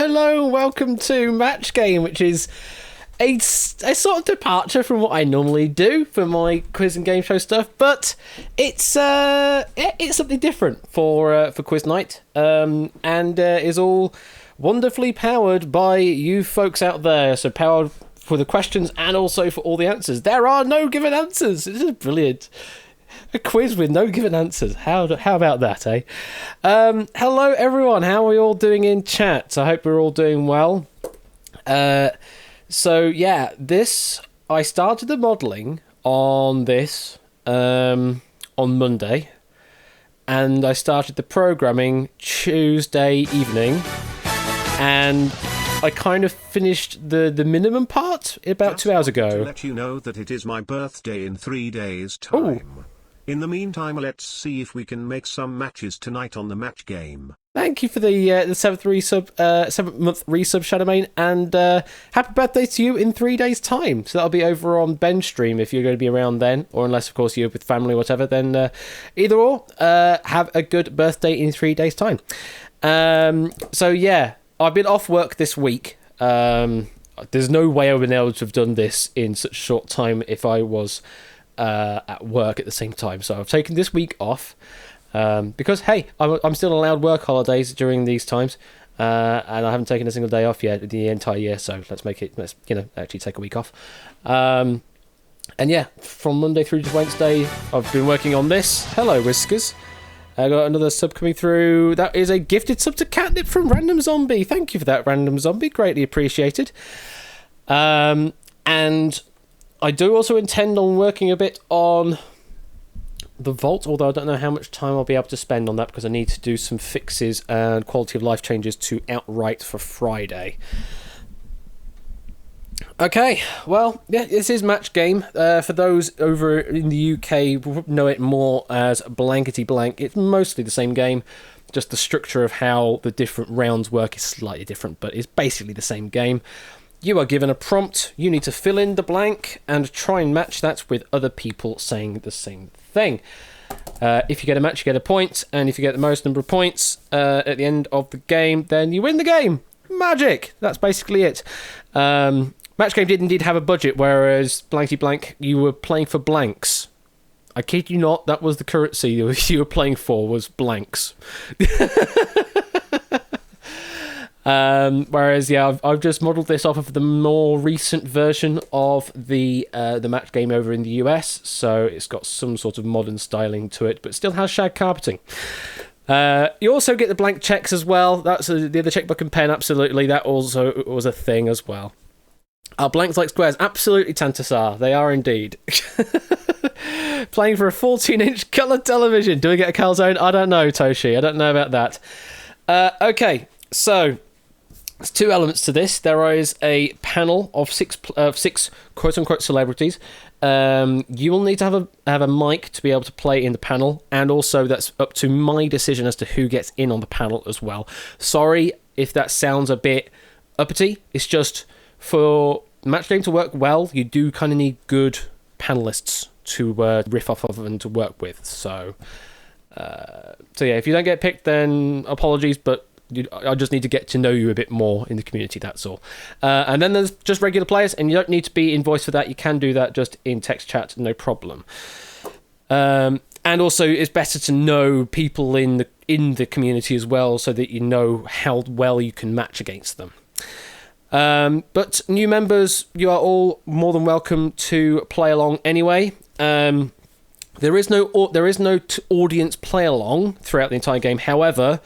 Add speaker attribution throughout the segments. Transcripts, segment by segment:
Speaker 1: Hello, welcome to Match Game, which is a sort of departure from what I normally do for my quiz and game show stuff, but it's something different for quiz night, and is all wonderfully powered by you folks out there. So powered for the questions and also for all the answers. There are no given answers. This is brilliant. A quiz with no given answers. How about that, eh? Hello, everyone. How are we all doing in chat? I hope we're all doing well. So, yeah, I started the modelling on this on Monday, and I started the programming Tuesday evening, and I kind of finished the minimum part about
Speaker 2: Just
Speaker 1: 2 hours ago.
Speaker 2: To let you know that it is my birthday in 3 days' time.
Speaker 1: Ooh.
Speaker 2: In the meantime, let's see if we can make some matches tonight on the match game.
Speaker 1: Thank you for the 7th month resub, Shadowmane, and happy birthday to you in 3 days' time. So that'll be over on Ben's stream if you're going to be around then, or unless, of course, you're with family or whatever, then either or, have a good birthday in 3 days' time. So, yeah, I've been off work this week. There's no way I would have been able to have done this in such a short time if I was at work at the same time. So I've taken this week off. Because, hey, I'm still allowed work holidays during these times, and I haven't taken a single day off yet the entire year, so let's actually take a week off. And yeah, from Monday through to Wednesday, I've been working on this. Hello, Whiskers. I got another sub coming through. That is a gifted sub to Catnip from Random Zombie. Thank you for that, Random Zombie. Greatly appreciated. And I do also intend on working a bit on the Vault, although I don't know how much time I'll be able to spend on that because I need to do some fixes and quality of life changes to Outright for Friday. Okay, well, yeah, this is Match Game. For those over in the UK who know it more as Blankety Blank, it's mostly the same game. Just the structure of how the different rounds work is slightly different, but it's basically the same game. You are given a prompt, you need to fill in the blank and try and match that with other people saying the same thing. If you get a match, you get a point, and if you get the most number of points at the end of the game, then you win the game. Magic! That's basically it. Match Game did indeed have a budget, whereas Blankety Blank, you were playing for blanks. I kid you not, that was the currency you were playing for, was blanks. Whereas, yeah, I've just modelled this off of the more recent version of the Match Game over in the US, so it's got some sort of modern styling to it, but still has shag carpeting. You also get the blank checks as well. That's the other checkbook and pen, absolutely. That also was a thing as well. Are blanks like squares? Absolutely, Tantasar. They are indeed. Playing for a 14-inch colour television. Do we get a calzone? I don't know, Toshi. I don't know about that. Okay, so there's two elements to this. There is a panel of six quote-unquote celebrities. You will need to have a mic to be able to play in the panel, and also that's up to my decision as to who gets in on the panel as well. Sorry if that sounds a bit uppity. It's just for Match Game to work well, you do kind of need good panelists to riff off of and to work with. So yeah, if you don't get picked, then apologies, but I just need to get to know you a bit more in the community, that's all. And then there's just regular players, and you don't need to be in voice for that. You can do that just in text chat, no problem. And also, it's better to know people in the community as well, so that you know how well you can match against them. But new members, you are all more than welcome to play along anyway. There is no audience play along throughout the entire game. However,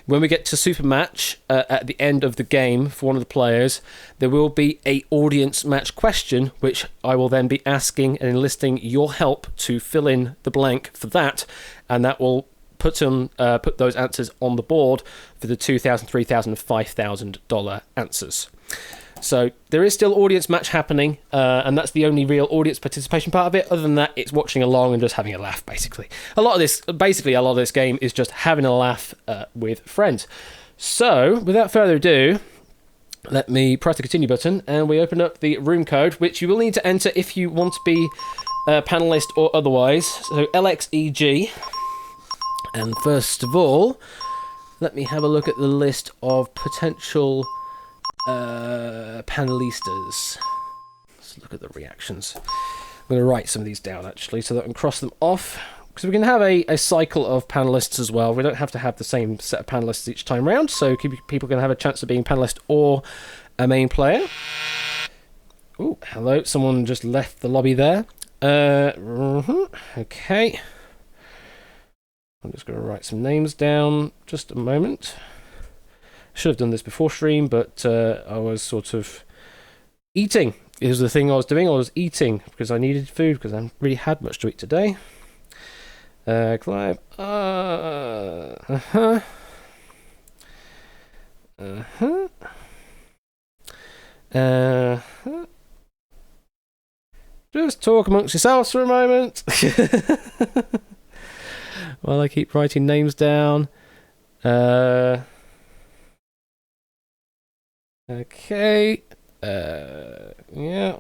Speaker 1: when we get to Super Match at the end of the game for one of the players, there will be a audience match question, which I will then be asking and enlisting your help to fill in the blank for that, and that will put those answers on the board for the $2,000, $3,000, and $5,000 answers. So there is still audience match happening, and that's the only real audience participation part of it. Other than that, it's watching along and just having a laugh, basically. A lot of this game is just having a laugh with friends. So, without further ado, let me press the continue button, and we open up the room code, which you will need to enter if you want to be a panelist or otherwise. So, LXEG. And first of all, let me have a look at the list of potential panelistas. Let's look at the reactions. I'm going to write some of these down, actually, so that I can cross them off. Because we can have a cycle of panelists as well. We don't have to have the same set of panelists each time round, so people can have a chance of being panelist or a main player. Oh, hello. Someone just left the lobby there. Okay. I'm just going to write some names down. Just a moment. Should have done this before stream, but I was sort of eating. It was the thing I was doing. I was eating because I needed food because I haven't really had much to eat today. Clive. Just talk amongst yourselves for a moment. While I keep writing names down. Okay. Yeah.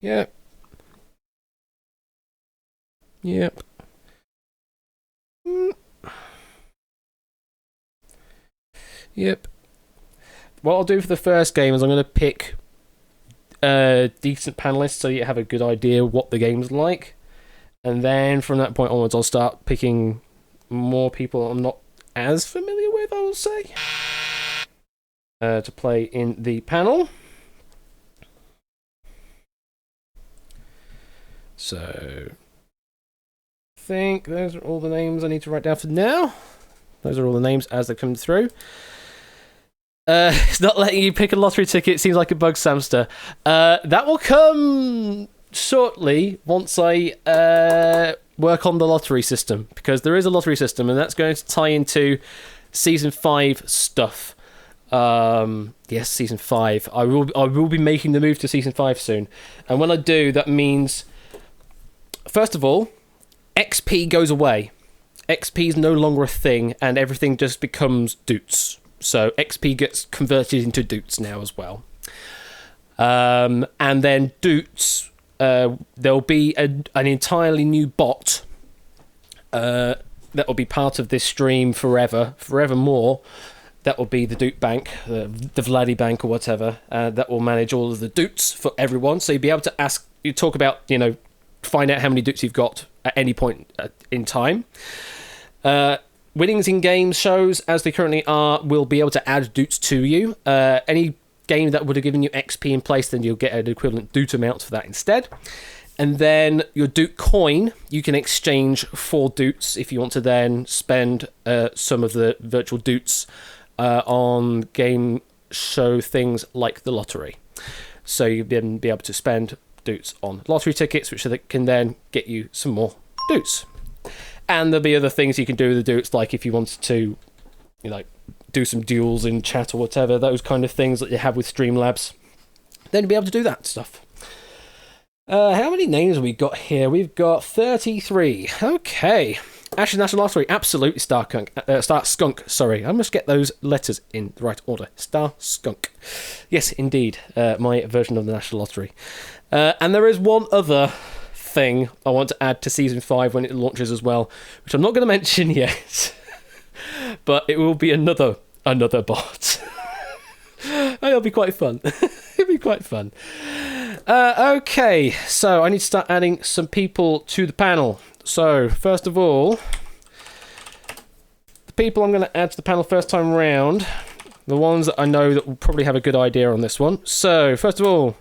Speaker 1: Yeah. Yep. Yep. What I'll do for the first game is I'm going to pick decent panelists so you have a good idea what the game's like. And then from that point onwards, I'll start picking more people I'm not as familiar with, I will say, to play in the panel. So I think those are all the names I need to write down for now. Those are all the names as they come through. It's not letting you pick a lottery ticket. It seems like a bug, Samster. That will come shortly once I work on the lottery system, because there is a lottery system, and that's going to tie into Season 5 stuff. Yes, Season 5. I will be making the move to Season 5 soon. And when I do, that means, first of all, XP goes away. XP is no longer a thing, and everything just becomes doots. So XP gets converted into doots now as well. And then doots, there'll be an entirely new bot that will be part of this stream forevermore. That will be the Doot Bank, the Vladdy Bank or whatever, that will manage all of the doots for everyone. So you'll be able to talk about, find out how many doots you've got at any point in time. Winnings in games shows, as they currently are, will be able to add doots to you. Any game that would have given you XP in place, then you'll get an equivalent doot amount for that instead. And then your doot coin, you can exchange for doots if you want to then spend some of the virtual doots on game show things like the lottery. So you'll then be able to spend doots on lottery tickets, which can then get you some more doots. And there'll be other things you can do with the doots, like if you wanted to, do some duels in chat or whatever, those kind of things that you have with Streamlabs. Then you'll be able to do that stuff. How many names have we got here? We've got 33. Okay. Ashes National Lottery, absolutely Star Skunk. Sorry, I must get those letters in the right order. Star Skunk. Yes, indeed, my version of the National Lottery. And there is one other thing I want to add to Season 5 when it launches as well, which I'm not going to mention yet, but it will be another bot. It'll be quite fun. It'll be quite fun. Okay, so I need to start adding some people to the panel. So, first of all, the people I'm going to add to the panel first time round, the ones that I know that will probably have a good idea on this one. So, first of all,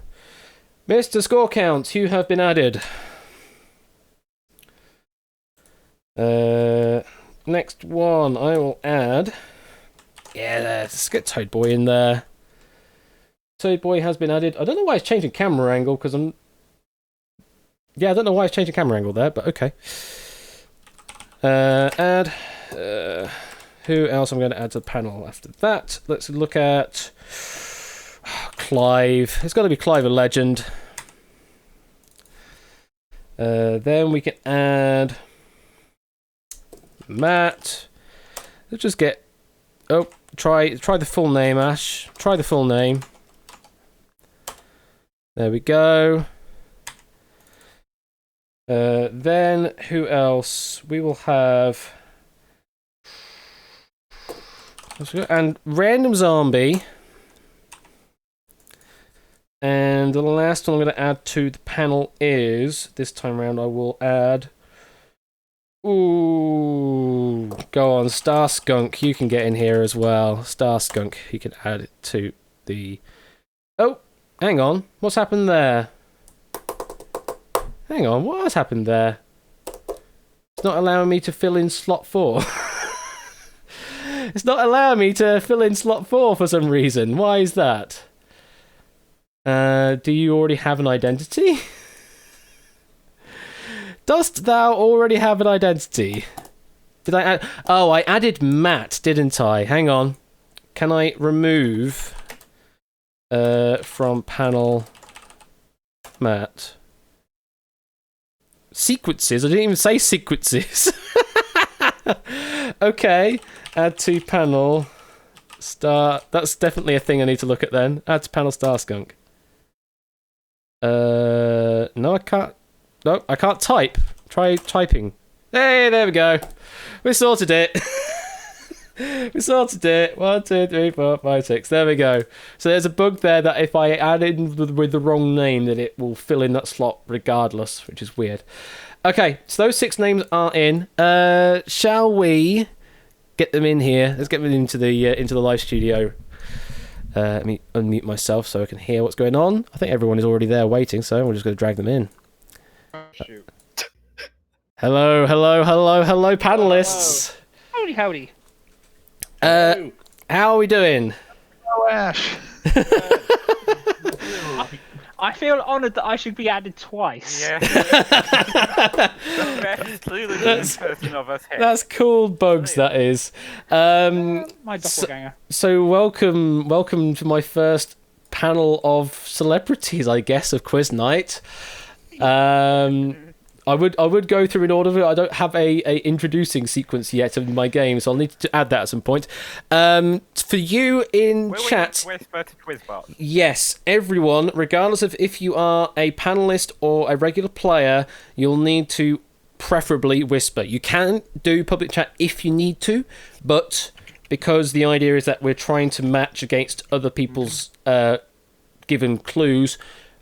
Speaker 1: Mr. Score Count, you have been added. Next one, I will add... Yeah, let's get Toad Boy in there. Toad Boy has been added. I don't know why it's changing camera angle, because I'm... Yeah, I don't know why it's changing camera angle there, but okay. Add... who else am I going to add to the panel after that? Let's look at... Clive. It's got to be Clive a legend. Then we can add... Matt. Let's just get... Oh, try the full name, Ash. Try the full name. There we go. Then, who else? We will have... And Random Zombie. And the last one I'm going to add to the panel is, this time around I will add... Ooh, go on, Star Skunk, you can get in here as well. Star Skunk, you can add it to the... Oh, hang on, what's happened there? Hang on, what has happened there? It's not allowing me to fill in slot 4. It's not allowing me to fill in slot 4 for some reason. Why is that? Do you already have an identity? Dost thou already have an identity? Did I add... Oh, I added Matt, didn't I? Hang on. Can I remove from panel Matt? Sequences? I didn't even say sequences. Okay. Add to panel star... That's definitely a thing I need to look at then. Add to panel Star Skunk. No, I can't... No, I can't type. Try typing. Hey, there we go. We sorted it. We sorted it. 1, 2, 3, 4, 5, 6. There we go. So there's a bug there that if I add in with the wrong name, that it will fill in that slot regardless, which is weird. Okay, so those 6 names are in. Shall we get them in here? Let's get them into the live studio. Let me unmute myself so I can hear what's going on. I think everyone is already there waiting, so we're just going to drag them in.
Speaker 3: Oh, shoot.
Speaker 1: Hello, panelists.
Speaker 3: Howdy, howdy.
Speaker 1: How are we doing?
Speaker 3: Oh, Ash. I feel honoured that I should be added twice.
Speaker 4: Yeah. Clearly the person of us here.
Speaker 1: That's cool, Bugs. That is.
Speaker 3: My doppelganger.
Speaker 1: So welcome to my first panel of celebrities, I guess, of quiz night. I would go through in order. I don't have a introducing sequence yet of my game, so I'll need to add that at some point. For you in chat,
Speaker 4: Whisper to Quizbot.
Speaker 1: yes, everyone, regardless of if you are a panelist or a regular player, you'll need to preferably whisper. You can do public chat if you need to, but because the idea is that we're trying to match against other people's given clues,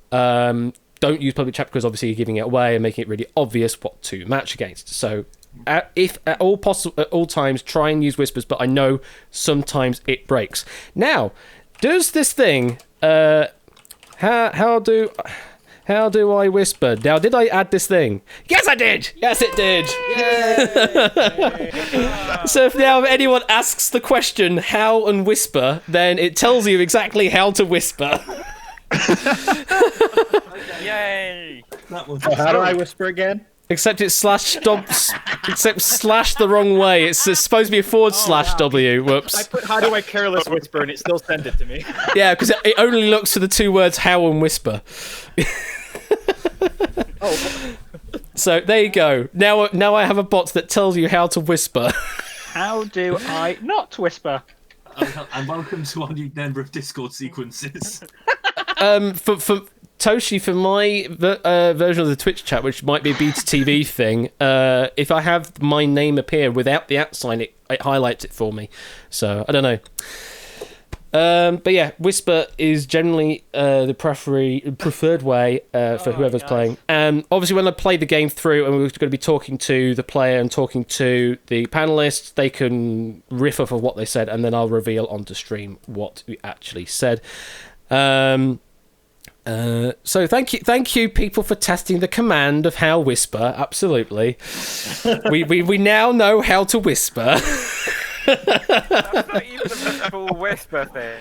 Speaker 1: don't use public chat because obviously you're giving it away and making it really obvious what to match against. So if at all possible, at all times, try and use whispers, but I know sometimes it breaks. Now, does this thing how do I whisper? Now, did I add this thing? Yes, I did. Yes, it did. So if now anyone asks the question how and whisper, then it tells you exactly how to whisper.
Speaker 4: Yay!
Speaker 5: So how do I whisper again?
Speaker 1: Except it's except slash the wrong way. It's supposed to be a /W. Whoops.
Speaker 5: I put how do I careless whisper and it still sent it to me.
Speaker 1: Yeah, because it only looks for the 2 words how and whisper.
Speaker 5: Oh.
Speaker 1: So there you go. Now I have a bot that tells you how to whisper.
Speaker 3: How do I not whisper?
Speaker 6: And welcome to our new number of Discord sequences.
Speaker 1: For Toshi, for my version of the Twitch chat, which might be a beta TV thing, if I have my name appear without the @ sign, it highlights it for me. So I don't know. But yeah, whisper is generally the preferred way for whoever's playing. And obviously, when I play the game through, and we're going to be talking to the player and talking to the panelists, they can riff off of what they said, and then I'll reveal onto stream what we actually said. So thank you, people, for testing the command of how whisper. Absolutely, we now know how to whisper.
Speaker 4: That's not even the full whisper thing.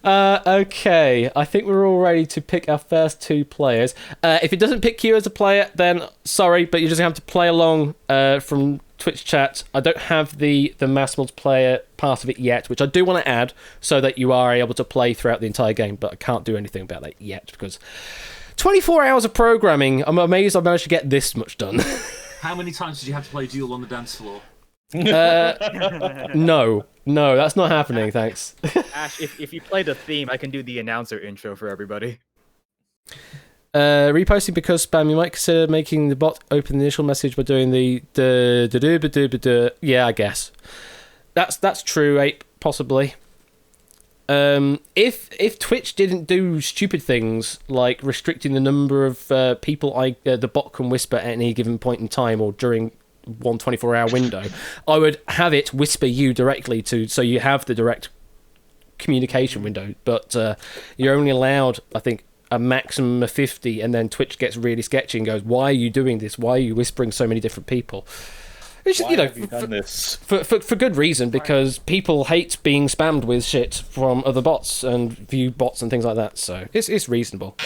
Speaker 1: Okay, I think we're all ready to pick our first 2 players. If it doesn't pick you as a player, then sorry, but you just have to play along from Twitch chat. I don't have the mass multiplayer part of it yet, which I do want to add so that you are able to play throughout the entire game, but I can't do anything about that yet because 24 hours of programming. I'm amazed I managed to get this much done.
Speaker 6: How many times did you have to play Duel on the dance floor?
Speaker 1: No, that's not happening, thanks.
Speaker 5: Ash, if you play the theme, I can do the announcer intro for everybody.
Speaker 1: Reposting because spam. You might consider making the bot open the initial message by doing the yeah, I guess. That's true, Ape, possibly. if Twitch didn't do stupid things like restricting the number of people the bot can whisper at any given point in time or during one 24-hour window, I would have it whisper you directly so you have the direct communication window. But you're only allowed, I think, a maximum of 50, and then Twitch gets really sketchy and goes, "Why are you doing this? Why are you whispering so many different people?" Which is,
Speaker 7: Have you done this?
Speaker 1: For good reason, because people hate being spammed with shit from other bots and view bots and things like that. So it's reasonable.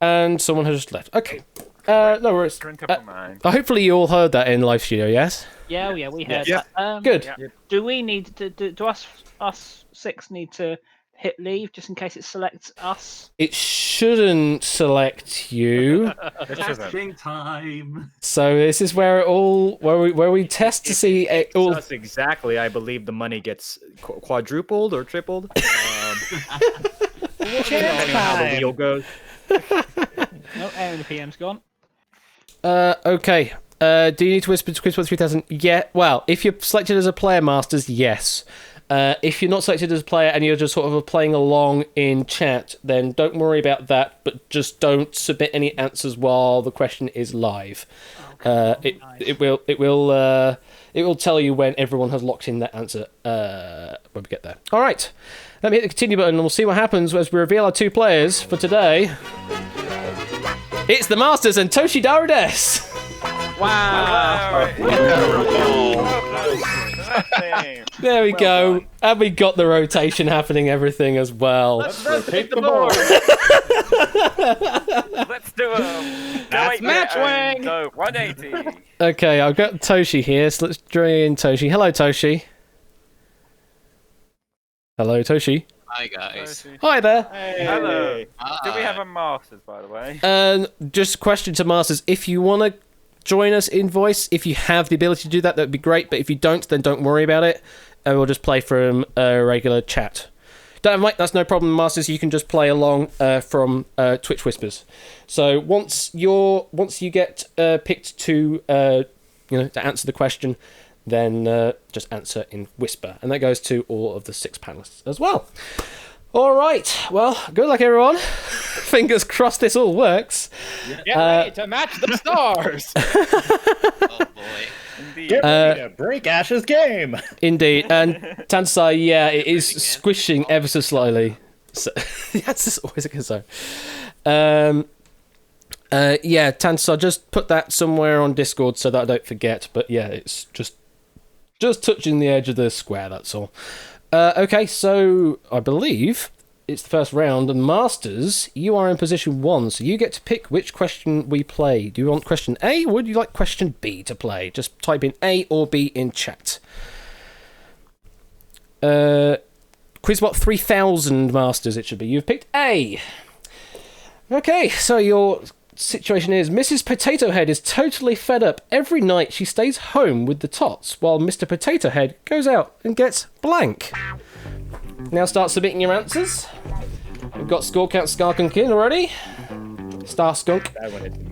Speaker 1: And someone has just left. Okay. No worries. Hopefully you all heard that in live studio, yes?
Speaker 3: Yeah, we heard
Speaker 5: Yeah.
Speaker 3: that.
Speaker 1: Good.
Speaker 4: Yeah.
Speaker 3: Do we need to? Do us six need to hit leave just in case it selects us?
Speaker 1: It shouldn't select you.
Speaker 6: Testing time.
Speaker 1: So this is where where we test to see it all.
Speaker 5: That's exactly. I believe the money gets quadrupled or tripled. We'll see how the wheel goes.
Speaker 3: No, Aaron, the PM's gone.
Speaker 1: Okay. Do you need to whisper to Quiz 3000? Yeah. Well, if you're selected as a player, Masters, yes. If you're not selected as a player and you're just sort of playing along in chat, then don't worry about that. But just don't submit any answers while the question is live. It will tell you when everyone has locked in that answer when we get there. All right. Let me hit the continue button and we'll see what happens as we reveal our two players for today. It's the Masters and Toshi Darudes.
Speaker 3: Wow.
Speaker 1: There we go. And we got the rotation happening, everything as well.
Speaker 5: Let's rotate the board.
Speaker 4: Let's do a
Speaker 5: That's match wing.
Speaker 4: Go 180.
Speaker 1: Okay, I've got Toshi here, so let's join in Toshi. Hello, Toshi. Hello, Toshi.
Speaker 8: Hi guys.
Speaker 1: Hi there.
Speaker 4: Hello. Do we have a Masters, by the way?
Speaker 1: Just a question to Masters. If you want to join us in voice, if you have the ability to do that, that would be great. But if you don't, then don't worry about it. And we'll just play from a regular chat. Don't have mic, that's no problem, Masters. You can just play along from Twitch Whispers. So once you get picked to to answer the question, then just answer in Whisper, and that goes to all of the 6 panelists as well. All right, well, good luck, everyone. Fingers crossed this all works.
Speaker 5: Get ready to match the stars.
Speaker 8: Oh boy.
Speaker 4: Indeed.
Speaker 7: Get ready to break Ash's game.
Speaker 1: Indeed, and Tansai, yeah, it is squishing ever so slightly. So, that's always a concern. Yeah, Tansai, just put that somewhere on Discord so that I don't forget. But yeah, it's just touching the edge of the square, that's all. Okay, so I believe it's the first round, and Masters, you are in position 1, so you get to pick which question we play. Do you want question A, or would you like question B to play? Just type in A or B in chat. Quizbot 3000, Masters, it should be. You've picked A. Okay, so your situation is Mrs. Potato Head is totally fed up. Every night she stays home with the tots while Mr. Potato Head goes out and gets blank. Now start submitting your answers. We've got Score Count Skarkunk in already. Star Skunk.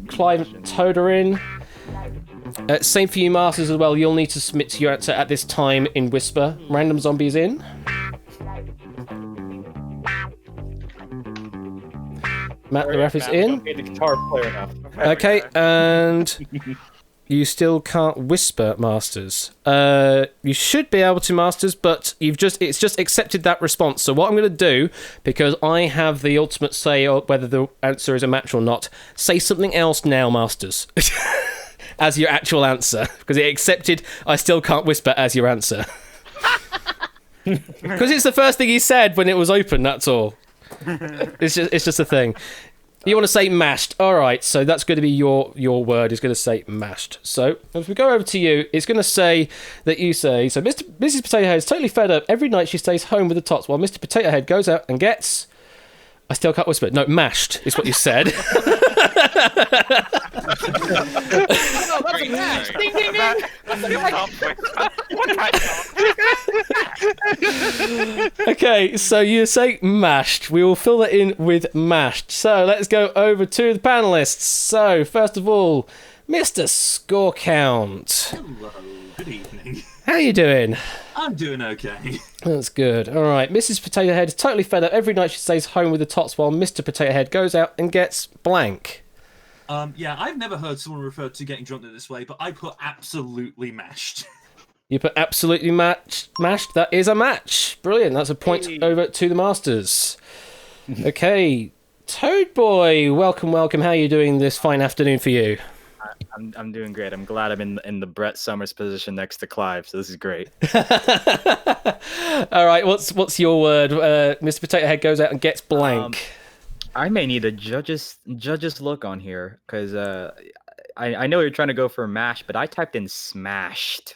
Speaker 1: Clive Toderin. Same for you, Masters, as well. You'll need to submit your answer at this time in Whisper. Random Zombies in. Matt the ref is in.
Speaker 5: The guitar player now.
Speaker 1: Okay, and you still can't whisper, Masters. You should be able to, Masters, but it's just accepted that response. So what I'm going to do, because I have the ultimate say on whether the answer is a match or not, say something else now, Masters, as your actual answer, because it accepted I still can't whisper as your answer. Because it's the first thing he said when it was open, that's all. It's just a thing. You want to say mashed. Alright, so that's going to be your word. Is going to say mashed. So, as we go over to you, it's going to say that you say, so Mrs. Potato Head is totally fed up. Every night she stays home with the tots while Mr. Potato Head goes out and gets... I still can't whisper. No, mashed is what you said.
Speaker 5: That's a match. Ding, ding, ding.
Speaker 1: Okay, so you say mashed. We will fill that in with mashed. So let's go over to the panelists. So first of all, Mr. Score Count.
Speaker 6: Hello, good evening.
Speaker 1: How you doing?
Speaker 6: I'm doing okay.
Speaker 1: That's good. All right, Mrs. Potato Head is totally fed up. Every night she stays home with the tots while Mr. Potato Head goes out and gets blank.
Speaker 6: Yeah, I've never heard someone refer to getting drunk in this way, but I put absolutely mashed.
Speaker 1: You put absolutely mashed. That is a match. Brilliant. That's a point over to the Masters. Okay, Toad Boy, welcome. How are you doing this fine afternoon for you?
Speaker 5: I'm doing great. I'm glad I'm in the Brett Summers position next to Clive, so this is great.
Speaker 1: All right, what's your word? Mr. Potato Head goes out and gets blank.
Speaker 5: I may need a judge's look on here, because I know you're trying to go for mash, but I typed in smashed.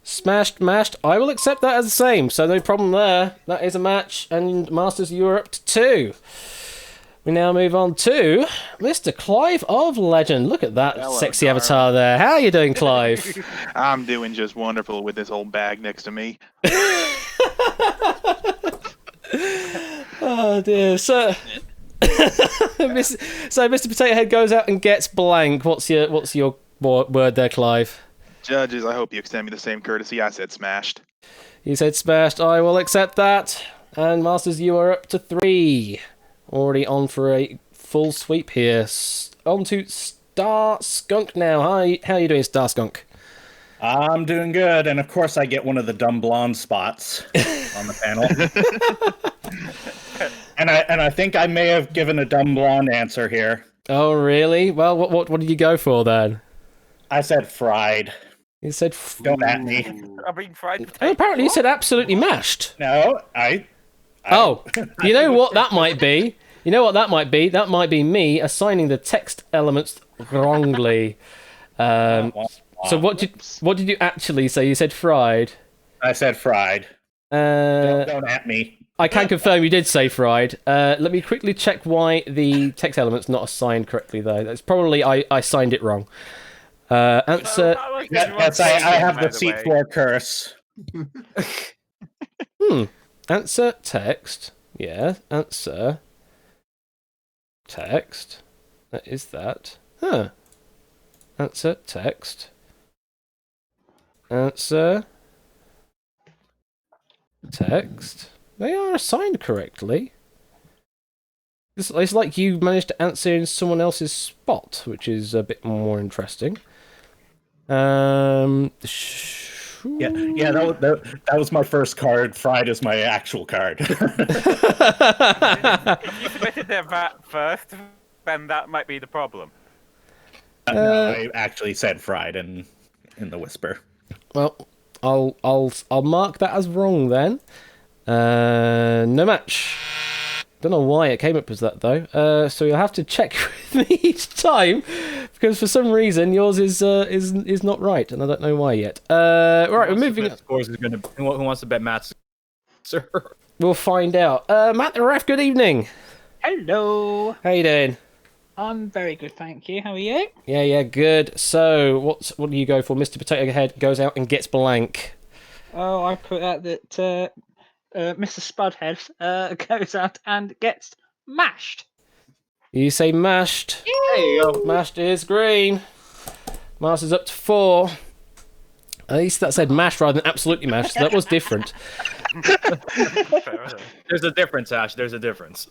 Speaker 1: Smashed, mashed. I will accept that as the same, so no problem there. That is a match, and Masters, you are up to 2. We now move on to Mr. Clive of Legend. Look at that sexy avatar there. How are you doing, Clive?
Speaker 9: I'm doing just wonderful with this old bag next to me.
Speaker 1: Oh dear, so Mr. Potato Head goes out and gets blank. What's your word there, Clive?
Speaker 9: Judges, I hope you extend me the same courtesy. I said smashed.
Speaker 1: You said smashed. I will accept that. And Masters, you are up to 3. Already on for a full sweep here. On to Star Skunk now. Hi, how are you doing, Star Skunk?
Speaker 7: I'm doing good, and of course I get one of the dumb blonde spots on the panel. and I think I may have given a dumb blonde answer here.
Speaker 1: Oh, really? Well, what did you go for then?
Speaker 7: I said fried.
Speaker 1: You said...
Speaker 7: Don't at me.
Speaker 4: I mean, fried potato.
Speaker 1: Oh, apparently you said absolutely mashed.
Speaker 7: No,
Speaker 1: Oh, you know what that might be? You know what that might be? That might be me assigning the text elements wrongly. So what did you actually say? You said fried.
Speaker 7: I said fried. Don't at me.
Speaker 1: I can confirm you did say fried. Let me quickly check why the text element's not assigned correctly, though. That's probably I signed it wrong. Answer...
Speaker 7: Yes, I have the seat floor curse.
Speaker 1: Answer text. Yeah, answer text. That is that. Huh. Answer text. Answer text. They are assigned correctly. It's like you managed to answer in someone else's spot, which is a bit more interesting.
Speaker 7: Yeah, that was my first card. Fried is my actual card.
Speaker 4: If you submitted that first, then that might be the problem.
Speaker 7: No, I actually said fried in the whisper.
Speaker 1: Well, I'll mark that as wrong then. No match. Don't know why it came up as that though. So you'll have to check with me each time because for some reason yours is not right, and I don't know why yet. Right, we're moving.
Speaker 5: Scores is gonna. Who wants to bet Matt? Sir.
Speaker 1: We'll find out. Matt the ref. Good evening.
Speaker 3: Hello.
Speaker 1: How you doing?
Speaker 3: I'm very good, thank you. How are you?
Speaker 1: Yeah, good. So what do you go for? Mr. Potato Head goes out and gets blank.
Speaker 3: Oh, I put out that Mr. Spudhead goes out and gets mashed.
Speaker 1: You say mashed.
Speaker 5: There you go.
Speaker 1: Mashed is green. Master's up to 4. At least that said mashed rather than absolutely mashed, so that was different.
Speaker 5: There's a difference, Ash. There's a difference.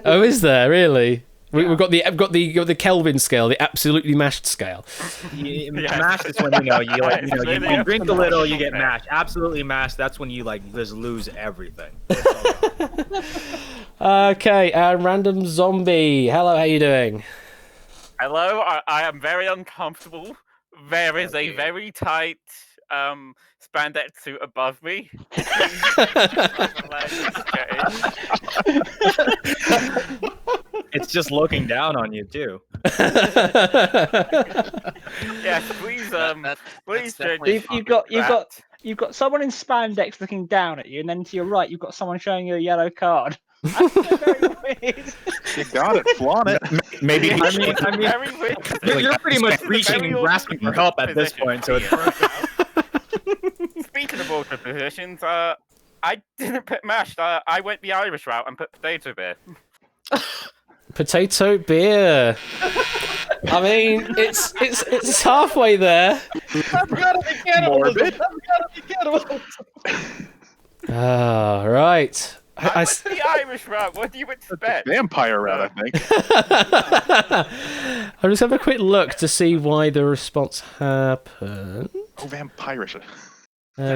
Speaker 1: Oh, is there really? We've got the Kelvin scale, the absolutely mashed scale.
Speaker 5: Mashed is when you drink a little, you get mashed. Absolutely mashed. That's when you just lose everything.
Speaker 1: Okay, Random Zombie. Hello, how you doing?
Speaker 4: Hello, I am very uncomfortable. There is a very tight spandex suit above me.
Speaker 5: It's just looking down on you too.
Speaker 4: Yes, please, please.
Speaker 3: You've got someone in spandex looking down at you, and then to your right, you've got someone showing you a yellow card. That's very weird.
Speaker 9: You got it, flaunt it.
Speaker 7: Maybe
Speaker 5: I mean, you're pretty much reaching and grasping for help at this point. So
Speaker 4: Speaking of awkward positions, I didn't put mashed. I went the Irish route and put potato beer.
Speaker 1: Potato beer. I mean, it's halfway there.
Speaker 7: That's gotta be cannibalism. That's gotta be
Speaker 1: Right.
Speaker 4: I went the Irish route. What do you expect?
Speaker 9: Vampire route, I think.
Speaker 1: I'll just have a quick look to see why the response happened.
Speaker 9: Oh, vampirish.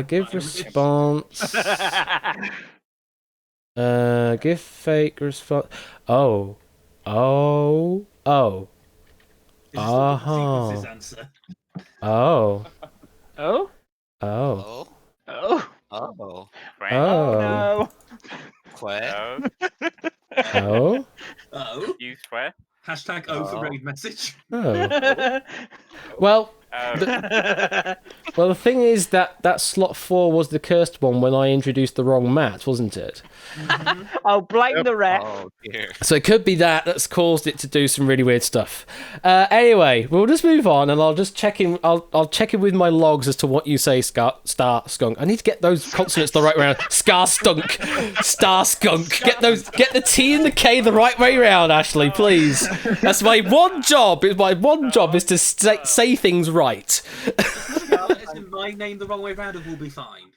Speaker 1: Give response. Give fake response. Oh.
Speaker 6: Is this
Speaker 1: Uh-huh.
Speaker 6: the sequences answer?
Speaker 1: Oh.
Speaker 3: Oh?
Speaker 1: Oh.
Speaker 8: Oh.
Speaker 3: Oh?
Speaker 8: Oh.
Speaker 4: Frank?
Speaker 1: Oh.
Speaker 3: No.
Speaker 8: Quit.
Speaker 4: Oh.
Speaker 1: Oh.
Speaker 6: Oh.
Speaker 4: You swear?
Speaker 6: Hashtag O for raid message.
Speaker 1: Oh. Well,
Speaker 4: Oh.
Speaker 1: well, the thing is that slot 4 was the cursed one when I introduced the wrong mat, wasn't it?
Speaker 3: I'll blame the ref.
Speaker 8: Oh dear.
Speaker 1: So it could be that's caused it to do some really weird stuff. Anyway, we'll just move on, and I'll just check in. I'll check in with my logs as to what you say, Star Skunk. I need to get those consonants the right way around. Star Skunk, Star Skunk. Get the T and the K the right way around, Ashley, please. That's my one job. My one job is to say things right.
Speaker 6: As in my name the wrong way around, it will be fine.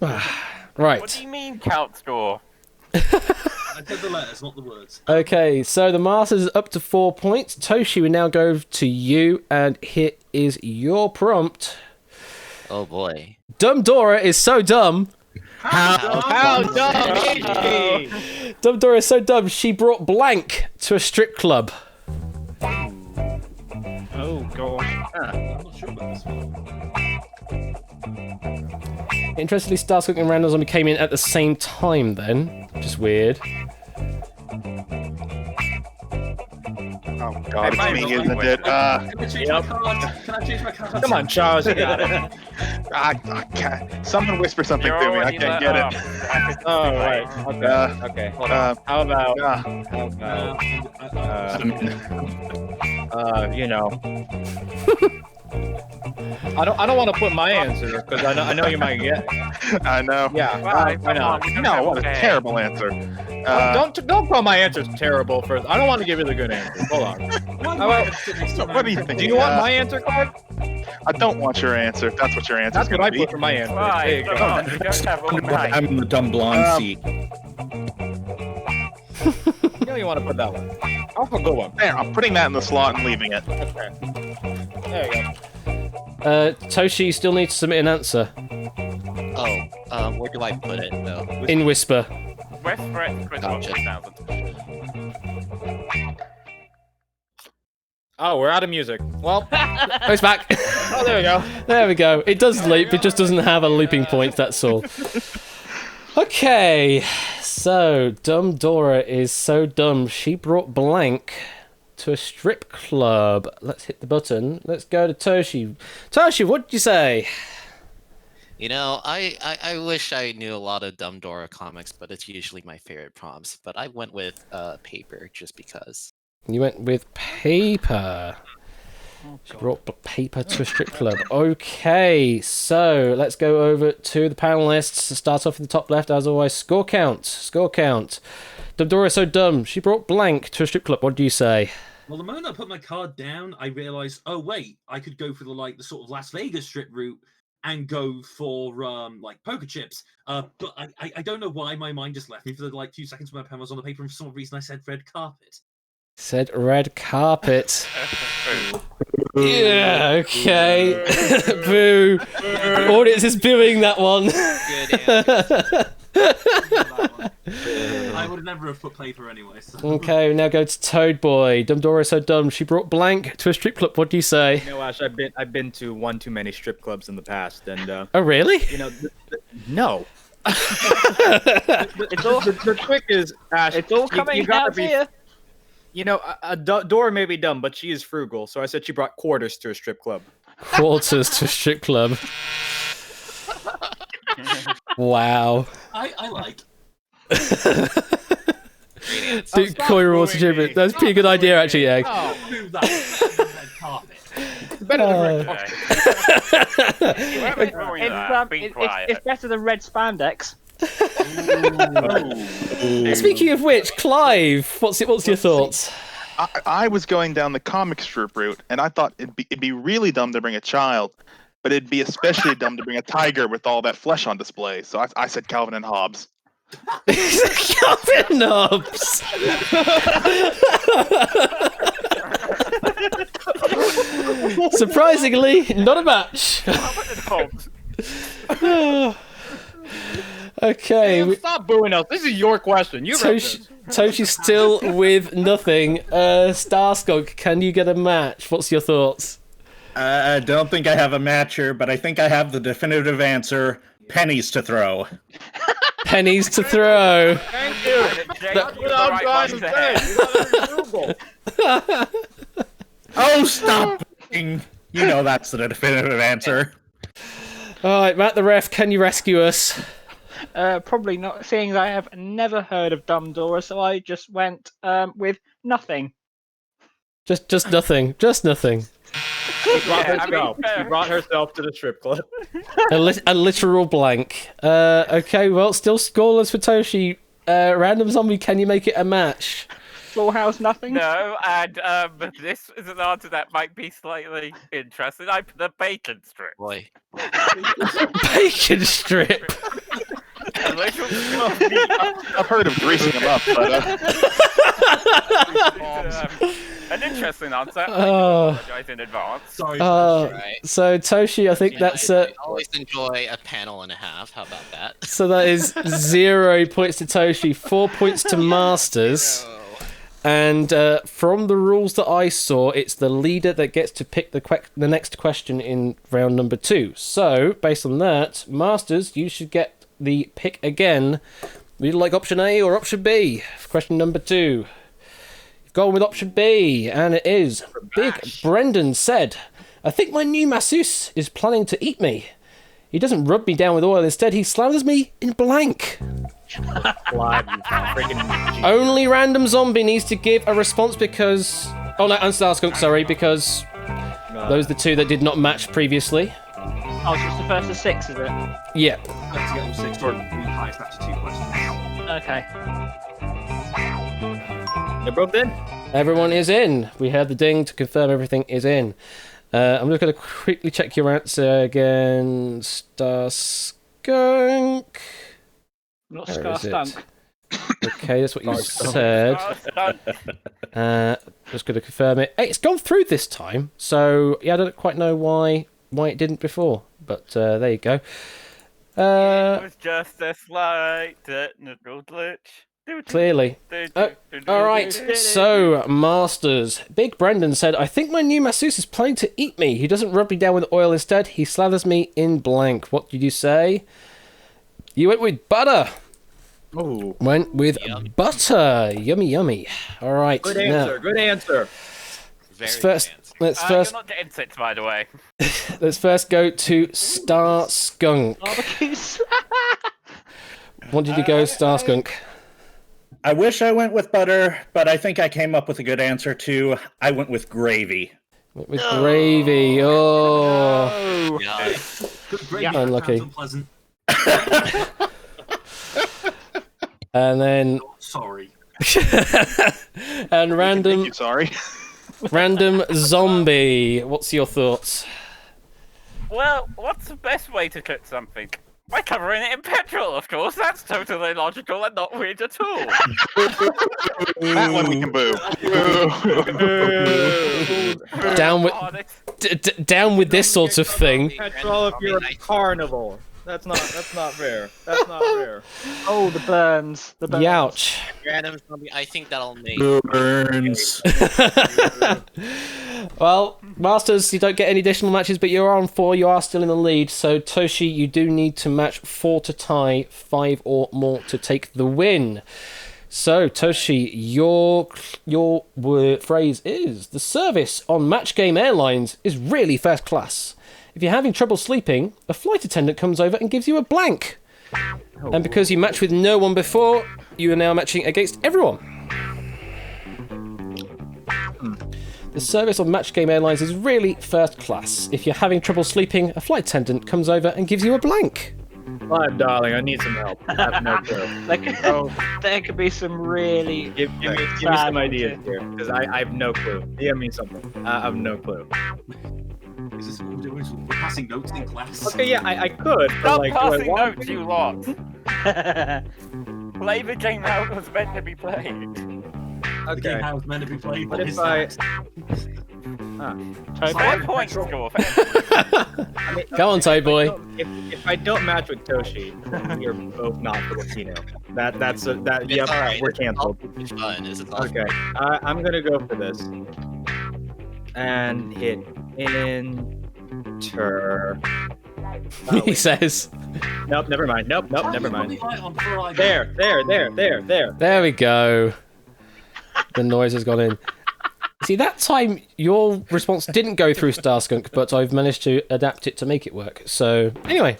Speaker 1: Right.
Speaker 4: What do you mean, count score?
Speaker 6: I said the letters, not the words.
Speaker 1: Okay, so the Masters is up to 4 points. Toshi, we now go to you, and here is your prompt.
Speaker 8: Oh boy.
Speaker 1: Dumb Dora is so dumb.
Speaker 5: How dumb is she?
Speaker 1: Dumb Dora is so dumb, she brought blank to a strip club.
Speaker 3: Oh, God.
Speaker 6: I'm not sure about this one.
Speaker 1: Interestingly, Starskunk and Random Zombie came in at the same time then, which is weird.
Speaker 9: Oh God, it's me, isn't it?
Speaker 6: Can I change my card? Can I change my card?
Speaker 5: Come on, Charles, you got it.
Speaker 9: I can't. Someone whisper something
Speaker 4: You're
Speaker 9: to me. I
Speaker 4: already
Speaker 9: can't
Speaker 4: let
Speaker 9: get
Speaker 4: up.
Speaker 9: it.
Speaker 5: Oh, right. Okay. Okay. Hold on. How about? You know. I don't want to put my answer because I know you might get it.
Speaker 9: I know.
Speaker 5: Yeah.
Speaker 4: Why?
Speaker 5: I
Speaker 4: Come
Speaker 5: know.
Speaker 4: on, we don't
Speaker 9: No,
Speaker 4: have
Speaker 9: what a
Speaker 4: to pay.
Speaker 9: terrible answer.
Speaker 5: Don't call my answers terrible first. I don't want to give you the good answer. Hold on.
Speaker 9: What do you think?
Speaker 5: Do you want my answer card?
Speaker 9: I don't want your answer. If that's what your answer is
Speaker 5: That's what
Speaker 9: going
Speaker 5: I
Speaker 9: to be.
Speaker 5: put for my answer. There
Speaker 4: Why?
Speaker 5: you
Speaker 4: Come
Speaker 5: go.
Speaker 4: on, we don't have all night.
Speaker 7: I'm in the dumb blonde seat.
Speaker 5: You know you want to put that one. I'll put a good one.
Speaker 9: There, I'm putting that in the slot and leaving it.
Speaker 5: Okay. There you go.
Speaker 1: Toshi, you still need to submit an answer.
Speaker 8: Oh. Where do I put it though?
Speaker 1: In Whisper.
Speaker 4: West Threat, Chris
Speaker 8: Gotcha.
Speaker 4: 1000.
Speaker 5: Oh, we're out of music. Well,
Speaker 1: Oh, it's back.
Speaker 5: oh, there we go.
Speaker 1: There we go. It does loop, it just doesn't have a looping point, that's all. Okay, so Dumb Dora is so dumb, she brought blank to a strip club. Let's hit the button. Let's go to Toshi. Toshi, what did you say?
Speaker 8: You know, I wish I knew a lot of Dumb Dora comics, but it's usually my favorite prompts. But I went with paper just because.
Speaker 1: You went with paper. She brought paper to a strip club. Okay, so let's go over to the panelists. Start off in the top left, as always. Score count. Score count. Dumb Dora is so dumb. She brought blank to a strip club. What do you say?
Speaker 6: Well, the moment I put my card down, I realized, oh wait, I could go for the sort of Las Vegas strip route and go for poker chips. But I don't know why my mind just left me for the 2 seconds when my pen was on the paper, and for some reason I said red carpet.
Speaker 1: Said red carpet. Yeah, okay. Boo. Audience is booing that one.
Speaker 8: Good answer.
Speaker 6: I would never have put paper anyway. So.
Speaker 1: Okay, we now go to Toad Boy. Dumb Dora is so dumb. She brought blank to a strip club. What do you say?
Speaker 5: You know, Ash, I've been to one too many strip clubs in the past, and
Speaker 1: Oh, really?
Speaker 5: you know, no.
Speaker 3: It's all,
Speaker 5: The trick is, Ash.
Speaker 3: it's all
Speaker 5: you
Speaker 3: coming
Speaker 5: gotta
Speaker 3: out
Speaker 5: be.
Speaker 3: here.
Speaker 5: You know, Dora may be dumb, but she is frugal. So I said she brought quarters to a strip club.
Speaker 1: Quarters to a strip club. Wow.
Speaker 6: I like.
Speaker 1: Dude, Koi rules to Jupiter. That's a pretty good idea, actually, yeah.
Speaker 6: Move that red carpet.
Speaker 5: Better than red.
Speaker 4: Whoever's throwing that, be quiet.
Speaker 3: It's better than red spandex.
Speaker 1: Speaking of which, Clive, what's your thoughts?
Speaker 9: I was going down the comic strip route, and I thought it'd be really dumb to bring a child. but it'd be especially dumb to bring a tiger with all that flesh on display. So I said Calvin and Hobbes.
Speaker 1: Calvin Hobbes. Surprisingly, not a match. Okay.
Speaker 5: Damn, stop booing us. This is your question. You wrote this.
Speaker 1: Toshi's still with nothing. Starskunk, can you get a match? What's your thoughts?
Speaker 7: I don't think I have a matcher, but I think I have the definitive answer. Pennies to throw.
Speaker 1: Pennies to throw.
Speaker 5: Thank you. That's what I'm trying to say.
Speaker 7: Oh, stop! You know that's the definitive answer.
Speaker 1: All right, Matt the ref, can you rescue us?
Speaker 3: Probably not, seeing as I have never heard of Dumbledore, so I just went with nothing.
Speaker 1: Just nothing. Just nothing.
Speaker 5: She brought herself to the strip club.
Speaker 1: A literal blank. Okay, well, still scoreless for Toshi. Random Zombie, can you make it a match?
Speaker 3: Full house, nothing?
Speaker 4: No, and this is an answer that might be slightly interesting. I put a bacon strip.
Speaker 8: Boy.
Speaker 1: Bacon strip.
Speaker 9: I've heard of greasing them up, but
Speaker 4: an interesting answer. I apologize in advance.
Speaker 6: Sorry.
Speaker 8: Right.
Speaker 1: So Toshi, I think that's
Speaker 8: I always enjoy a panel and a half. How about that?
Speaker 1: So that is 0 points to Toshi, 4 points to Masters. And from the rules that I saw, it's the leader that gets to pick the next question in round number 2. So, based on that, Masters, you should get the pick again. Would you like option A or option B for question number 2? You've gone with option B, and it is Big Brendan said, I think my new masseuse is planning to eat me. He doesn't rub me down with oil, instead he slathers me in blank. Only Random Zombie needs to give a response because... Oh no, and Starskunk, sorry, because those are the two that did not match previously.
Speaker 3: Oh, so it's the first of 6, is it?
Speaker 1: Yeah.
Speaker 6: Let's get all 6 to the highest after 2 questions.
Speaker 3: Okay.
Speaker 5: They're both in.
Speaker 1: Everyone is in. We heard the ding to confirm everything is in. I'm just going to quickly check your answer again. Starskunk.
Speaker 3: Not
Speaker 1: Where is it?
Speaker 3: Scar-Stunk.
Speaker 1: Okay, that's what you said. Just going to confirm it. Hey, it's gone through this time. So, yeah, I don't quite know why it didn't before. But there you go.
Speaker 4: It was just a slight technical glitch.
Speaker 1: Clearly. Alright, so, Masters. Big Brendan said, I think my new masseuse is planning to eat me. He doesn't rub me down with oil, instead he slathers me in blank. What did you say? You went with butter.
Speaker 5: Oh.
Speaker 1: Went with butter. Yummy, yummy. Alright.
Speaker 5: Good answer. Good answer.
Speaker 1: Let's first
Speaker 4: You're not getting 6, by the way.
Speaker 1: let's first go to Starskunk.
Speaker 3: Barbecues.
Speaker 1: What did you go, Starskunk?
Speaker 7: I wish I went with butter, but I think I came up with a good answer too. I went with gravy.
Speaker 1: Went with gravy. Oh.
Speaker 6: Gravy
Speaker 1: Unlucky.
Speaker 6: sounds unpleasant.
Speaker 1: And then
Speaker 6: Sorry.
Speaker 1: and random
Speaker 9: sorry.
Speaker 1: Random Zombie. What's your thoughts?
Speaker 4: Well, what's the best way to cook something? By covering it in petrol, of course. That's totally logical and not weird at all.
Speaker 9: That one we can boo.
Speaker 1: Down with this sort of thing.
Speaker 5: Petrol if you're a carnival. That's not fair. That's not fair.
Speaker 3: Oh, the burns. The burns.
Speaker 1: Youch.
Speaker 8: Random Zombie, I think that'll make...
Speaker 7: Burns.
Speaker 1: Well, Masters, you don't get any additional matches, but you're on 4. You are still in the lead. So, Toshi, you do need to match 4 to tie, 5 or more to take the win. So, Toshi, your phrase is, the service on Match Game Airlines is really first class. If you're having trouble sleeping, a flight attendant comes over and gives you a blank. And because you matched with no one before, you are now matching against everyone. The service on Match Game Airlines is really first class. If you're having trouble sleeping, a flight attendant comes over and gives you a blank.
Speaker 5: Fine, darling, I need some help. I have no clue.
Speaker 3: There could be some really...
Speaker 5: Give me some ideas here, because I have no clue. Give me something. I have no clue.
Speaker 6: Is this what we're doing? We're passing notes in class.
Speaker 5: Okay, yeah, I could. But,
Speaker 4: Stop
Speaker 5: like, do I
Speaker 4: passing
Speaker 5: want
Speaker 4: notes, you lot. Play the game how it was meant to be played.
Speaker 6: The game
Speaker 5: Okay.
Speaker 6: how it's meant to be played.
Speaker 5: What
Speaker 6: What
Speaker 5: if
Speaker 6: is
Speaker 5: I-
Speaker 6: that?
Speaker 4: Fair point, score.
Speaker 1: Go on, Toad Boy.
Speaker 5: If I don't match with Toshi, you're both not Filipino. That's yep,
Speaker 8: alright.
Speaker 5: we're canceled.
Speaker 8: It's fun. It's all
Speaker 5: Okay, I'm gonna go for this and hit enter. Oh,
Speaker 1: He
Speaker 5: wait.
Speaker 1: says.
Speaker 5: Nope, never mind. Nope, never mind.
Speaker 6: There.
Speaker 5: There.
Speaker 1: There we go. The noise has gone in. See, that time your response didn't go through Starskunk, but I've managed to adapt it to make it work. So, anyway.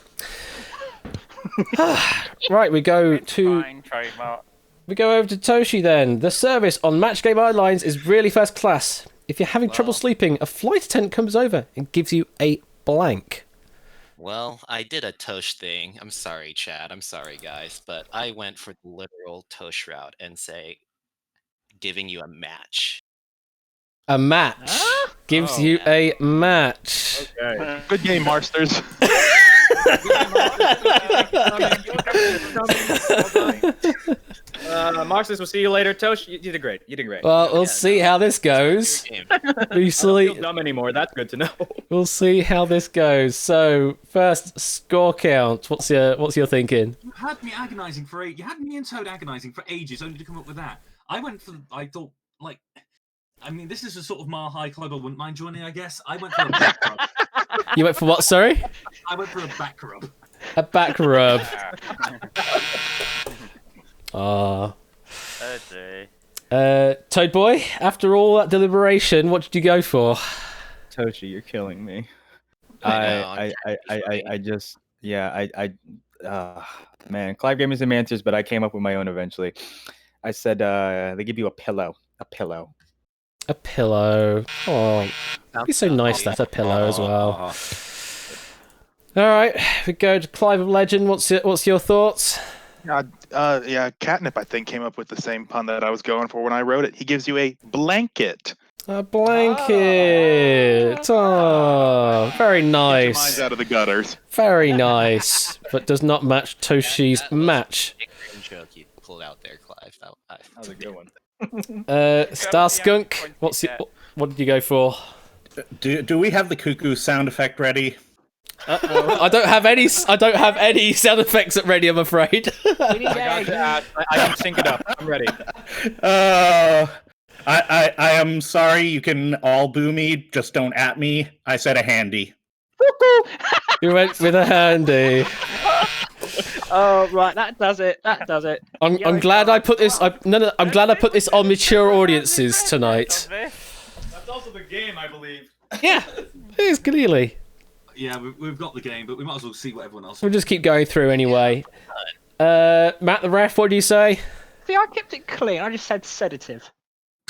Speaker 1: Right, we go to...
Speaker 4: Fine, trademark.
Speaker 1: We go over to Toshi then. The service on Match Game Airlines is really first class. If you're having trouble sleeping, a flight attendant comes over and gives you a blank.
Speaker 8: Well, I did a Tosh thing. I'm sorry, Chad. I'm sorry, guys. But I went for the literal Tosh route and say, giving you a match.
Speaker 1: A match. Gives you a match.
Speaker 5: Okay.
Speaker 9: Good game, Marsters.
Speaker 5: Marcus, we'll see you later. Tosh, you did great. You did great.
Speaker 1: Well, we'll see how this goes.
Speaker 8: Game.
Speaker 1: We
Speaker 5: I don't feel
Speaker 1: see,
Speaker 5: dumb anymore. That's good to know.
Speaker 1: we'll see how this goes. So, first score count. What's your thinking?
Speaker 6: You had me agonizing for you had me and Toad agonizing for ages only to come up with that. I thought, like, I mean, this is a sort of mile high club I wouldn't mind joining, I guess. I went for a back rub.
Speaker 1: You went for what, sorry?
Speaker 6: I went for a back rub.
Speaker 1: A back rub. Ah. Toad Boy, after all that deliberation, what did you go for?
Speaker 5: Toshi, you're killing me.
Speaker 8: I
Speaker 5: Man, Clive gave me some answers, but I came up with my own eventually. I said they give you a pillow. A pillow.
Speaker 1: A pillow. Oh, it'd be so nice to have a pillow as well. All right, we go to Clive of Legend. What's your thoughts?
Speaker 9: Yeah, Catnip, I think, came up with the same pun that I was going for when I wrote it. He gives you a blanket.
Speaker 1: A blanket. Oh, very
Speaker 9: Get your minds
Speaker 1: nice.
Speaker 9: out of the gutters.
Speaker 1: Very nice, but does not match Toshi's match.
Speaker 8: Joke you pulled out there, Clive.
Speaker 5: That was a good one.
Speaker 1: Starskunk, what did you go for?
Speaker 7: Do we have the cuckoo sound effect ready?
Speaker 1: I don't have any sound effects ready, I'm afraid.
Speaker 5: I can sync it up. I'm ready.
Speaker 7: I am sorry. You can all boo me. Just don't at me. I said a handy.
Speaker 1: You went with a handy.
Speaker 3: Oh right, that does it.
Speaker 1: I'm glad I put this. I'm glad I put this on mature audiences tonight.
Speaker 6: That's also the game, I believe.
Speaker 1: Yeah, it is clearly.
Speaker 6: Yeah, we've got the game, but we might as well see what everyone else.
Speaker 1: We'll just keep going through anyway. Matt the ref, what do you say?
Speaker 3: See, I kept it clean. I just said sedative.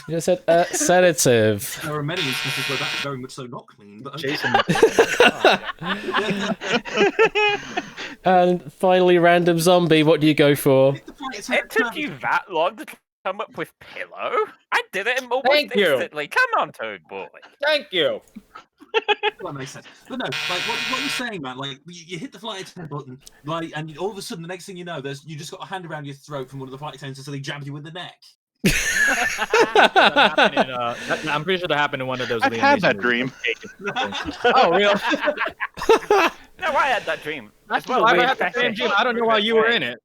Speaker 1: You just said sedative.
Speaker 6: There are many instances where that's very much so not clean, but okay.
Speaker 5: Jason.
Speaker 1: And finally, random zombie, what do you go for?
Speaker 4: It took you that long to come up with pillow? I did it almost
Speaker 5: Thank you.
Speaker 4: instantly. Come on, Toad Boy.
Speaker 5: Thank you.
Speaker 6: That makes sense. But no, like what you're saying, man, like you hit the flight attendant button, like, and all of a sudden, the next thing you know, you just got a hand around your throat from one of the flight attendants, so they jabbed you in the neck.
Speaker 5: I'm pretty sure that happened in one of those.
Speaker 9: I've
Speaker 5: Liam
Speaker 9: had
Speaker 5: Neeson
Speaker 9: that
Speaker 5: movies.
Speaker 9: dream.
Speaker 5: Oh, really?
Speaker 4: No, I had that dream.
Speaker 3: That's
Speaker 4: Well,
Speaker 3: what
Speaker 5: I
Speaker 3: we
Speaker 5: had the same dream. I don't know why you were in it.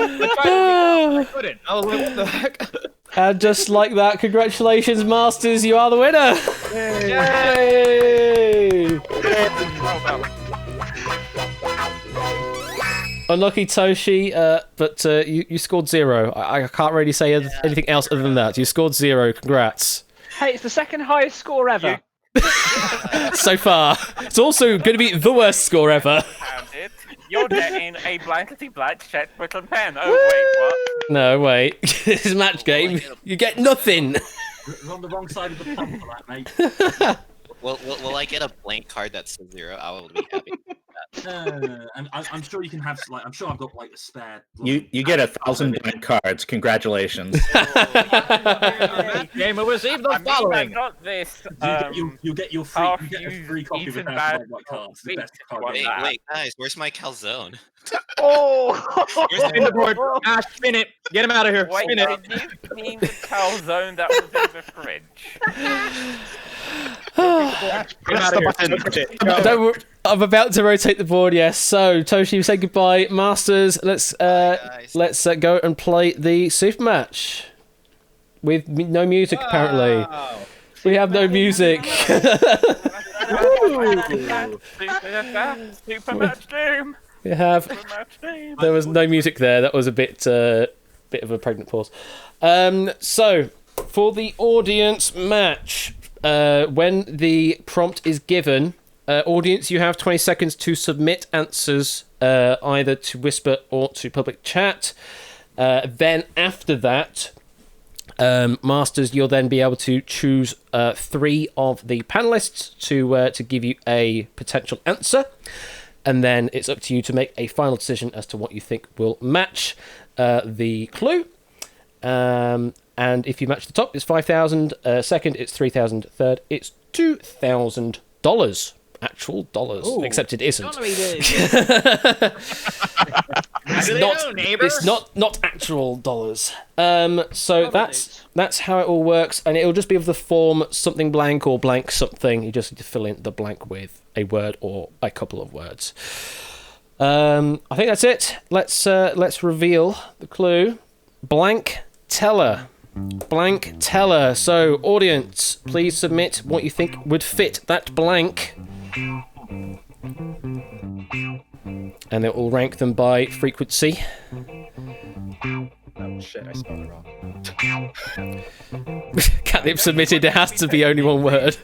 Speaker 5: I couldn't. I was like, what the heck?
Speaker 1: And just like that, congratulations, Masters, you are the winner! Yay! Unlucky Toshi, but you scored 0. I can't really say anything else other than that. You scored 0. Congrats.
Speaker 3: Hey, it's the second highest score ever.
Speaker 1: So far. It's also going to be the worst score ever.
Speaker 4: You're getting a blankety black check button pen. Oh, wait, what?
Speaker 1: No, wait. This is match game. You get nothing.
Speaker 6: You're on the wrong side of the pump for that, mate.
Speaker 8: Will I get a blank card that says 0? I will be happy.
Speaker 6: And I'm sure you can have like I'm sure I've got like a spare.
Speaker 7: You get 1,000 blank cards. Congratulations.
Speaker 5: Game will receive the
Speaker 4: I
Speaker 5: following.
Speaker 4: got this.
Speaker 6: You'll get your free. You get a free copy of
Speaker 4: Eaten
Speaker 6: 1,000
Speaker 4: bad
Speaker 6: white cards. The
Speaker 4: meat
Speaker 6: best card
Speaker 4: one
Speaker 6: game.
Speaker 8: Wait,
Speaker 4: that.
Speaker 8: wait, guys, where's my calzone?
Speaker 3: Oh!
Speaker 5: Spin the board. Ah, spin it. Get him out of here.
Speaker 4: Wait,
Speaker 5: Spin it.
Speaker 4: did you mean the calzone that was in the fridge?
Speaker 5: Get him out of here.
Speaker 1: Don't wor- I'm about to rotate the board. Yes. So Toshi, say goodbye, Masters. Let's
Speaker 8: guys.
Speaker 1: go and play the super match with no music. Apparently, we have no music.
Speaker 4: Super match doom.
Speaker 1: We have.
Speaker 4: Super match doom.
Speaker 1: There was no music there. That was a bit of a pregnant pause. So for the audience match, when the prompt is given, audience, you have 20 seconds to submit answers, either to Whisper or to public chat. Then after that, Masters, you'll then be able to choose 3 of the panelists to give you a potential answer. And then it's up to you to make a final decision as to what you think will match the clue. And if you match the top, it's 5,000. Second, it's 3,000. Third, it's $2,000. Actual dollars, except it isn't. It's not actual dollars. So that's how it all works, and it'll just be of the form something blank or blank something. You just need to fill in the blank with a word or a couple of words. I think that's it. Let's reveal the clue. Blank teller. Blank teller. So, audience, please submit what you think would fit that blank. And it will rank them by frequency.
Speaker 5: Oh shit, I spelled it wrong.
Speaker 1: Catnip submitted, it has to be only one word.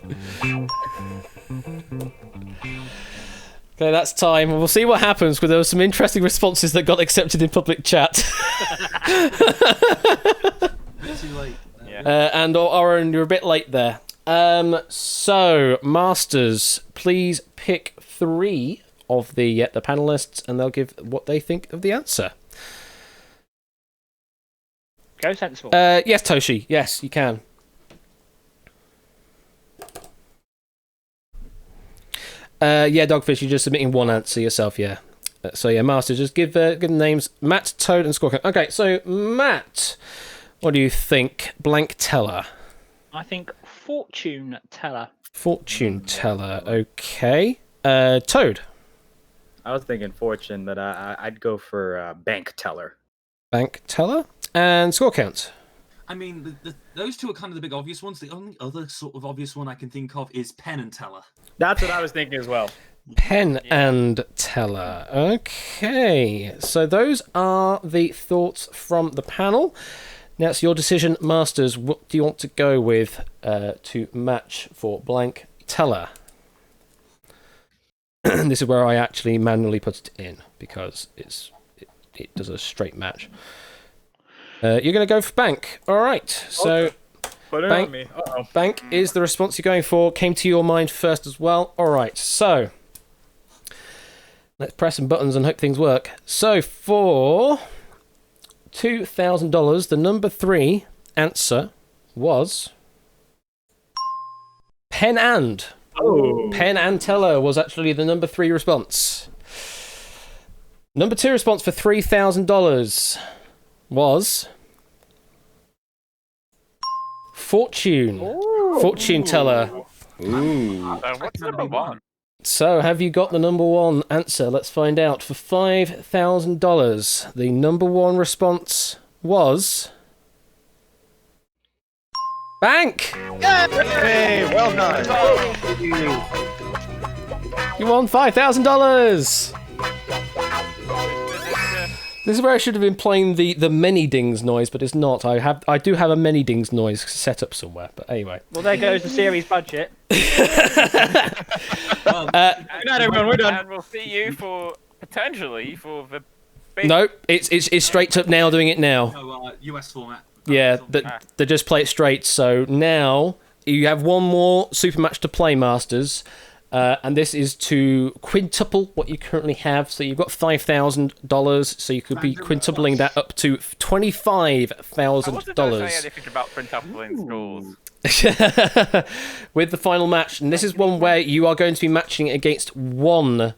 Speaker 1: Okay, that's time. We'll see what happens, because there were some interesting responses that got accepted in public chat. And Oren, you're a bit late there. So, Masters, please pick 3 of the panelists, and they'll give what they think of the answer.
Speaker 3: Go sensible.
Speaker 1: Yes, Toshi. Yes, you can. Yeah, Dogfish, you're just submitting one answer yourself, yeah. So, yeah, Master, just give the names Matt, Toad, and Scorpion. Okay, so, Matt, what do you think? Blank teller.
Speaker 3: I think fortune teller.
Speaker 1: Fortune teller, okay. Toad.
Speaker 5: I was thinking fortune, but I'd go for bank teller.
Speaker 1: Bank teller. And score count.
Speaker 6: I mean, those two are kind of the big obvious ones. The only other sort of obvious one I can think of is pen and teller.
Speaker 5: That's what I was thinking as well.
Speaker 1: Pen and teller. Okay. So those are the thoughts from the panel. Now it's your decision, Masters. What do you want to go with to match for blank teller? This is where I actually manually put it in, because it does a straight match. You're going to go for bank. All right. So
Speaker 5: Put it
Speaker 1: bank,
Speaker 5: on me. Uh-oh.
Speaker 1: bank is the response you're going for. Came to your mind first as well. All right. So let's press some buttons and hope things work. So for $2,000, the number 3 answer was pen and.
Speaker 5: Oh.
Speaker 1: Pen and teller was actually the number 3 response. Number 2 response for $3,000 was fortune.
Speaker 3: Ooh.
Speaker 1: Fortune teller.
Speaker 7: Ooh.
Speaker 4: What's number 1?
Speaker 1: So, have you got the number 1 answer? Let's find out. For $5,000, the number 1 response was bank.
Speaker 9: Hey, well done.
Speaker 1: You won $5,000. This is where I should have been playing the many dings noise, but it's not. I do have a many dings noise set up somewhere, but anyway.
Speaker 3: Well, there goes the series budget.
Speaker 5: Good night, everyone. We're done.
Speaker 4: And we'll see you potentially for the big...
Speaker 1: No, it's straight up now. Doing it now.
Speaker 6: No, US format.
Speaker 1: Yeah, they just play it straight. So now you have one more super match to play, Masters. And this is to quintuple what you currently have. So you've got $5,000, so you could be quintupling that up to
Speaker 4: I wasn't going to say
Speaker 1: $25,000.
Speaker 4: anything about quintupling scores.
Speaker 1: With the final match. And this is one where you are going to be matching against one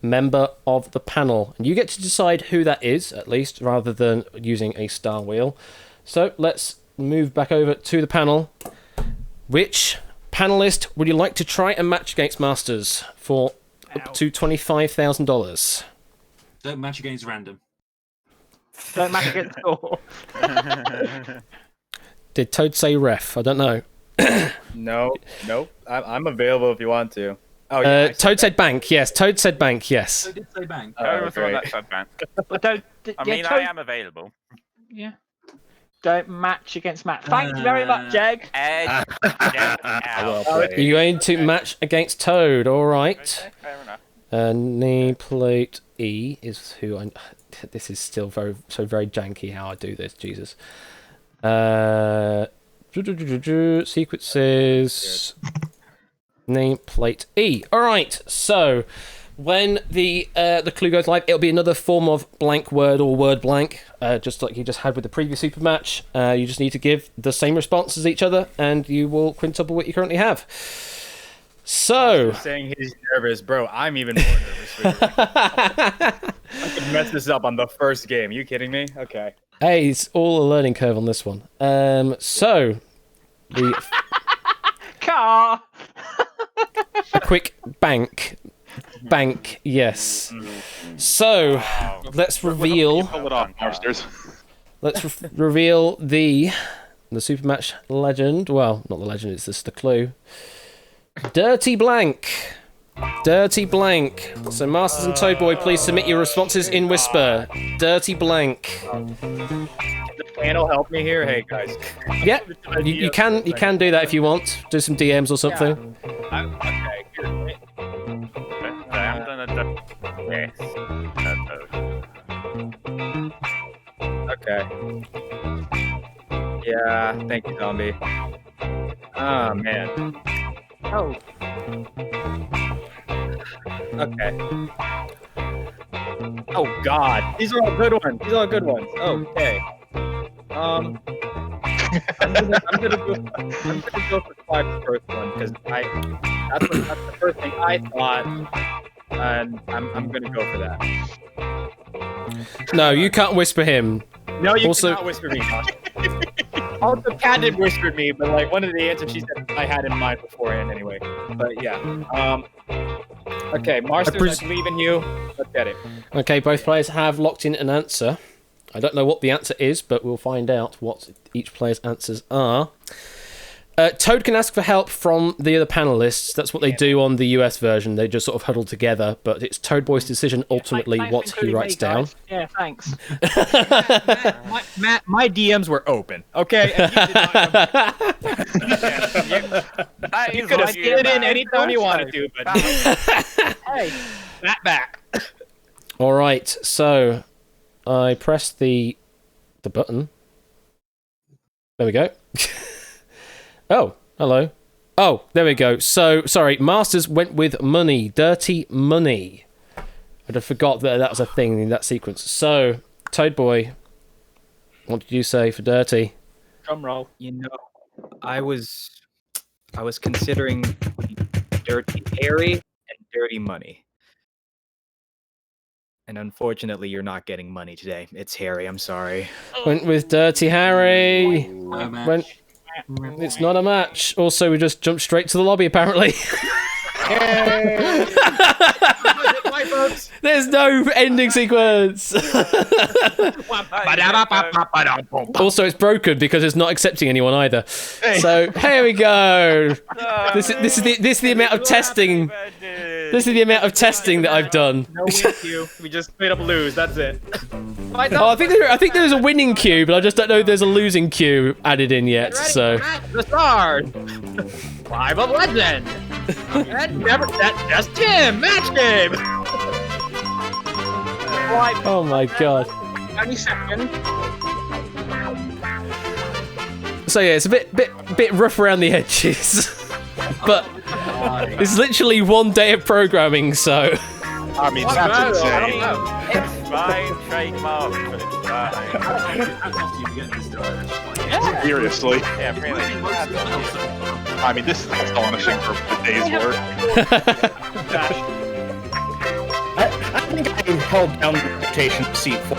Speaker 1: member of the panel. And you get to decide who that is, at least, rather than using a star wheel. So let's move back over to the panel. Which panelist would you like to try and match against, Masters, for up to $25,000?
Speaker 6: Don't match against random.
Speaker 3: Don't match against score.
Speaker 1: Did Toad say ref? I don't know.
Speaker 5: No. I'm available if you want to. Oh yeah.
Speaker 1: Toad said bank. Yes, Toad said bank. Yes.
Speaker 6: So did say bank.
Speaker 4: I was the one that said bank.
Speaker 3: But don't.
Speaker 4: I mean, I am available.
Speaker 3: Yeah. Don't match against Matt. Thank you very much, Jeg.
Speaker 4: Edge.
Speaker 1: You're going to match against Toad. All right.
Speaker 4: Okay, fair enough.
Speaker 1: Nameplate E is who I. This is still very janky how I do this. Jesus. Sequences. Nameplate E. All right. So when the clue goes live, it'll be another form of blank word or word blank, just like you just had with the previous super match. You just need to give the same response as each other, and you will quintuple what you currently have. So
Speaker 5: saying he's nervous, bro. I'm even more nervous for you. I could mess this up on the first game. You kidding me? Okay.
Speaker 1: Hey, it's all a learning curve on this one. So the
Speaker 3: Car.
Speaker 1: a quick bank, yes. So let's reveal.
Speaker 9: Pull it off, Masters.
Speaker 1: Let's reveal the super match legend. Well, not the legend. It's just the clue. Dirty blank. Dirty blank. So Masters and Toadboy, please submit your responses in whisper. Dirty blank.
Speaker 5: The panel help me here. Hey guys.
Speaker 1: Yeah, you can do that if you want. Do some DMs or something.
Speaker 5: Okay.
Speaker 4: I'm gonna do. Yes.
Speaker 5: Okay. Yeah. Thank you, Zombie. Oh man.
Speaker 3: Oh.
Speaker 5: Okay. Oh God, these are all good ones. Okay. I'm gonna go for Clive's first one because that's the first thing I thought, and I'm gonna go for that.
Speaker 1: No, you can't whisper him.
Speaker 5: No, you
Speaker 1: Also-
Speaker 5: cannot whisper me. Josh. Also, Kat did whisper me, but like one of the answers she said I had in mind beforehand anyway. But yeah. Okay, Masters, I believe in you. Let's get it.
Speaker 1: Okay, both players have locked in an answer. I don't know what the answer is, but we'll find out what each player's answers are. Toad can ask for help from the other panelists. That's what they do on the US version. They just sort of huddle together, but it's Toadboy's decision ultimately
Speaker 3: Thanks
Speaker 1: what
Speaker 3: for
Speaker 1: he
Speaker 3: including
Speaker 1: writes
Speaker 3: me,
Speaker 1: down.
Speaker 3: guys. Yeah, thanks.
Speaker 5: Matt, my DMs were open. Okay. And you did not come back.
Speaker 4: That
Speaker 5: You
Speaker 4: is
Speaker 5: could have
Speaker 4: what you
Speaker 5: slid in
Speaker 4: meant.
Speaker 5: anytime you wanted to, but
Speaker 3: Hey.
Speaker 5: back.
Speaker 1: All right, so I press the button. There we go. Oh, hello. Oh, there we go. So, sorry, Masters went with money. Dirty money. I just forgot that that was a thing in that sequence. So, Toadboy, what did you say for dirty?
Speaker 3: Drum roll.
Speaker 5: You know, I was considering Dirty Harry and Dirty Money. And unfortunately, you're not getting money today. It's Harry. I'm sorry.
Speaker 1: Went with Dirty Harry.
Speaker 6: No match.
Speaker 1: Went. It's not a match. Also, we just jumped straight to the lobby, apparently. There's no ending sequence. Also, it's broken because it's not accepting anyone either. So here we go. This is the amount of testing. This is the amount of testing that I've done.
Speaker 5: No win queue. We just straight up lose. That's it.
Speaker 1: Oh, I think there's a winning queue, but I just don't know if there's a losing queue added in yet. So.
Speaker 5: The stars. Live of Legend. And that's Jim. Match game.
Speaker 1: Oh my god.
Speaker 3: 20 seconds.
Speaker 1: So yeah, it's a bit rough around the edges, but It's literally 1 day of programming, so.
Speaker 9: I mean, that's insane.
Speaker 4: It's fine, trademark, but it's fine.
Speaker 6: Hats off to you for getting this done. Like,
Speaker 9: Seriously.
Speaker 4: Yeah, really.
Speaker 9: I mean, this is astonishing for a day's work.
Speaker 7: I think I held down the reputation of seat 4.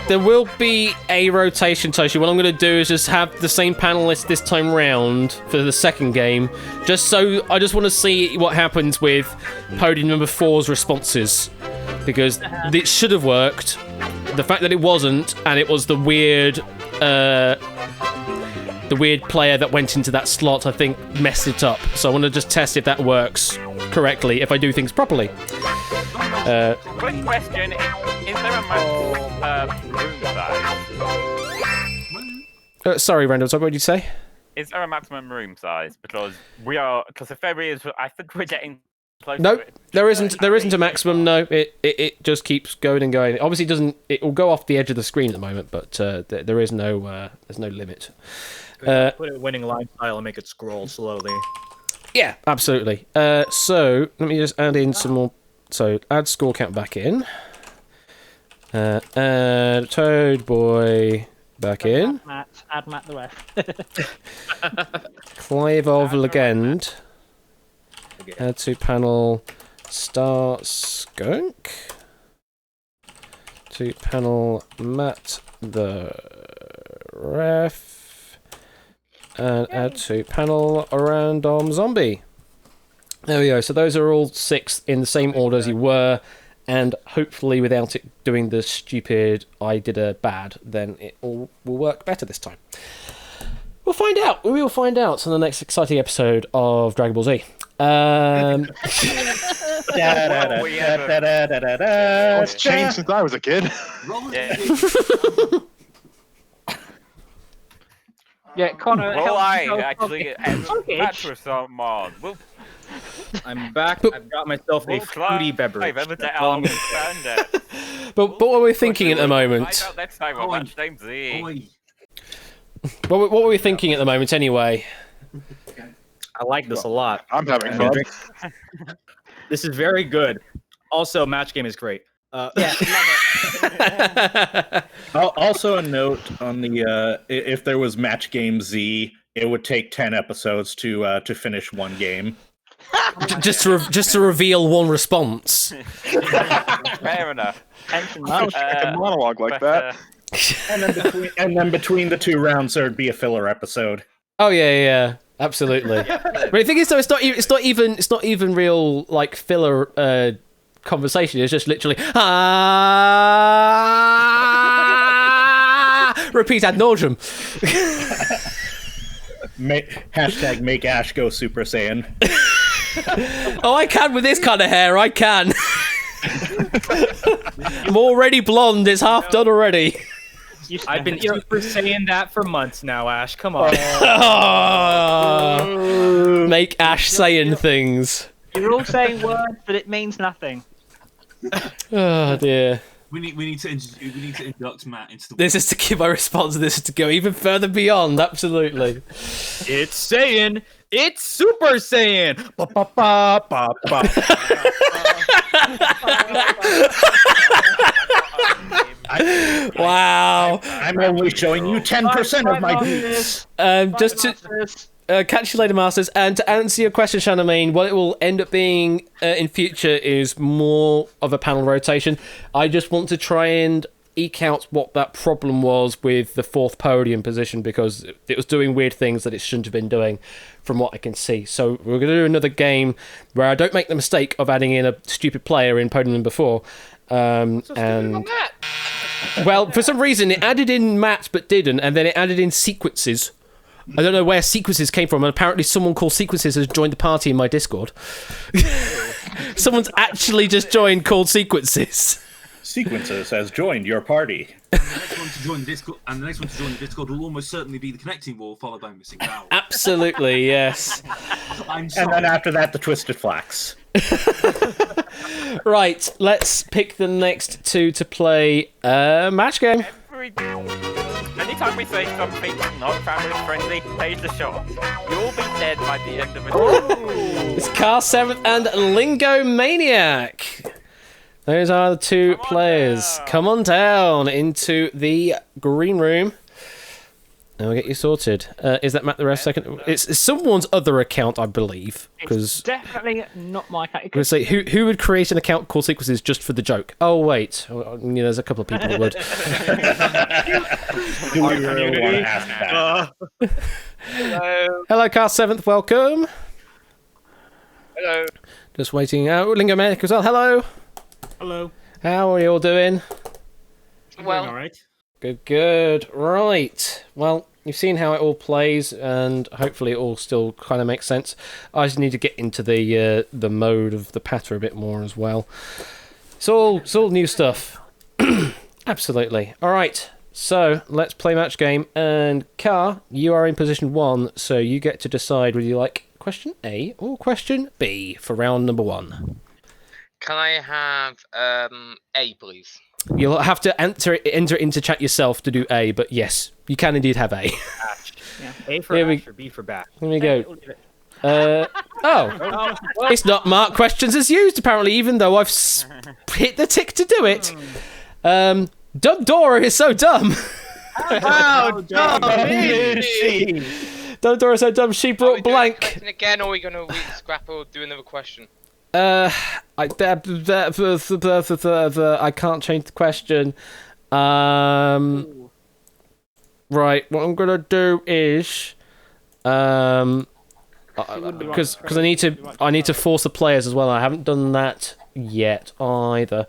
Speaker 1: There will be a rotation, Toshi. What I'm going to do is just have the same panelists this time round for the second game. I just want to see what happens with podium number 4's responses. Because it should have worked. The fact that it wasn't, and it was the weird player that went into that slot, I think, messed it up. So I want to just test if that works correctly, if I do things properly.
Speaker 4: Quick question, is there a maximum room size?
Speaker 1: Sorry, Randall, what did you say?
Speaker 4: Is there a maximum room size? Because if there is, I think we're getting close
Speaker 1: No,
Speaker 4: to it.
Speaker 1: there isn't a maximum, no. It just keeps going and going. Obviously it will go off the edge of the screen at the moment, but there is no there's no limit.
Speaker 5: Put it winning line style and make it scroll slowly.
Speaker 1: Yeah, absolutely. So let me just add in some more. So add score count back in. Add Toad Boy back in.
Speaker 3: Add Matt the ref.
Speaker 1: Clive of Legend. Add to panel Star Skunk. To panel Matt the ref. And add to panel Random Zombie. There we go. So those are all 6 in the same order as you were, and hopefully without it doing the stupid I did a bad, then it all will work better this time. We'll find out. We will find out in the next exciting episode of Dragon Ball Z.
Speaker 9: It's changed since I was a kid.
Speaker 3: Yeah, Connor.
Speaker 4: Well,
Speaker 3: help
Speaker 4: I
Speaker 3: yourself
Speaker 4: actually
Speaker 3: Focus.
Speaker 4: match with some on.
Speaker 5: I'm back. I've got myself a fruity beverage.
Speaker 1: But what we're thinking at the moment.
Speaker 4: Find out next time on Match Game Z.
Speaker 1: What were we thinking at the moment anyway?
Speaker 5: I like this a lot.
Speaker 9: I'm having fun.
Speaker 5: This is very good. Also, match game is great.
Speaker 3: Yeah,
Speaker 7: Also, a note on the if there was Match Game Z, it would take 10 episodes to finish one game.
Speaker 1: just to reveal one response.
Speaker 4: Fair enough.
Speaker 9: A monologue like that.
Speaker 7: And then between the 2 rounds, there'd be a filler episode.
Speaker 1: Oh yeah, absolutely. But the thing is, though, it's not even real like filler conversation. It's just literally repeat ad nauseum.
Speaker 7: Hashtag make Ash go Super Saiyan.
Speaker 1: Oh, I can with this kind of hair. I can. I'm already blonde. It's half done already.
Speaker 5: I've been Super saying that for months now, Ash. Come on.
Speaker 1: Make Ash saying things.
Speaker 3: you're all saying words, but it means nothing.
Speaker 1: Oh dear.
Speaker 6: We need to induct Matt into the.
Speaker 1: This is to give my response, and this is to go even further beyond. Absolutely.
Speaker 5: It's saying. It's Super Saiyan. Ba, ba, ba, ba, ba.
Speaker 1: Wow.
Speaker 7: I'm only showing you 10% of my beats.
Speaker 1: Just to catch you later, Masters. And to answer your question, Shanamane, what it will end up being in future is more of a panel rotation. I just want to try and eke out what that problem was with the 4th podium position, because it was doing weird things that it shouldn't have been doing from what I can see. So we're going to do another game where I don't make the mistake of adding in a stupid player in podium number 4. Well, for some reason it added in Matt but didn't, and then it added in sequences. I don't know where sequences came from, and apparently someone called Sequences has joined the party in my Discord. Someone's actually just joined called Sequences.
Speaker 7: Sequences has joined your party.
Speaker 6: And the next one to join the Discord will almost certainly be the connecting wall, followed by missing vowel.
Speaker 1: Absolutely, yes.
Speaker 6: I'm sorry.
Speaker 7: And then after that, the Twisted Flax.
Speaker 1: Right, let's pick the next 2 to play a match game.
Speaker 4: And you anytime we say something not family friendly, pays the shot. You'll be dead by the end of it.
Speaker 1: It's Car 7th and Lingo Maniac. Those are the two players. Come on down into the green room. And we'll get you sorted. Is that Matt the Ref second? It's someone's other account, I believe.
Speaker 3: It's definitely not my account.
Speaker 1: Because say, who would create an account called Sequences just for the joke? Oh, wait. There's a couple of people who would.
Speaker 7: Do we really want to ask that?
Speaker 1: Hello, Car 7th. Welcome.
Speaker 5: Hello.
Speaker 1: Just waiting out. Lingo Maniac as well. Hello.
Speaker 10: Hello.
Speaker 1: How are you all doing?
Speaker 10: Well, all right.
Speaker 1: Good. Right. Well, you've seen how it all plays, and hopefully it all still kind of makes sense. I just need to get into the mode of the patter a bit more as well. It's all new stuff. Absolutely. All right. So let's play match game. And Car, you are in position 1, so you get to decide whether you like question A or question B for round number 1.
Speaker 11: Can I have A, please?
Speaker 1: You'll have to enter into chat yourself to do A, but yes, you can indeed have A.
Speaker 5: Yeah. A for Ash or B for back.
Speaker 1: Here we go. It's not marked questions as used, apparently, even though I've hit the tick to do it. Dumb Dora is so dumb.
Speaker 5: How dumb is she?
Speaker 1: Dumb Dora is so dumb, she brought blank.
Speaker 11: Again, or are we going to scrap or do another question?
Speaker 1: I can't change the question. Right, what I'm gonna do is, because I need to force the players as well. I haven't done that yet either.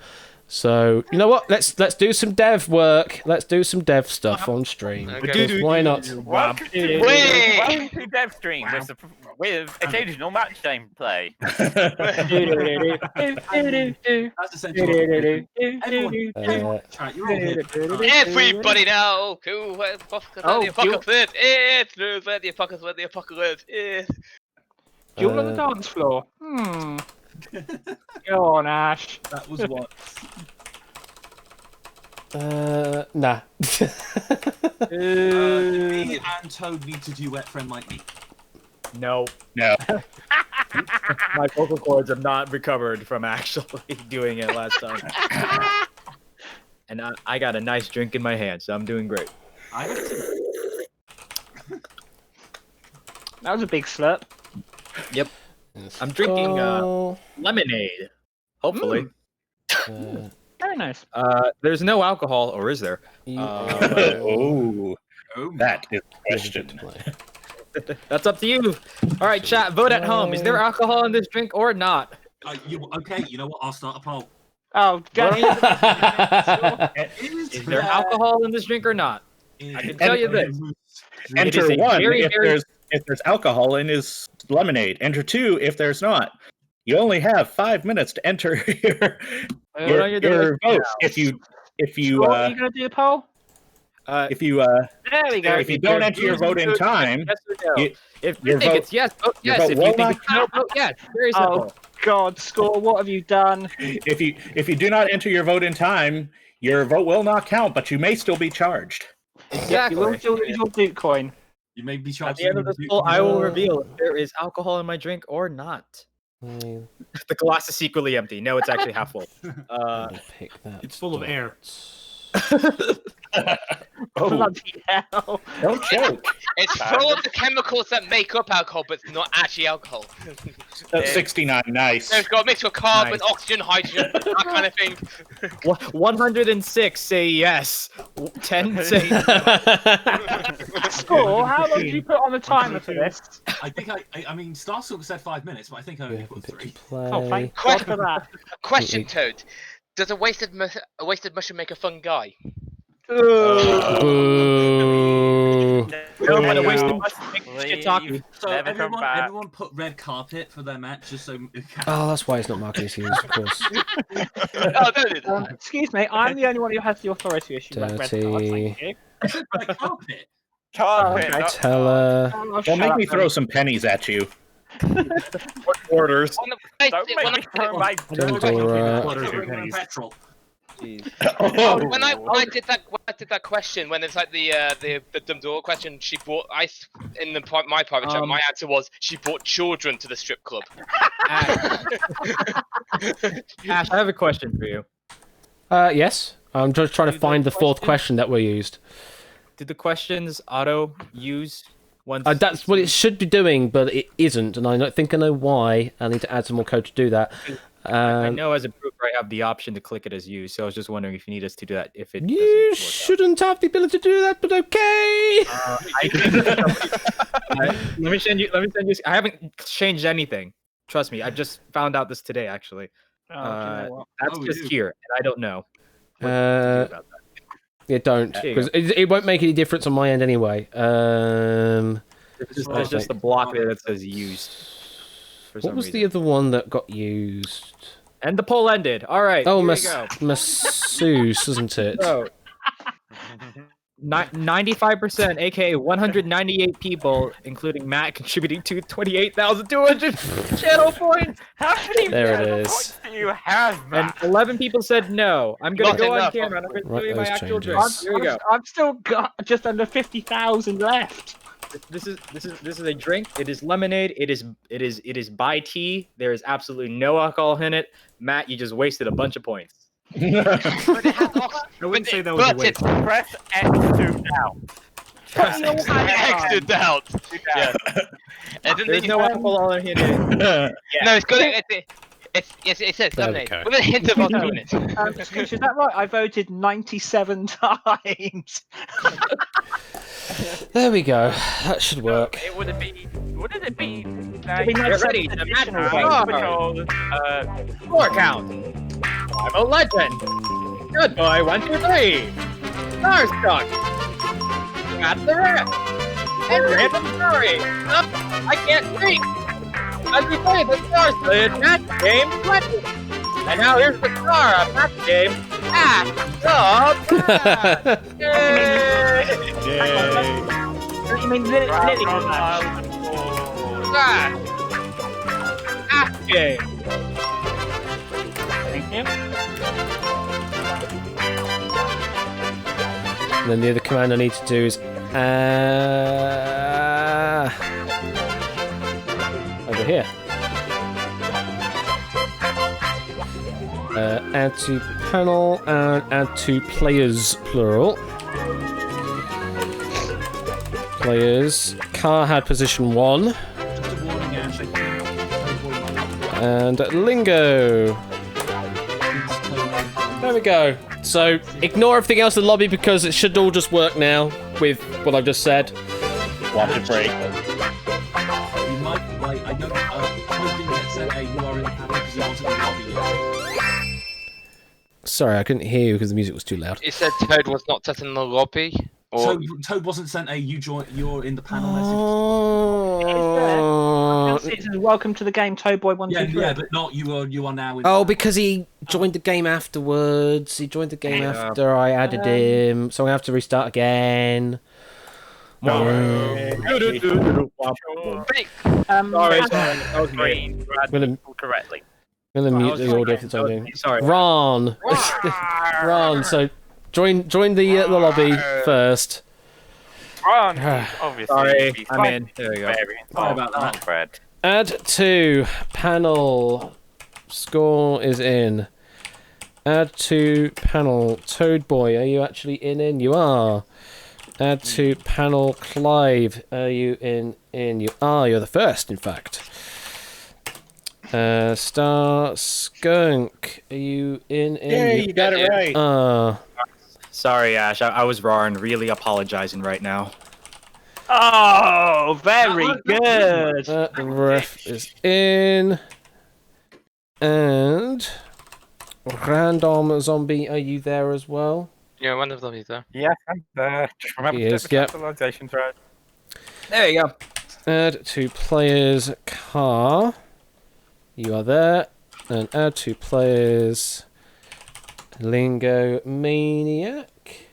Speaker 1: So you know what? Let's do some dev work. Let's do some dev stuff on stream.
Speaker 11: Okay.
Speaker 1: Why not?
Speaker 4: Welcome to Dev Stream with occasional match game play.
Speaker 6: That's essentially
Speaker 11: Everybody now! Cool, where the apocalypse is! Where the apocalypse is!
Speaker 3: You're on the dance floor. Go on, Ash.
Speaker 5: That was what.
Speaker 1: Nah.
Speaker 6: me and Toad need to duet Friend Like Me.
Speaker 5: No.
Speaker 7: No.
Speaker 5: My vocal cords have not recovered from actually doing it last time. And I got a nice drink in my hand, so I'm doing great.
Speaker 3: That was a big slurp.
Speaker 5: Yep. I'm drinking lemonade. Hopefully.
Speaker 3: Very nice.
Speaker 5: There's no alcohol, or is there?
Speaker 7: That is the question.
Speaker 5: That's up to you. All right, chat. Vote at home. Is there alcohol in this drink or not?
Speaker 6: Okay, you know what? I'll start a poll.
Speaker 3: Oh, God.
Speaker 5: Is there alcohol in this drink or not? I can tell you this.
Speaker 7: Enter 1 if there's alcohol in his lemonade. Enter 2 if there's not. You only have 5 minutes to enter your vote. If you
Speaker 3: what are you gonna do, Paul?
Speaker 5: There we go.
Speaker 7: If you don't enter your vote in time,
Speaker 5: yes or no. If you
Speaker 7: your
Speaker 5: think
Speaker 7: vote-
Speaker 5: it's yes, vote yes.
Speaker 7: vote
Speaker 5: If
Speaker 7: will
Speaker 5: you think
Speaker 7: not
Speaker 5: it's no, vote yes. Very simple.
Speaker 3: Oh God, Score! What have you done?
Speaker 7: if you do not enter your vote in time, your vote will not count, but you may still be charged.
Speaker 5: Exactly.
Speaker 3: You will still lose your Duke coin.
Speaker 6: You may be
Speaker 5: At
Speaker 6: charged.
Speaker 5: the end of this poll, I will reveal if there is alcohol in my drink or not. The glass is secretly empty. No, it's actually half full.
Speaker 1: Pick that.
Speaker 10: It's full of air.
Speaker 3: Bloody hell!
Speaker 7: Don't joke.
Speaker 11: It's full of the chemicals that make up alcohol, but it's not actually alcohol.
Speaker 7: That's 69. Nice.
Speaker 11: So it's got mixed with carbon,
Speaker 5: Nice.
Speaker 11: oxygen, hydrogen, that kind of thing.
Speaker 5: 106 say yes. 10 say
Speaker 3: Score! How long did you put on the timer for this?
Speaker 6: I think I mean, Starsilk said 5 minutes, but I think I only put 3.
Speaker 3: Oh, thank God for that.
Speaker 11: Question, Toad. Does a wasted mushroom make a fun guy?
Speaker 1: Boo.
Speaker 5: No, but a wasted shiitake.
Speaker 6: So
Speaker 4: Never come back.
Speaker 6: everyone put red carpet for their match just so.
Speaker 1: Oh, that's why it's not marketing issues, of course.
Speaker 11: Oh, don't do that.
Speaker 3: Excuse me, I'm the only one who has the authority issue. Red card, thank you.
Speaker 6: Red carpet.
Speaker 4: Carpet.
Speaker 3: okay.
Speaker 1: Tell her.
Speaker 3: Oh,
Speaker 7: Well,
Speaker 3: shut
Speaker 7: make
Speaker 3: up,
Speaker 7: me
Speaker 3: then.
Speaker 7: throw some pennies at you.
Speaker 5: Orders.
Speaker 11: On the-
Speaker 4: Don't make me throw my
Speaker 1: Dora.
Speaker 6: Petrol.
Speaker 11: When I did that question, when it's like the door question, she brought in my private chat. My answer was she brought children to the strip club.
Speaker 5: Ash, I have a question for you.
Speaker 1: Yes. I'm just trying to find the fourth question that we used.
Speaker 5: Did the questions auto use once?
Speaker 1: That's what it should be doing, but it isn't, and I don't think I know why. I need to add some more code to do that.
Speaker 5: I know as a group I have the option to click it as used, so I was just wondering if you need us to do that. If it
Speaker 1: you shouldn't have the ability to do that, but okay.
Speaker 5: Let me send you. I haven't changed anything. Trust me, I just found out this today, actually. That's just here, and I don't know what to do about that.
Speaker 1: Yeah, don't, because it won't make any difference on my end anyway.
Speaker 5: There's just a block there that says used.
Speaker 1: What was the other one that got used?
Speaker 5: And the poll ended. All right.
Speaker 1: Oh,
Speaker 5: here we go.
Speaker 1: masseuse, isn't it?
Speaker 5: So, 95%, aka 198 people, including Matt, contributing to 28,200 channel points.
Speaker 4: How many
Speaker 1: There it
Speaker 4: channel
Speaker 1: is.
Speaker 4: points do you have, Matt?
Speaker 5: And 11 people said no. I'm gonna
Speaker 11: Not
Speaker 5: go on
Speaker 11: enough.
Speaker 5: camera. And I'm gonna
Speaker 1: Right,
Speaker 5: show you my
Speaker 1: those
Speaker 5: actual
Speaker 1: changes.
Speaker 5: drink. Here we go.
Speaker 3: I've still got just under 50,000 left.
Speaker 5: This is a drink. It is lemonade. It is by tea. There is absolutely no alcohol in it. Matt, you just wasted a bunch of points.
Speaker 11: But it has
Speaker 10: I wouldn't say that was a
Speaker 11: but
Speaker 10: waste.
Speaker 4: Press X to out.
Speaker 11: extra doubt. Yeah. And then
Speaker 5: There's no alcohol in it.
Speaker 11: No, it's got it says
Speaker 1: There we
Speaker 11: lemonade
Speaker 1: go.
Speaker 11: with a hint of alcohol in it.
Speaker 3: Scooch, is that right? I voted 97 times.
Speaker 1: There we go. That should work.
Speaker 4: It would it be? Wouldn't it be?
Speaker 5: Get ready. The
Speaker 3: Additional
Speaker 5: magic Score count. I'm a legend. Good boy. 1, 2, 3. Starstruck. Got the rest. And random story. I can't speak. As we play the Starsled match game 20. And now here's the star of match game.
Speaker 3: You mean Lily?
Speaker 5: Game.
Speaker 3: Thank you.
Speaker 1: And then the other command I need to do is over here. Add to panel and add to players plural. Players. Car had position 1.
Speaker 6: Just a warning, Ash. I think
Speaker 1: And Lingo. There we go. So ignore everything else in the lobby because it should all just work now with what I've just said.
Speaker 7: Watch it break.
Speaker 6: you might, like, I know, Toad didn't get sent a you are in the panel because he wasn't in the lobby yet.
Speaker 1: Sorry, I couldn't hear you because the music was too loud.
Speaker 11: You said Toad was not set in the lobby? Or...
Speaker 6: Toad wasn't sent a you're in the panel message.
Speaker 1: Oh,
Speaker 3: It says, welcome to the game, Toadboy 123.
Speaker 6: Yeah, but not you are now in.
Speaker 1: oh, because he joined the game afterwards. He joined the game after I added him, so I have to restart again.
Speaker 5: Sorry. That was great.
Speaker 4: Correctly.
Speaker 1: I'm gonna mute
Speaker 5: was
Speaker 1: the
Speaker 5: sorry.
Speaker 1: audio for the time being.
Speaker 5: Sorry.
Speaker 1: Ron, Ron. So join the lobby first.
Speaker 4: Ron, obviously.
Speaker 5: Sorry, I'm in. There we go.
Speaker 6: Sorry about that.
Speaker 4: Fred.
Speaker 1: Add to panel. Score is in. Add to panel. Toadboy, are you actually in? You are. Add to panel. Clive, are you in? You are. You're the first, in fact. Star Skunk, are you in?
Speaker 7: Yeah, you got it right.
Speaker 5: Sorry, Ash. I was raw and really apologizing right now.
Speaker 3: Oh, very good.
Speaker 1: The ref is in. And Random Zombie, are you there as well?
Speaker 11: Yeah, one of them is there.
Speaker 4: Yeah, I'm there. Just remember
Speaker 1: He
Speaker 4: to
Speaker 1: is,
Speaker 4: get the
Speaker 1: yep.
Speaker 4: capitalizations right.
Speaker 5: There you go.
Speaker 1: Add to players car. You are there. And add to players Lingo Maniac.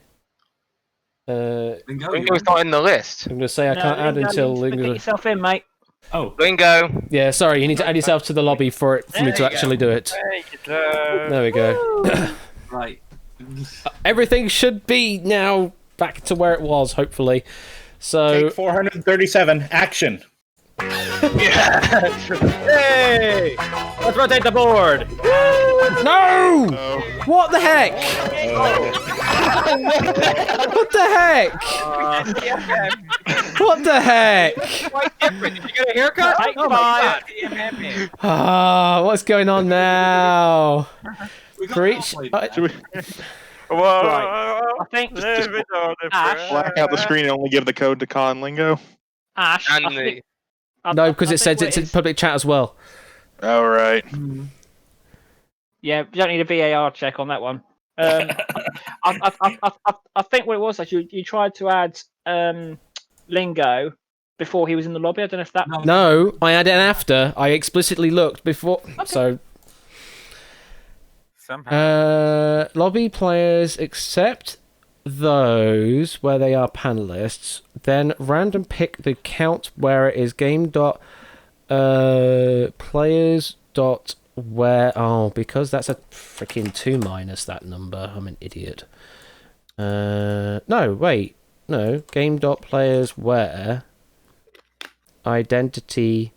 Speaker 11: Lingo's not in the list.
Speaker 1: I'm going to say I can't add until
Speaker 3: Get
Speaker 1: Lingo.
Speaker 3: yourself in, mate.
Speaker 10: Oh,
Speaker 11: Lingo.
Speaker 1: Yeah, sorry, you need to add yourself to the lobby for me to actually do it.
Speaker 4: There you go.
Speaker 1: There we go.
Speaker 6: Right.
Speaker 1: everything should be now back to where it was, hopefully. So
Speaker 7: Take 437, action.
Speaker 5: Hey! Let's rotate the board.
Speaker 1: no! What the heck? What the heck? What the heck?
Speaker 5: Quite different. Did you get a haircut? Oh my god.
Speaker 1: Ah, what's going on now? For each,
Speaker 3: I think
Speaker 9: Just black out the screen and only give the code to Con Lingo.
Speaker 3: Ash.
Speaker 11: And
Speaker 3: I think-
Speaker 1: no, because
Speaker 3: I
Speaker 1: it
Speaker 3: think
Speaker 1: says
Speaker 3: what
Speaker 1: it's in
Speaker 3: is-
Speaker 1: public chat as well.
Speaker 9: All right.
Speaker 3: Yeah, you don't need a VAR check on that one. I think what it was that you tried to add Lingo before he was in the lobby. I don't know if that.
Speaker 1: No, I had it after. I explicitly looked before. So
Speaker 4: Somehow.
Speaker 1: lobby players except those where they are panelists, then random pick the count where it is game dot players dot where because that's a freaking 2 minus that number. I'm an idiot. No, wait. No, game dot players where identity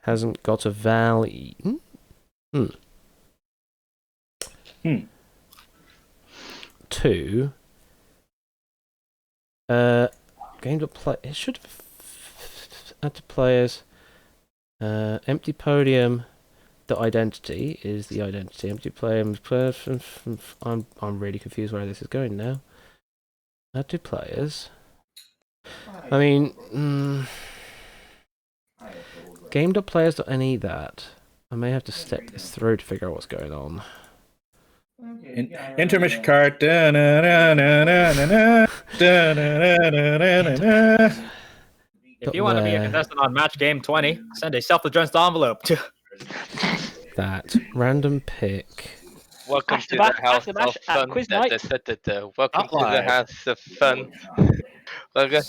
Speaker 1: hasn't got a value. Two. Game dot play. It should add to players. Empty podium. The identity is the identity. Empty podium. I'm really confused where this is going now. Add to players. I mean, game.players.ne that. I may have to step this through to figure out what's going on.
Speaker 7: Intermission card. Da-na-na-na-na-na, da-na-na-na-na-na.
Speaker 5: If you want to be a contestant on Match Game 20, send a self-addressed envelope to
Speaker 1: That random pick.
Speaker 11: Welcome
Speaker 3: Ash
Speaker 11: to
Speaker 3: the
Speaker 11: the
Speaker 3: Bash-
Speaker 11: house
Speaker 3: Ash the Bash
Speaker 11: of
Speaker 3: at
Speaker 11: fun.
Speaker 3: quiz night.
Speaker 11: Welcome to the
Speaker 5: live.
Speaker 11: house of fun. Welcome.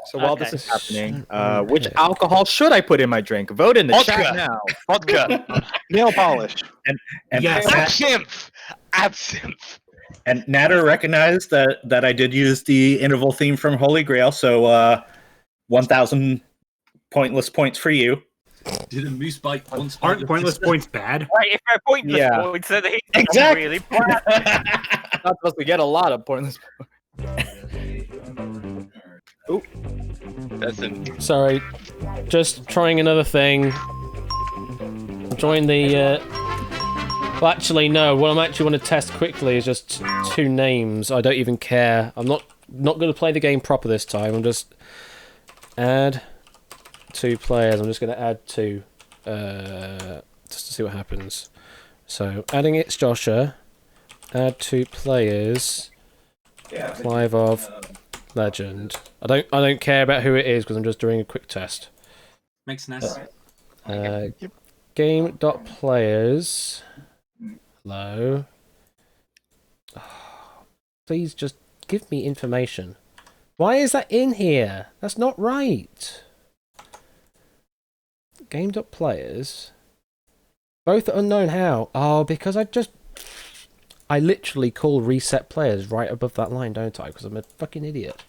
Speaker 5: So while this
Speaker 3: Okay.
Speaker 5: is happening,
Speaker 1: Random
Speaker 5: which
Speaker 1: pick.
Speaker 5: alcohol should I put in my drink? Vote in the
Speaker 11: Vodka.
Speaker 5: chat now.
Speaker 11: Vodka.
Speaker 9: Nail polish.
Speaker 7: And
Speaker 10: Yes.
Speaker 11: Absinthe. Absinthe.
Speaker 7: And Natter recognized that I did use the interval theme from Holy Grail, so 1,000 pointless points for you.
Speaker 6: Did a moose bite once?
Speaker 10: Aren't pointless points bad?
Speaker 4: Right, if they're pointless
Speaker 5: Yeah.
Speaker 4: points, then he's
Speaker 7: Exactly.
Speaker 4: really bad.
Speaker 5: Not supposed to get a lot of pointless.
Speaker 11: That's
Speaker 1: Sorry, just trying another thing. Join the. Well, actually, no. What I actually want to test quickly is just 2 names. I don't even care. I'm not going to play the game proper this time. I'm just add 2 players. I'm just going to add 2, just to see what happens. So adding it's Joshua. Add 2 players. Clive of Legend. I don't care about who it is because I'm just doing a quick test.
Speaker 6: Makes sense.
Speaker 1: Game.players. Hello. Please just give me information. Why is that in here? That's not right. Game.players. Both are unknown how. Oh, because I literally call reset players right above that line, don't I? Because I'm a fucking idiot.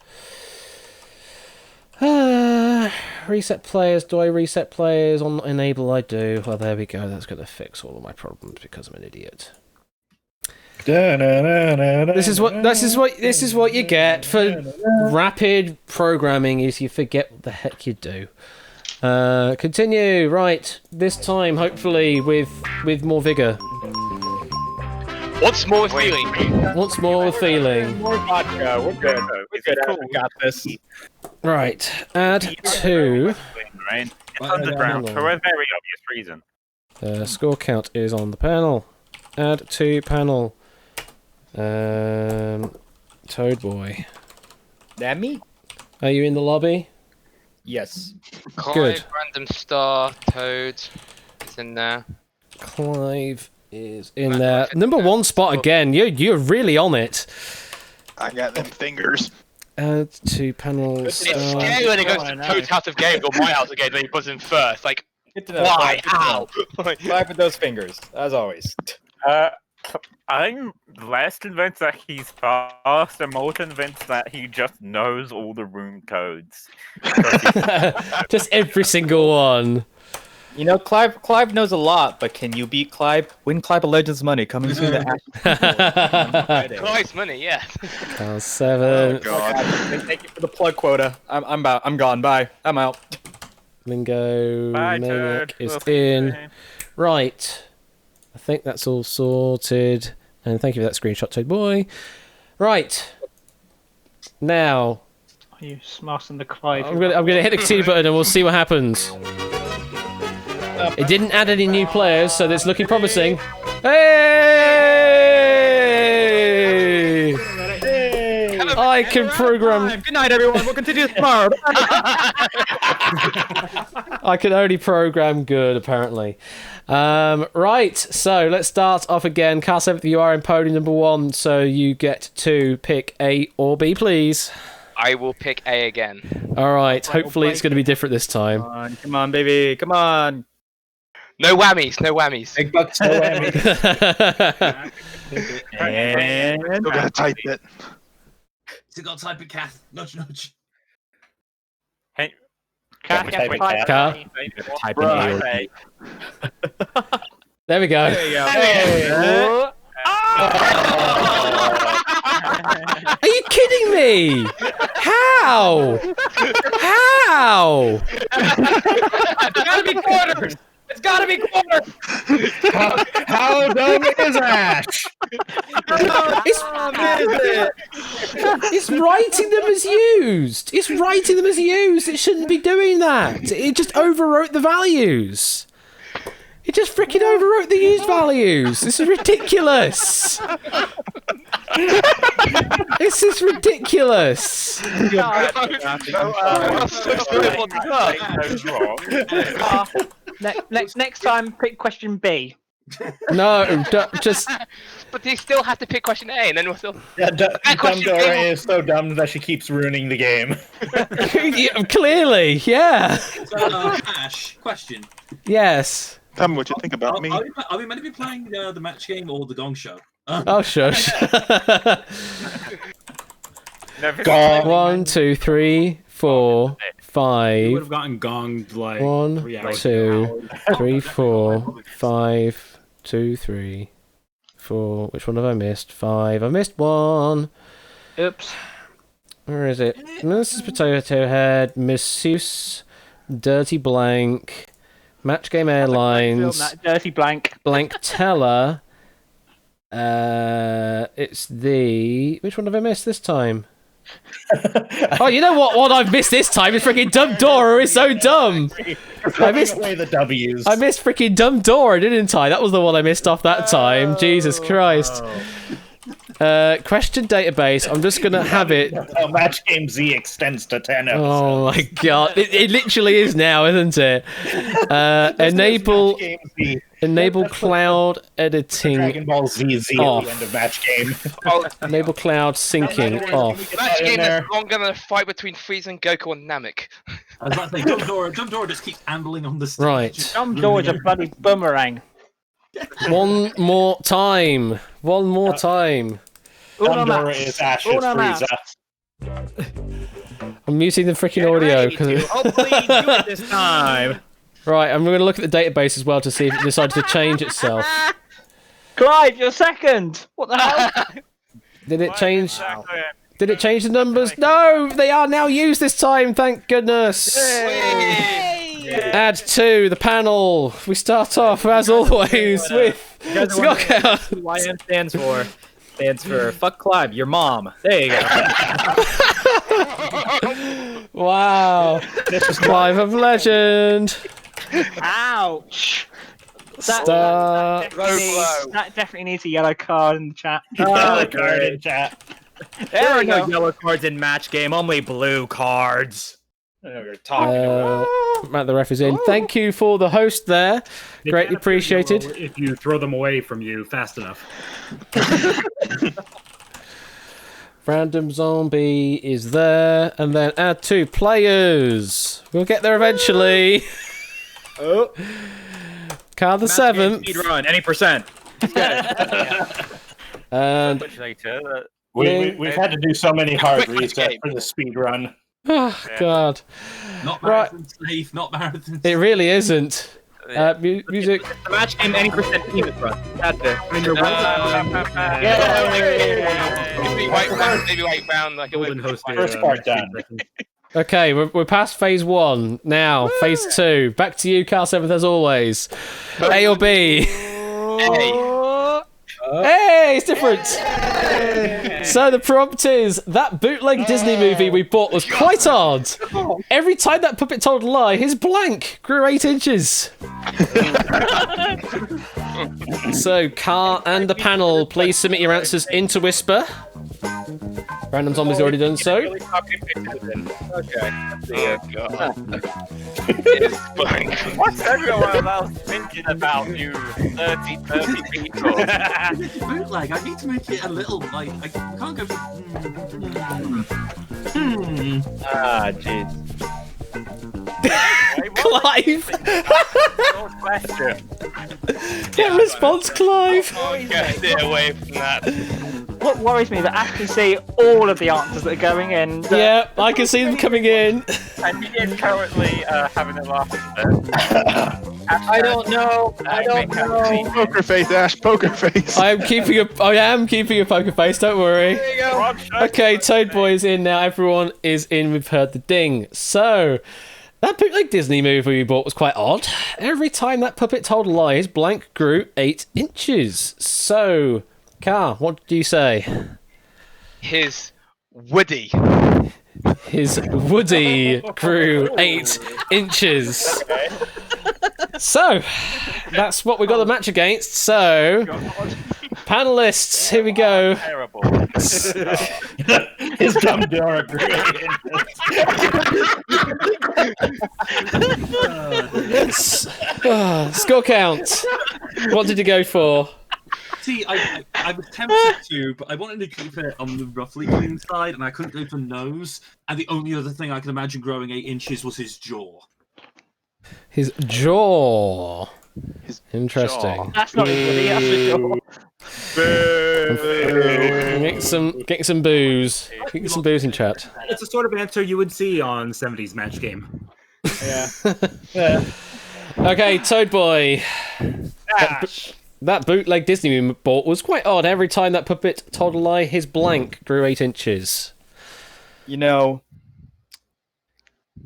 Speaker 1: Reset players. Do I reset players on enable? I do. Well, there we go. That's going to fix all of my problems because I'm an idiot. This is what you get for rapid programming. Is you forget what the heck you do. Continue. Right. This time, hopefully, with more vigor.
Speaker 11: Once more with feeling.
Speaker 1: Once more with feeling.
Speaker 5: More vodka. We're good. We're good. We got this.
Speaker 1: Right. Add 2.
Speaker 4: Right? It's underground for a very obvious reason.
Speaker 1: Score count is on the panel. Add to panel. Toad Boy.
Speaker 5: That me?
Speaker 1: Are you in the lobby?
Speaker 5: Yes.
Speaker 1: Good.
Speaker 11: Random star. Toad. It's in there.
Speaker 1: Clive is in there. Number 1 spot again. You're really on it.
Speaker 9: I got them fingers.
Speaker 1: Add to panel.
Speaker 11: It's scary when it goes to Toad's house of games or my house of games when he puts in first. Like, why? How?
Speaker 5: Five with those fingers, as always.
Speaker 4: I'm less convinced that he's fast and more convinced that he just knows all the room codes.
Speaker 1: Just every single one.
Speaker 5: You know, Clive knows a lot, but can you beat Clive? Win Clive a Legends money coming soon to
Speaker 11: Nice money, yeah.
Speaker 1: Cal 7.
Speaker 9: Oh, God.
Speaker 5: Thank you for the plug quota. I'm gone. Bye. I'm out.
Speaker 1: Lingo
Speaker 4: Bye,
Speaker 1: Maniac
Speaker 4: Turd.
Speaker 1: is
Speaker 4: We'll see you
Speaker 1: in.
Speaker 4: soon.
Speaker 1: Right. I think that's all sorted. And thank you for that screenshot, Toad Boy. Right. Now,
Speaker 3: You smarting the Clive.
Speaker 1: I'm gonna hit the C button and we'll see what happens. It didn't add any new players, so it's looking promising. Hey! I can program.
Speaker 5: Good night, everyone. We'll continue tomorrow.
Speaker 1: I can only program good, apparently. Right, so let's start off again. Car 7, you are in podium number 1, so you get to pick A or B, please.
Speaker 11: I will pick A again.
Speaker 1: All right, hopefully it's going to be different this time.
Speaker 5: Come on, baby. Come on.
Speaker 11: No whammies, no whammies.
Speaker 7: Big bucks, no whammy.
Speaker 5: And
Speaker 9: Still gotta type it.
Speaker 6: Still got to type it, Kath. Nudge, nudge.
Speaker 4: Hey,
Speaker 2: Car,
Speaker 7: type it,
Speaker 2: car.
Speaker 1: Car.
Speaker 5: type in A or B.
Speaker 1: There we go.
Speaker 5: There you go.
Speaker 1: Are you kidding me? How? How?
Speaker 5: It's gotta be quarters. It's gotta be quarters.
Speaker 7: How dumb is Ash?
Speaker 1: It's writing them as used. It's writing them as used. It shouldn't be doing that. It just overwrote the values. It just freaking overwrote the used values. This is ridiculous. This is ridiculous.
Speaker 3: Next time, pick question B.
Speaker 1: No, just
Speaker 11: But they still have to pick question A, and then we'll still.
Speaker 7: Yeah, Dumb
Speaker 11: question
Speaker 7: Dora
Speaker 11: B.
Speaker 7: is so dumb that she keeps ruining the game.
Speaker 1: yeah, clearly, yeah.
Speaker 6: Ash, question.
Speaker 1: Yes.
Speaker 9: Tell me what you think about me.
Speaker 6: Are we meant to be playing the match game or the Gong Show?
Speaker 1: Oh, shush.
Speaker 7: Gong.
Speaker 1: 1, 2, 3, 4,
Speaker 10: You would
Speaker 1: 5.
Speaker 10: have gotten gonged like
Speaker 1: 1,
Speaker 10: 3 hours
Speaker 1: 2, 3, 4, 5, 2, 3, 4. Which one have I missed? 5. I missed 1.
Speaker 3: Oops.
Speaker 1: Where is it? Mrs. Potato Head, Missus, Dirty Blank, Match Game Airlines,
Speaker 3: That dirty blank.
Speaker 1: Blank Teller. It's the... Which one have I missed this time? Oh, you know what I've missed this time is freaking Dumb Dora. It's so dumb. I missed
Speaker 7: away the W's.
Speaker 1: I missed freaking Dumb Dora, didn't I? That was the one I missed off that time. Jesus Christ. Question database. I'm just gonna have it.
Speaker 7: Match Game Z extends to 10 episodes.
Speaker 1: Oh my god! It literally is now, isn't it? Enable cloud editing.
Speaker 7: Dragon Ball Z
Speaker 1: off.
Speaker 7: at the end of Match Game.
Speaker 1: Enable cloud syncing off.
Speaker 11: Match game
Speaker 7: there.
Speaker 11: is longer than a fight between Frieza and Goku and Namek.
Speaker 6: I was about to say, Dumb Dora just keeps ambling on the stage.
Speaker 1: Right.
Speaker 3: Dumb Dora's a bloody boomerang.
Speaker 1: One more time. One more time.
Speaker 7: Dumb Dora is Ash's Frieza.
Speaker 1: I'm muting the freaking audio because.
Speaker 5: Hopefully you do it this time.
Speaker 1: Right, I'm going to look at the database as well to see if it decides to change itself.
Speaker 3: Clive, you're second. What the hell?
Speaker 1: Did it change? Did it change the numbers? No, they are now used this time. Thank goodness. Add to the panel. We start off as always with Scott.
Speaker 5: YM stands for fuck Clive, your mom. There you go.
Speaker 1: Wow.
Speaker 7: This is
Speaker 1: Clive of Legend.
Speaker 3: Ouch.
Speaker 1: Star.
Speaker 3: That definitely needs a yellow card in the chat.
Speaker 7: Yellow card in chat.
Speaker 5: There are
Speaker 3: we
Speaker 5: no
Speaker 3: go.
Speaker 5: yellow cards in match game, only blue cards.
Speaker 7: We're talking about.
Speaker 1: Matt the ref is in. Thank you for the host there. Greatly appreciated.
Speaker 10: if you throw them away from you fast enough.
Speaker 1: Random zombie is there, and then add 2 players. We'll get there eventually.
Speaker 5: Oh.
Speaker 1: Carl the 7th.
Speaker 5: Speed run, any percent.
Speaker 1: And
Speaker 4: Much later.
Speaker 7: We've had to do so many hard
Speaker 11: Quick
Speaker 7: resets
Speaker 11: escape.
Speaker 7: for the speed run.
Speaker 1: oh God,
Speaker 6: Not
Speaker 1: Right.
Speaker 6: marathon safe, not marathon
Speaker 1: it really isn't.
Speaker 4: Yeah.
Speaker 1: Music.
Speaker 5: The match game any percent penis run. That's it.
Speaker 11: Maybe white round, like a
Speaker 10: Golden
Speaker 11: whip.
Speaker 10: hosted.
Speaker 7: First part done.
Speaker 1: Okay, we're past phase 1 now. Phase 2. Back to you, Carl Seventh, as always. A or B? Hey, it's different. So the prompt is that bootleg Disney movie we bought was quite odd. Every time that puppet told a lie, his blank grew 8 inches. So, Car and the panel, please submit your answers into Whisper. Random Zombie's already done so.
Speaker 5: Okay.
Speaker 11: It's blank.
Speaker 4: What's everyone else thinking about you 30 people?
Speaker 6: bootleg. I need to make it a little like I can't go.
Speaker 5: Ah, jeez.
Speaker 1: Clive!
Speaker 4: Your question.
Speaker 1: Get response, Clive!
Speaker 11: Get away from that.
Speaker 3: What worries me is that Ash can see all of the answers that are going in.
Speaker 1: Yeah, I can see them coming in.
Speaker 4: And he is currently having a laugh at it.
Speaker 5: I don't know. I don't know.
Speaker 9: Poker face, Ash. Poker face.
Speaker 1: I am keeping a poker face, don't worry.
Speaker 5: There you go.
Speaker 1: Okay, Toad Boy is in now. Everyone is in. We've heard the ding. So, that bootleg Disney movie we bought was quite odd. Every time that puppet told a lie, his blank grew 8 inches. So, Car, what do you say?
Speaker 11: His Woody.
Speaker 1: His Woody grew 8 inches. So, that's what we got the match against. So, panelists, here we go.
Speaker 4: Terrible.
Speaker 7: His dumb door grew 8 inches.
Speaker 1: Score count. What did you go for?
Speaker 6: See, I was tempted to, but I wanted to keep it on the roughly clean side, and I couldn't go for nose. And the only other thing I could imagine growing 8 inches was his jaw.
Speaker 1: His jaw. Interesting.
Speaker 3: That's not his Woody, that's his jaw.
Speaker 1: Get some booze. Get some booze in chat.
Speaker 10: It's the sort of answer you would see on 70s match game.
Speaker 5: Yeah.
Speaker 1: Okay, Toad Boy. That bootleg Disney movie bought was quite odd. Every time that puppet told a lie, his blank grew 8 inches.
Speaker 5: You know,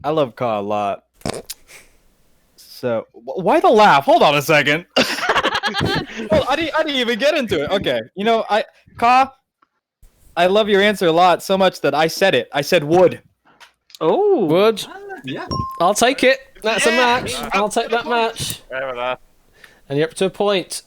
Speaker 5: I love Ka a lot. So, why the laugh? Hold on a second. Well, I didn't even get into it. Okay. You know, Ka, I love your answer a lot, so much that I said it. I said wood.
Speaker 3: Oh.
Speaker 1: Wood.
Speaker 6: Yeah.
Speaker 1: I'll take it. That's a match. I'll take that match.
Speaker 4: Fair enough.
Speaker 1: And you're up to a point.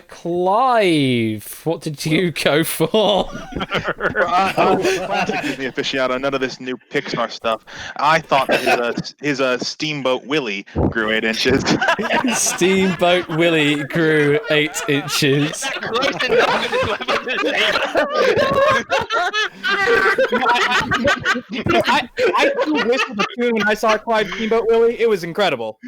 Speaker 1: Clive, what did you go for?
Speaker 9: Classic Disney aficionado. None of this new Pixar stuff. I thought that his Steamboat Willie grew 8 inches.
Speaker 1: Steamboat Willie grew 8 inches.
Speaker 5: I flew whistled the tune when I saw Clyde Steamboat Willie. It was incredible.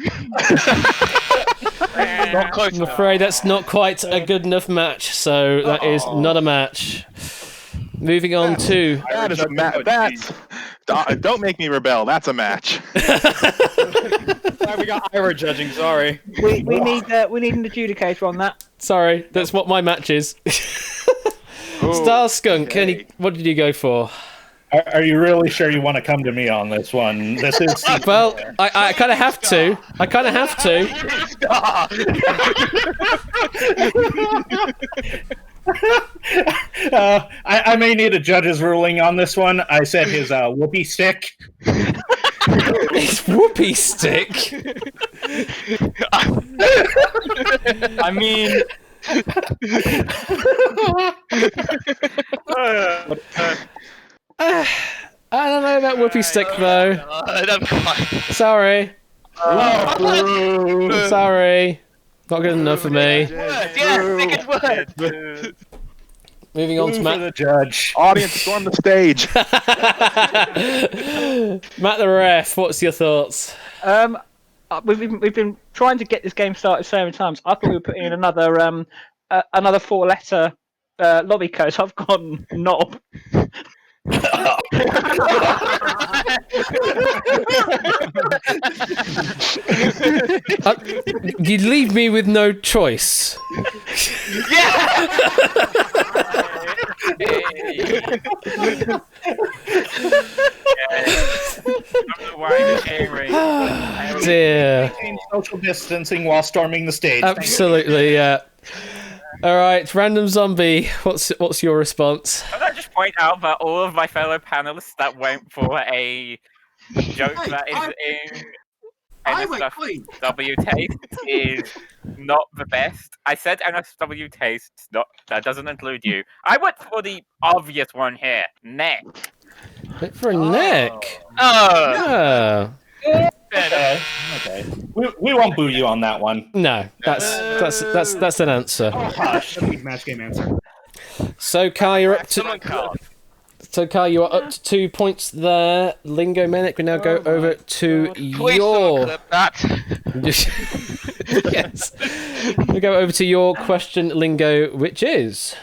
Speaker 11: Not close
Speaker 1: I'm
Speaker 11: enough.
Speaker 1: afraid that's not quite a good enough match, so that is not a match. Moving on to...
Speaker 9: That is a match. Don't make me rebel. That's a match.
Speaker 5: Sorry, we got Ira judging. Sorry.
Speaker 3: We need an adjudicator on that.
Speaker 1: Sorry, that's what my match is. Star Skunk, what did you go for?
Speaker 7: Are you really sure you want to come to me on this one? This is
Speaker 1: well, I kind of have to. I kind of have to.
Speaker 7: I may need a judge's ruling on this one. I said his whoopee stick.
Speaker 1: His whoopee stick.
Speaker 5: I mean,
Speaker 1: I don't know about whoopee stick though. Sorry. Sorry. Not good enough for me. Moving on to Matt
Speaker 7: the judge.
Speaker 9: Audience, storm the stage.
Speaker 1: Matt the ref, what's your thoughts?
Speaker 3: we've been trying to get this game started so many times. I thought we were putting in another 4-letter lobby code. So I've gone knob.
Speaker 1: You leave me with no choice. Dear.
Speaker 7: Social distancing while storming the stage.
Speaker 1: Absolutely, yeah. All right, random zombie. What's your response?
Speaker 4: Can I just point out that all of my fellow panelists that went for a joke that is in NSW taste is not the best. I said NSW taste, that doesn't include you. I went for the obvious one here, neck.
Speaker 1: Went for a neck.
Speaker 4: Oh.
Speaker 1: Yeah.
Speaker 7: Okay. We won't boo you on that one.
Speaker 1: No, that's an answer.
Speaker 10: Oh, hush. Match game answer.
Speaker 1: So Kai, you're up to. So Kai, you are up to 2 points there. Lingo Manic, we now go over to your. Yes. We go over to your question, Lingo, which is: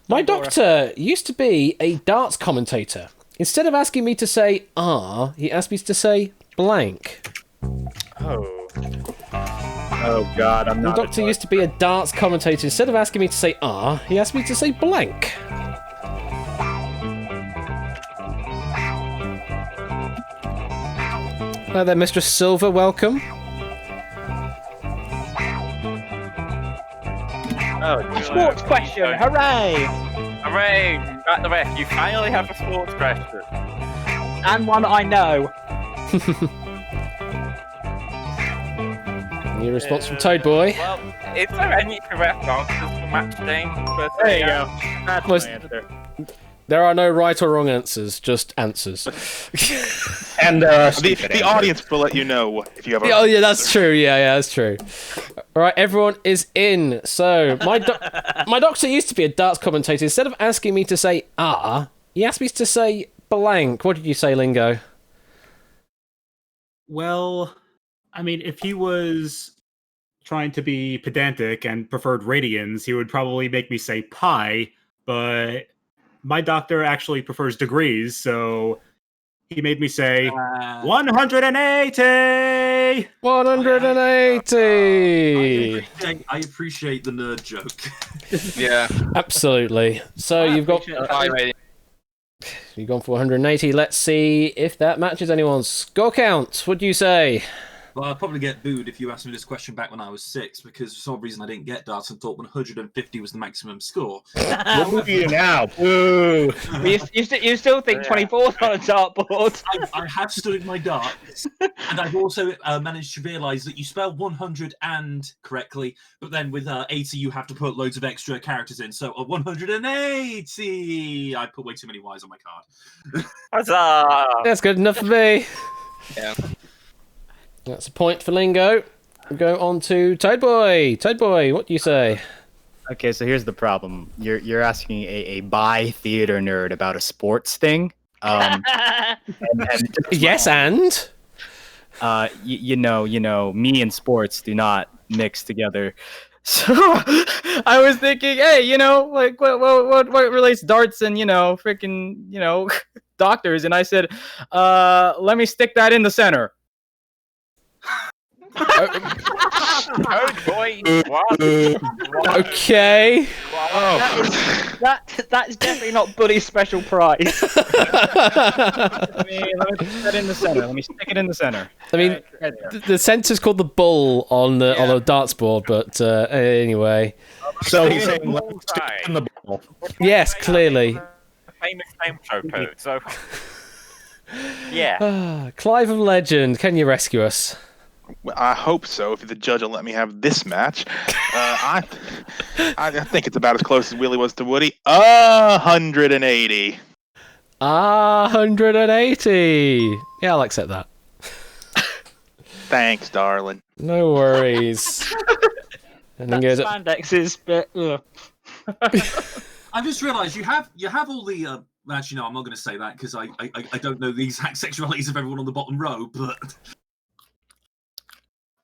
Speaker 1: my doctor used to be a darts commentator. Instead of asking me to say "ah," he asked me to say blank.
Speaker 7: Oh God, I'm
Speaker 1: My
Speaker 7: not.
Speaker 1: doctor used to be a darts commentator. Instead of asking me to say "ah," he asked me to say blank. Hello there, Mistress Silver. Welcome.
Speaker 3: Sports question. Hooray!
Speaker 4: Hooray! At the ref, you finally have a sports question.
Speaker 3: And one I know.
Speaker 1: New response from Toad Boy.
Speaker 4: Well, is there any correct answers for match day?
Speaker 7: There you go. That's
Speaker 1: Was-
Speaker 7: my answer.
Speaker 1: There are no right or wrong answers, just answers.
Speaker 7: And
Speaker 9: the audience will let you know if you have.
Speaker 1: Oh yeah, that's true. Yeah, that's true. All right, everyone is in. So my doctor used to be a darts commentator. Instead of asking me to say "ah," he asked me to say blank. What did you say, Lingo?
Speaker 10: Well, I mean, if he was trying to be pedantic and preferred radians, he would probably make me say pi, but my doctor actually prefers degrees, so he made me say 180!
Speaker 1: 180!
Speaker 6: I appreciate the nerd joke.
Speaker 11: Yeah.
Speaker 1: Absolutely. So you've gone for 180. Let's see if that matches anyone's score count. What do you say?
Speaker 6: Well, I'd probably get booed if you asked me this question back when I was 6, because for some reason I didn't get darts and thought 150 was the maximum score.
Speaker 7: We'll move you now. Boo!
Speaker 3: You still think 24's on a dartboard?
Speaker 6: I have studied my darts, and I've also managed to realise that you spell 100 and correctly, but then with 80 you have to put loads of extra characters in. So 180! I put way too many Y's on my card.
Speaker 4: Huzzah!
Speaker 1: That's good enough for me.
Speaker 11: Yeah.
Speaker 1: That's a point for Lingo. We'll go on to Toad Boy. Toad Boy, what do you say?
Speaker 12: Okay, so here's the problem. You're asking a bi-theater nerd about a sports thing.
Speaker 1: Yes, and?
Speaker 12: You know, me and sports do not mix together. So I was thinking, hey, like what relates darts and freaking doctors, and I said, let me stick that in the center.
Speaker 4: Oh boy!
Speaker 1: Okay.
Speaker 3: That is definitely not Buddy's special prize.
Speaker 12: Let me stick that in the center. Let me stick it in the center.
Speaker 1: I mean, the center's called the bull on a darts board, but anyway.
Speaker 7: So he's saying let's stick in the ball.
Speaker 1: Yes, clearly.
Speaker 4: Famous name show code. So yeah.
Speaker 1: Clive of Legend, can you rescue us?
Speaker 9: Well, I hope so. If the judge will let me have this match, I think it's about as close as Willie was to Woody. 180.
Speaker 1: 180. Yeah, I'll accept that.
Speaker 9: Thanks, darling.
Speaker 1: No worries. And then goes up.
Speaker 3: Spandexes, but
Speaker 6: I just realised you have all the. Actually, no, I'm not going to say that because I don't know the exact sexualities of everyone on the bottom row, but.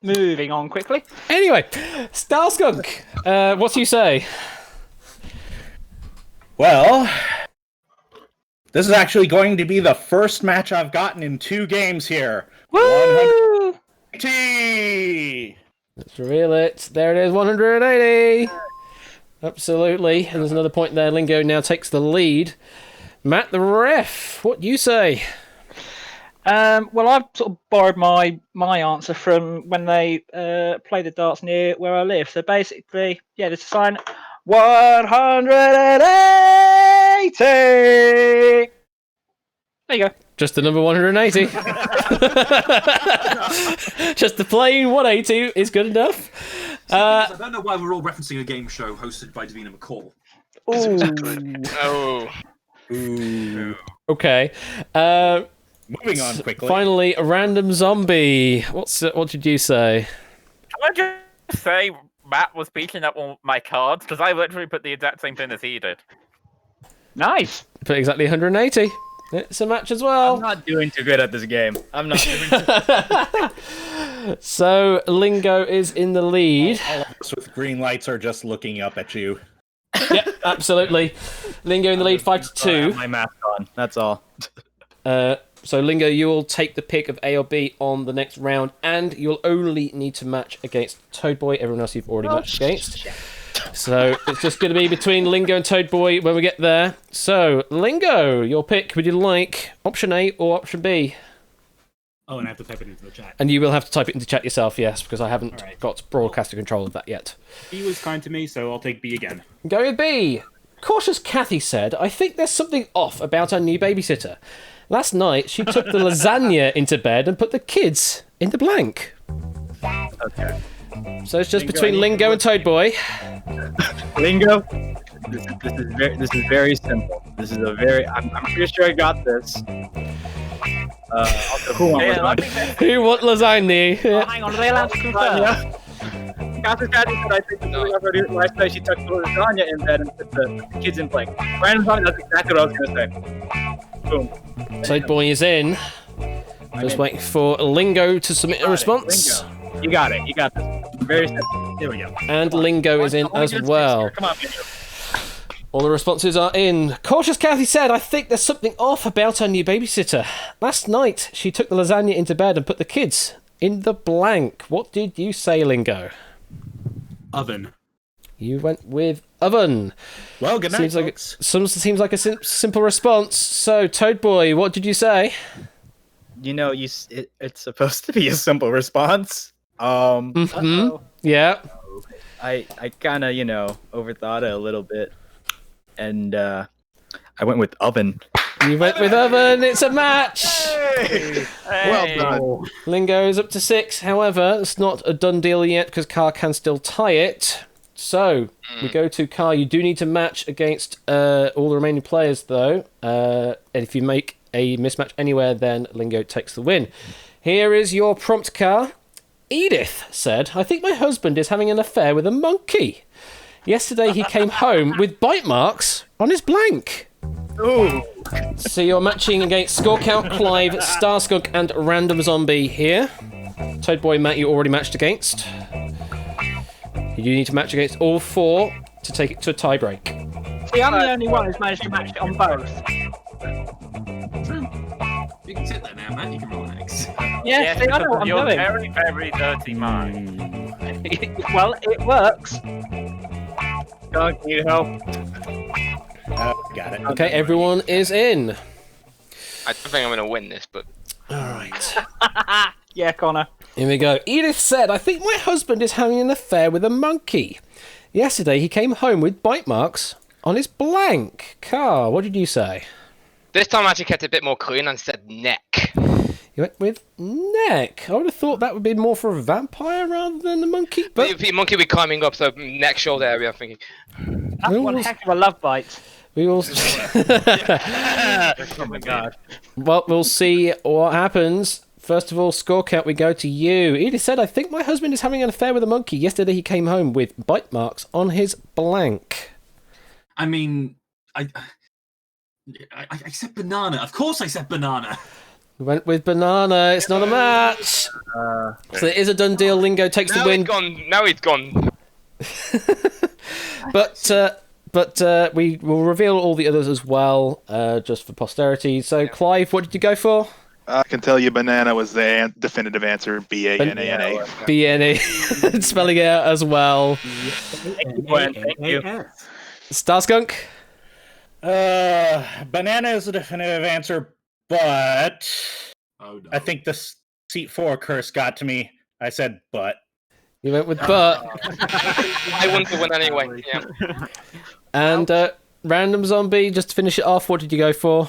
Speaker 3: Moving on quickly.
Speaker 1: Anyway, Starskunk, what do you say?
Speaker 7: Well, this is actually going to be the first match I've gotten in 2 games here.
Speaker 3: Woo!
Speaker 7: 180!
Speaker 1: Let's reveal it. There it is, 180. Absolutely. And there's another point there. Lingo now takes the lead. Matt, the ref, what do you say?
Speaker 3: Well, I've sort of borrowed my answer from when they play the darts near where I live. So basically, yeah, there's a sign 180. There you go.
Speaker 1: Just the number 180. Just the plain 180 is good enough.
Speaker 6: I don't know why we're all referencing a game show hosted by Davina McCall.
Speaker 11: Oh.
Speaker 1: Okay.
Speaker 7: Moving on quickly.
Speaker 1: Finally, a random zombie. What did you say?
Speaker 4: Can I just say Matt was beating up on my cards because I literally put the exact same thing as he did.
Speaker 3: Nice.
Speaker 1: Put exactly 180. It's a match as well.
Speaker 12: I'm not doing too good at this game. I'm not doing too
Speaker 1: So, Lingo is in the lead.
Speaker 7: All of us with green lights are just looking up at you.
Speaker 1: Yep, absolutely. Lingo in the lead, 5-2.
Speaker 12: my mask on. That's all.
Speaker 1: So, Lingo, you will take the pick of A or B on the next round, and you'll only need to match against Toadboy. Everyone else you've already matched against. So, it's just going to be between Lingo and Toadboy when we get there. So, Lingo, your pick. Would you like option A or option B?
Speaker 10: Oh, and I have to type it into the chat.
Speaker 1: And you will have to type it into chat yourself, yes, because I haven't got broadcaster control of that yet.
Speaker 10: B was kind to me, so I'll take B again.
Speaker 1: Go with B. Cautious Kathy said, I think there's something off about our new babysitter. Last night, she took the lasagna into bed and put the kids in the blank.
Speaker 12: Okay.
Speaker 1: So it's just between Lingo and Toadboy.
Speaker 12: Lingo, this is very simple. This is a very. I'm pretty sure I got this. Who
Speaker 1: want lasagna?
Speaker 3: Oh, hang on, are they allowed to confirm?
Speaker 12: Cassius Kathy said I think last night she took the lasagna in bed and put the kids in blank. Random thought, that's exactly what I was going to say. Boom.
Speaker 1: Toadboy is in. Just waiting for Lingo to submit a response.
Speaker 12: You got it. You got this. Very simple. Here we go.
Speaker 1: And Lingo is in as well.
Speaker 12: Come on, Lingo.
Speaker 1: All the responses are in. Cautious Kathy said, I think there's something off about our new babysitter. Last night, she took the lasagna into bed and put the kids in the blank. What did you say, Lingo?
Speaker 10: Oven.
Speaker 1: You went with oven.
Speaker 7: Well, good night,
Speaker 1: seems like a simple response. So, Toadboy, what did you say?
Speaker 12: You know, it's supposed to be a simple response.
Speaker 1: Yeah.
Speaker 12: I kind of, overthought it a little bit. And I went with oven.
Speaker 1: You went with oven. It's a match.
Speaker 9: Hey. Well done.
Speaker 1: Lingo is up to 6. However, it's not a done deal yet because Car can still tie it. So, we go to Car. You do need to match against all the remaining players, though. And if you make a mismatch anywhere, then Lingo takes the win. Here is your prompt, Car. Edith said, I think my husband is having an affair with a monkey. Yesterday he came home with bite marks on his blank.
Speaker 12: Ooh.
Speaker 1: So you're matching against Score Count, Clive, Starskunk, and Random Zombie here. Toadboy, Matt, you already matched against. You do need to match against all 4 to take it to a tie-break.
Speaker 3: See, I'm the only one who's managed to match it on both.
Speaker 6: You can sit there now, Matt. You can relax.
Speaker 3: Yeah, see, I know what I'm
Speaker 4: you're
Speaker 3: doing.
Speaker 4: very, very dirty mind.
Speaker 3: Well, it works.
Speaker 12: Don, can you help?
Speaker 7: Got it.
Speaker 1: Okay, everyone is in.
Speaker 11: I don't think I'm going to win this, but...
Speaker 1: Alright.
Speaker 3: Yeah, Connor.
Speaker 1: Here we go. Edith said, I think my husband is having an affair with a monkey. Yesterday he came home with bite marks on his blank. Car, what did you say?
Speaker 11: This time I actually kept it a bit more clean and said neck.
Speaker 1: You went with neck. I would have thought that would be more for a vampire rather than a monkey. But
Speaker 11: The monkey would be climbing up the neck shoulder area, I'm thinking.
Speaker 3: That's one heck of a love bite.
Speaker 1: we will.
Speaker 12: Oh my god.
Speaker 1: Well, we'll see what happens. First of all, Score Count, we go to you. Edith said, I think my husband is having an affair with a monkey. Yesterday he came home with bite marks on his blank.
Speaker 6: I mean, I said banana. Of course I said banana.
Speaker 1: We went with banana. It's not a match. So it is a done deal. Lingo takes the win.
Speaker 11: Now he's gone.
Speaker 1: But we will reveal all the others as well, just for posterity. So, Clive, what did you go for?
Speaker 9: I can tell you banana was the definitive answer. B-A-N-A-N-A.
Speaker 1: B-N-A. Spelling it out as well.
Speaker 12: Thank you, Gwen. Thank you.
Speaker 1: Starskunk?
Speaker 7: Banana is the definitive answer, but I think the seat 4 curse got to me. I said but.
Speaker 1: You went with but.
Speaker 11: I want to win anyway. Yeah.
Speaker 1: And Random Zombie, just to finish it off, what did you go for?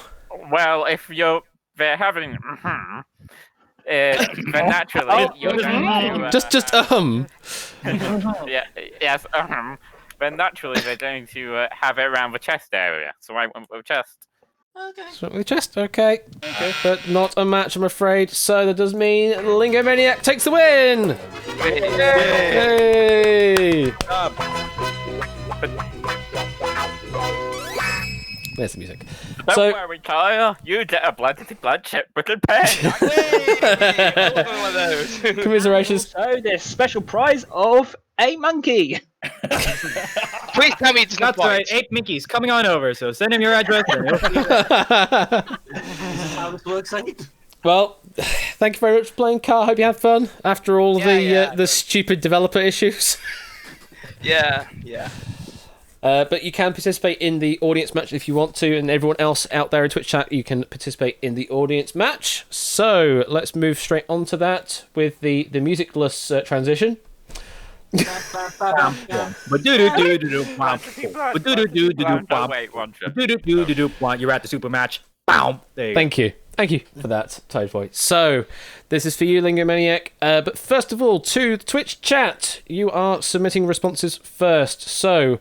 Speaker 4: Well, if they're having then naturally you're going to
Speaker 1: just
Speaker 4: yeah, yes then naturally they're going to have it around the chest area. So I went with chest.
Speaker 8: Okay.
Speaker 1: So with chest, okay. But not a match, I'm afraid. So that does mean Lingomaniac takes the win. Yay! There's the music.
Speaker 4: Don't worry, Kyle. You get a blood chip brittle pen.
Speaker 1: Commiserations.
Speaker 3: So there's special prize of a monkey.
Speaker 11: Please tell me it's not
Speaker 12: That's right. 8 Minkies coming on over. So send him your address.
Speaker 6: How this works,
Speaker 1: Well, thank you very much for playing, Carl. Hope you had fun after all of the stupid developer issues.
Speaker 11: Yeah.
Speaker 1: But you can participate in the audience match if you want to, and everyone else out there in Twitch chat, you can participate in the audience match. So let's move straight on to that with the musicless transition.
Speaker 4: Wait,
Speaker 12: You're at the super match. Bow. There you
Speaker 1: Thank you. Thank you for that, Tide Boy. So, this is for you, Lingomaniac. But first of all, to the Twitch chat, you are submitting responses first. So,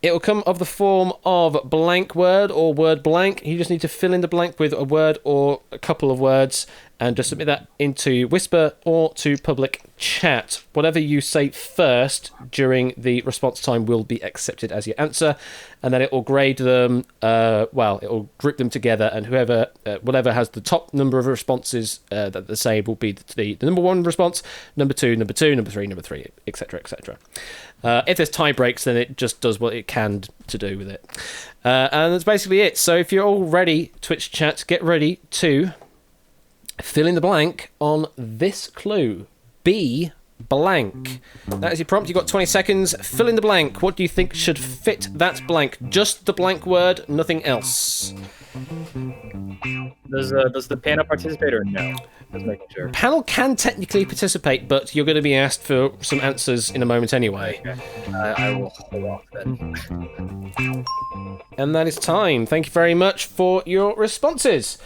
Speaker 1: it will come of the form of blank word or word blank. You just need to fill in the blank with a word or a couple of words and just submit that into Whisper or to public chat. Whatever you say first during the response time will be accepted as your answer, and then it will grade them. It will group them together, and whatever has the top number of responses that they say will be the number one response, number two, number 3, etc., etc. If there's tie breaks, then it just does what it can to do with it. And that's basically it. So if you're all ready, Twitch chat, get ready to fill in the blank on this clue. B blank. That is your prompt. You've got 20 seconds. Fill in the blank. What do you think should fit that blank? Just the blank word, nothing else.
Speaker 12: Does the panel participate or no? Just making sure.
Speaker 1: Panel can technically participate, but you're going to be asked for some answers in a moment anyway.
Speaker 12: Okay. I will hold off then.
Speaker 1: And that is time. Thank you very much for your responses.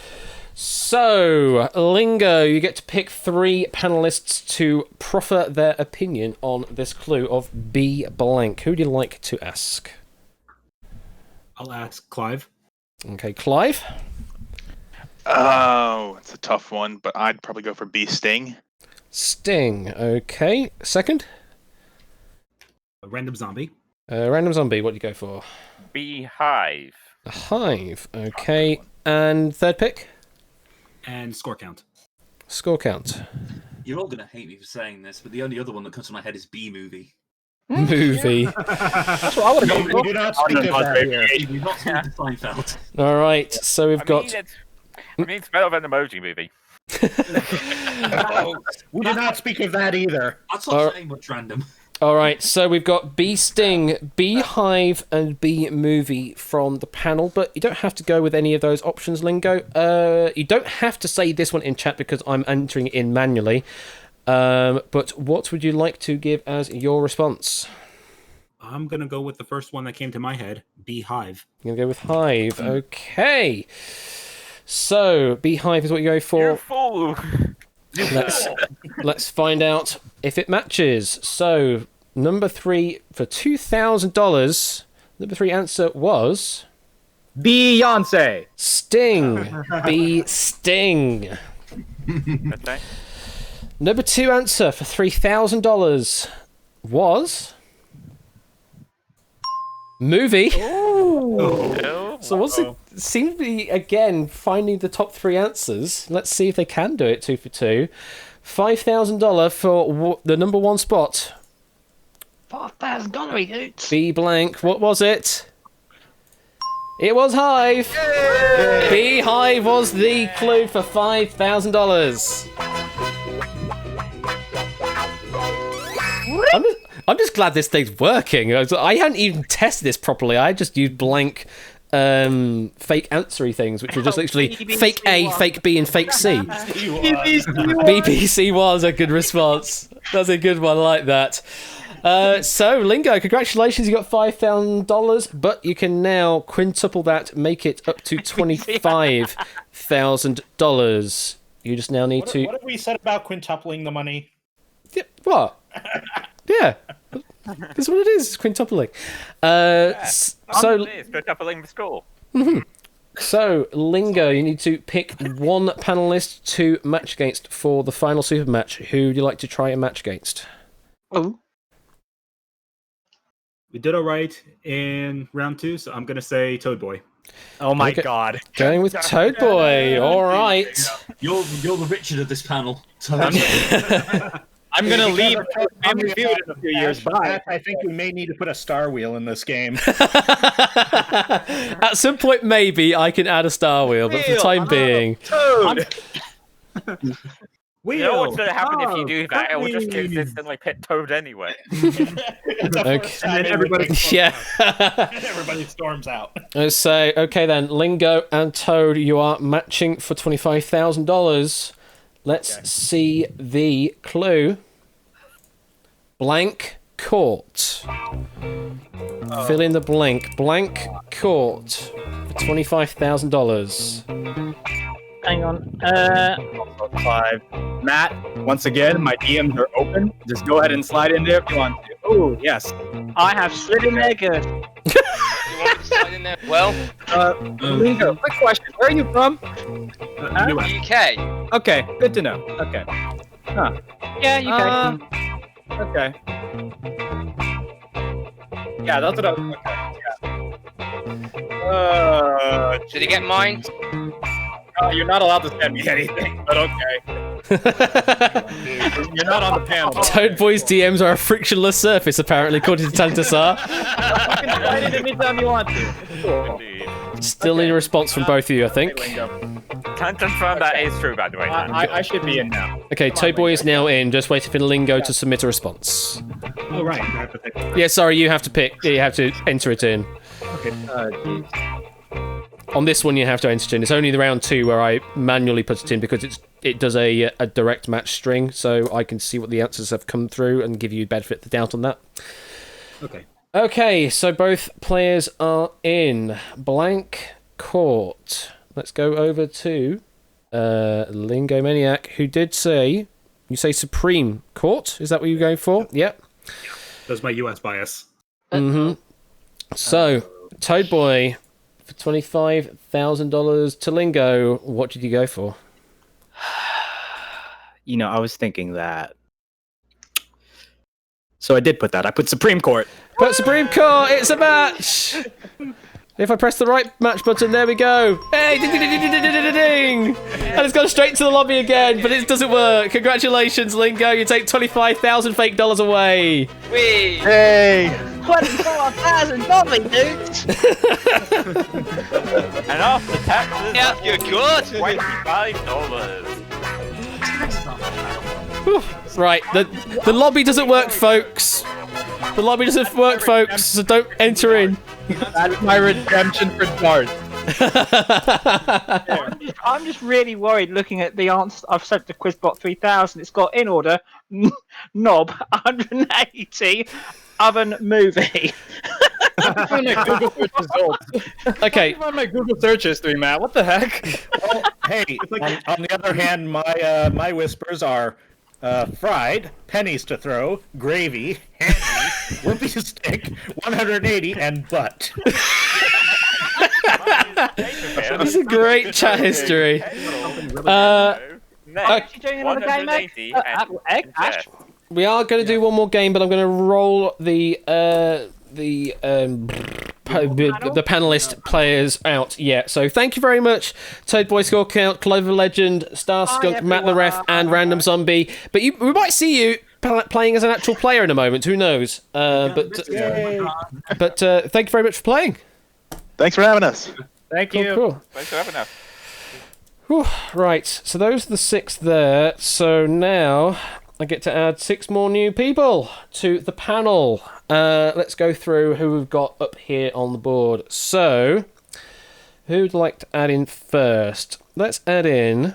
Speaker 1: So, Lingo, you get to pick 3 panelists to proffer their opinion on this clue of B blank. Who would you like to ask?
Speaker 10: I'll ask Clive.
Speaker 1: Okay, Clive.
Speaker 9: Oh, it's a tough one, but I'd probably go for B Sting.
Speaker 1: Sting. Okay. Second?
Speaker 10: A random zombie.
Speaker 1: Random zombie, what do you go for?
Speaker 4: Beehive.
Speaker 1: A hive. Okay. And third pick?
Speaker 10: And score count.
Speaker 1: Score count.
Speaker 6: You're all gonna hate me for saying this, but the only other one that comes to my head is B movie.
Speaker 1: Movie.
Speaker 3: That's what I would have gone for.
Speaker 7: Do not speak of that here.
Speaker 6: You've not seen Seinfeld.
Speaker 1: All right. So we've got.
Speaker 4: It's better than an emoji movie.
Speaker 7: We did not speak of that either.
Speaker 6: That's not saying much random.
Speaker 1: All right, so we've got B Sting, Beehive, and B Movie from the panel, but you don't have to go with any of those options, Lingo. You don't have to say this one in chat because I'm entering it in manually. But what would you like to give as your response?
Speaker 10: I'm going to go with the first one that came to my head, Beehive.
Speaker 1: You're going to go with Hive. Okay. So, Beehive is what you go for.
Speaker 4: You fool!
Speaker 1: Let's find out if it matches. So, number 3 for $2,000. Number 3 answer was
Speaker 12: Beyonce.
Speaker 1: Sting. B Sting.
Speaker 4: Okay.
Speaker 1: Number 2 answer for $3,000 was Movie.
Speaker 4: Oh.
Speaker 1: So what's it seems to be again finding the top 3 answers. Let's see if they can do it 2 for 2. $5,000 for the number 1 spot.
Speaker 3: $5,000, dudes.
Speaker 1: B blank. What was it? It was Hive. Beehive was the clue for $5,000. I'm just glad this thing's working. I hadn't even tested this properly. I just used blank fake answery things, which are just literally fake A, fake B, and fake C. BBC was a good response. That's a good one, I like that. So, Lingo, congratulations, you got $5,000, but you can now quintuple that, make it up to $25,000. You just now need to...
Speaker 7: What have we said about quintupling the money?
Speaker 1: Yeah, what? Yeah. That's what it is, it's quintupling.
Speaker 4: It's quintupling the score.
Speaker 1: So, Lingo, you need to pick one panelist to match against for the final super match. Who would you like to try and match against?
Speaker 3: Oh.
Speaker 10: We did all right in round 2, so I'm going to say Toad Boy.
Speaker 12: Oh my god.
Speaker 1: Going with Toad Boy, alright.
Speaker 6: You're the Richard of this panel. So
Speaker 12: I'm going to leave Family Feud in a few years.
Speaker 7: Bye. I think we may need to put a star wheel in this game.
Speaker 1: At some point, maybe I can add a star wheel, but for the time being...
Speaker 12: Toad!
Speaker 4: You know what's going to happen if you do that? It will just consistently pit Toad anyway.
Speaker 1: Okay.
Speaker 7: And everybody
Speaker 1: everybody
Speaker 7: storms out.
Speaker 1: Let's say, okay then, Lingo and Toad, you are matching for $25,000. Let's see the clue. Blank court. Fill in the blank. Blank court for $25,000.
Speaker 3: Hang on.
Speaker 12: 5. Matt, once again, my DMs are open. Just go ahead and slide in there if you want to. Oh, yes.
Speaker 3: I have slid in there good.
Speaker 11: You want me to slide in there? Well,
Speaker 12: Lingo, quick question. Where are you from?
Speaker 11: UK.
Speaker 12: Okay, good to know. Okay. Huh.
Speaker 3: Yeah, UK.
Speaker 12: Okay. Yeah, that's what I was... Okay,
Speaker 11: Did you get mine?
Speaker 12: you're not allowed to send me anything, but okay. You're not on the panel.
Speaker 1: Toad Boy's DMs are a frictionless surface, apparently, according to Tantasar.
Speaker 12: You can slide in anytime you want to. Cool.
Speaker 1: Still need a response from both of you, I think.
Speaker 4: Can't confirm that is true, by the way.
Speaker 12: I should be in now.
Speaker 1: Okay, Toad Boy is now in, just waiting for Lingo to submit a response.
Speaker 10: Oh, right. I have to pick.
Speaker 1: Yeah, sorry, you have to pick. You have to enter it in.
Speaker 10: Okay.
Speaker 1: On this one, you have to enter it in. It's only the round 2 where I manually put it in because it does a direct match string, so I can see what the answers have come through and give you benefit of the doubt on that.
Speaker 10: Okay.
Speaker 1: Okay, so both players are in. Blank court. Let's go over to Lingo Maniac, who did say... You say Supreme Court? Is that what you're going for? Yep.
Speaker 10: That's my US bias.
Speaker 1: Mm-hmm. So, Toad Boy... For $25,000 to Lingo, what did you go for?
Speaker 12: You know, I was thinking that. So I did put that. I put Supreme Court.
Speaker 1: Put Supreme Court, it's a match! If I press the right match button, there we go. Hey, ding, ding, ding, ding, ding, ding, ding. And it's gone straight to the lobby again, but it doesn't work. Congratulations, Lingo. You take 25,000 fake dollars away.
Speaker 11: Wee!
Speaker 12: Hey!
Speaker 3: $24,000, dudes!
Speaker 4: And after taxes,
Speaker 11: Yeah, you're good.
Speaker 4: $25.
Speaker 1: Right, the lobby doesn't work, folks. The lobby doesn't work, folks, so don't enter in.
Speaker 12: That's my redemption for darts.
Speaker 3: I'm just really worried looking at the answer I've sent to Quizbot 3000. It's got in order knob 180 oven movie.
Speaker 12: On my Google search results.
Speaker 1: Okay.
Speaker 12: On my Google search history, Matt. What the heck?
Speaker 7: Well, hey, on the other hand, my whispers are fried, pennies to throw, gravy, handy, whoopee stick, 180, and butt.
Speaker 1: This is a great chat history. We are going to do one more game, but I'm going to roll the the panelist players out yet. So thank you very much, Toad Boy Score Count, Clover Legend, Star Skunk, Matt the Ref, and Random Zombie. But we might see you playing as an actual player in a moment. Who knows? But thank you very much for playing.
Speaker 9: Thanks for having us.
Speaker 12: Thank you.
Speaker 1: Cool.
Speaker 4: Thanks for having us.
Speaker 1: Whew, right, so those are the 6 there. So now I get to add 6 more new people to the panel. Let's go through who we've got up here on the board. So, who'd like to add in first? Let's add in...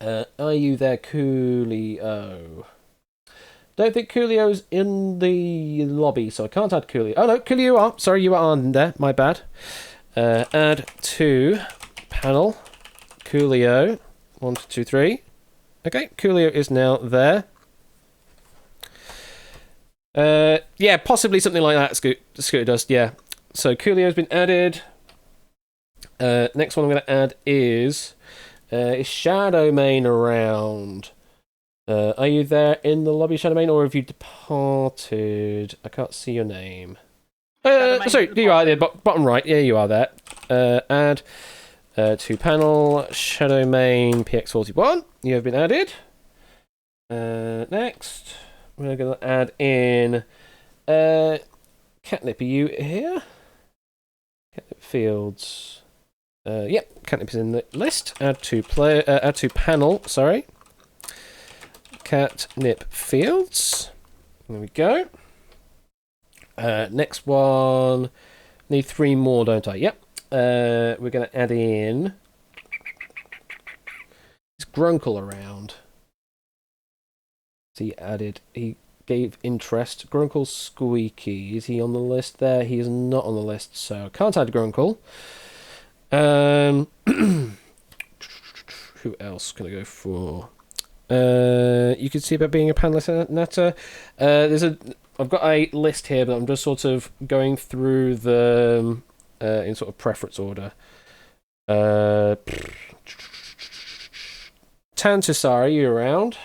Speaker 1: are you there, Coolio? Don't think Coolio's in the lobby, so I can't add Coolio. Oh no, Coolio you are. Sorry, you are on there. My bad. Add to panel. Coolio. 1, 2, 3. Okay, Coolio is now there. Yeah, possibly something like that, Scooter Dust, yeah. So Coolio's been added. Next one I'm going to add is Shadowmane around? Are you there in the lobby, Shadowmane, or have you departed? I can't see your name. Sorry, you are there, bottom right. Yeah, you are there. Add to panel, Shadowmane PX41. You have been added. Next, we're going to add in Catnip. Are you here? Catnip Fields. Yep, Catnip is in the list. Add to panel. Sorry. Catnip Fields. There we go. Next one. Need 3 more, don't I? Yep. We're going to add in... Is Grunkle around? So he gave interest. Grunkle Squeaky. Is he on the list there? He is not on the list, so I can't add Grunkle. Who else can I go for? You can see about being a panelist, Nata. I've got a list here, but I'm just sort of going through the in sort of preference order. Tantasar, are you around?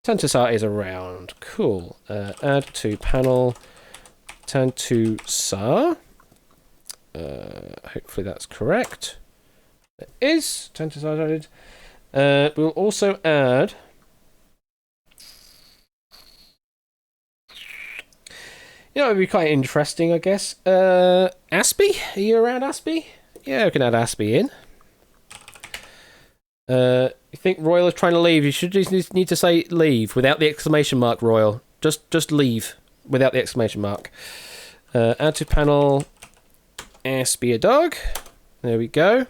Speaker 1: Tantasar is around. Cool. Add to panel Tantusar. Hopefully that's correct. It is. Tantusar added. We'll also add... You know, it would be quite interesting, I guess. Aspie? Are you around, Aspie? Yeah, we can add Aspie in. You think Royal is trying to leave? You should just need to say leave without the exclamation mark, Royal. Just leave without the exclamation mark. Add to panel Aspie a dog. There we go.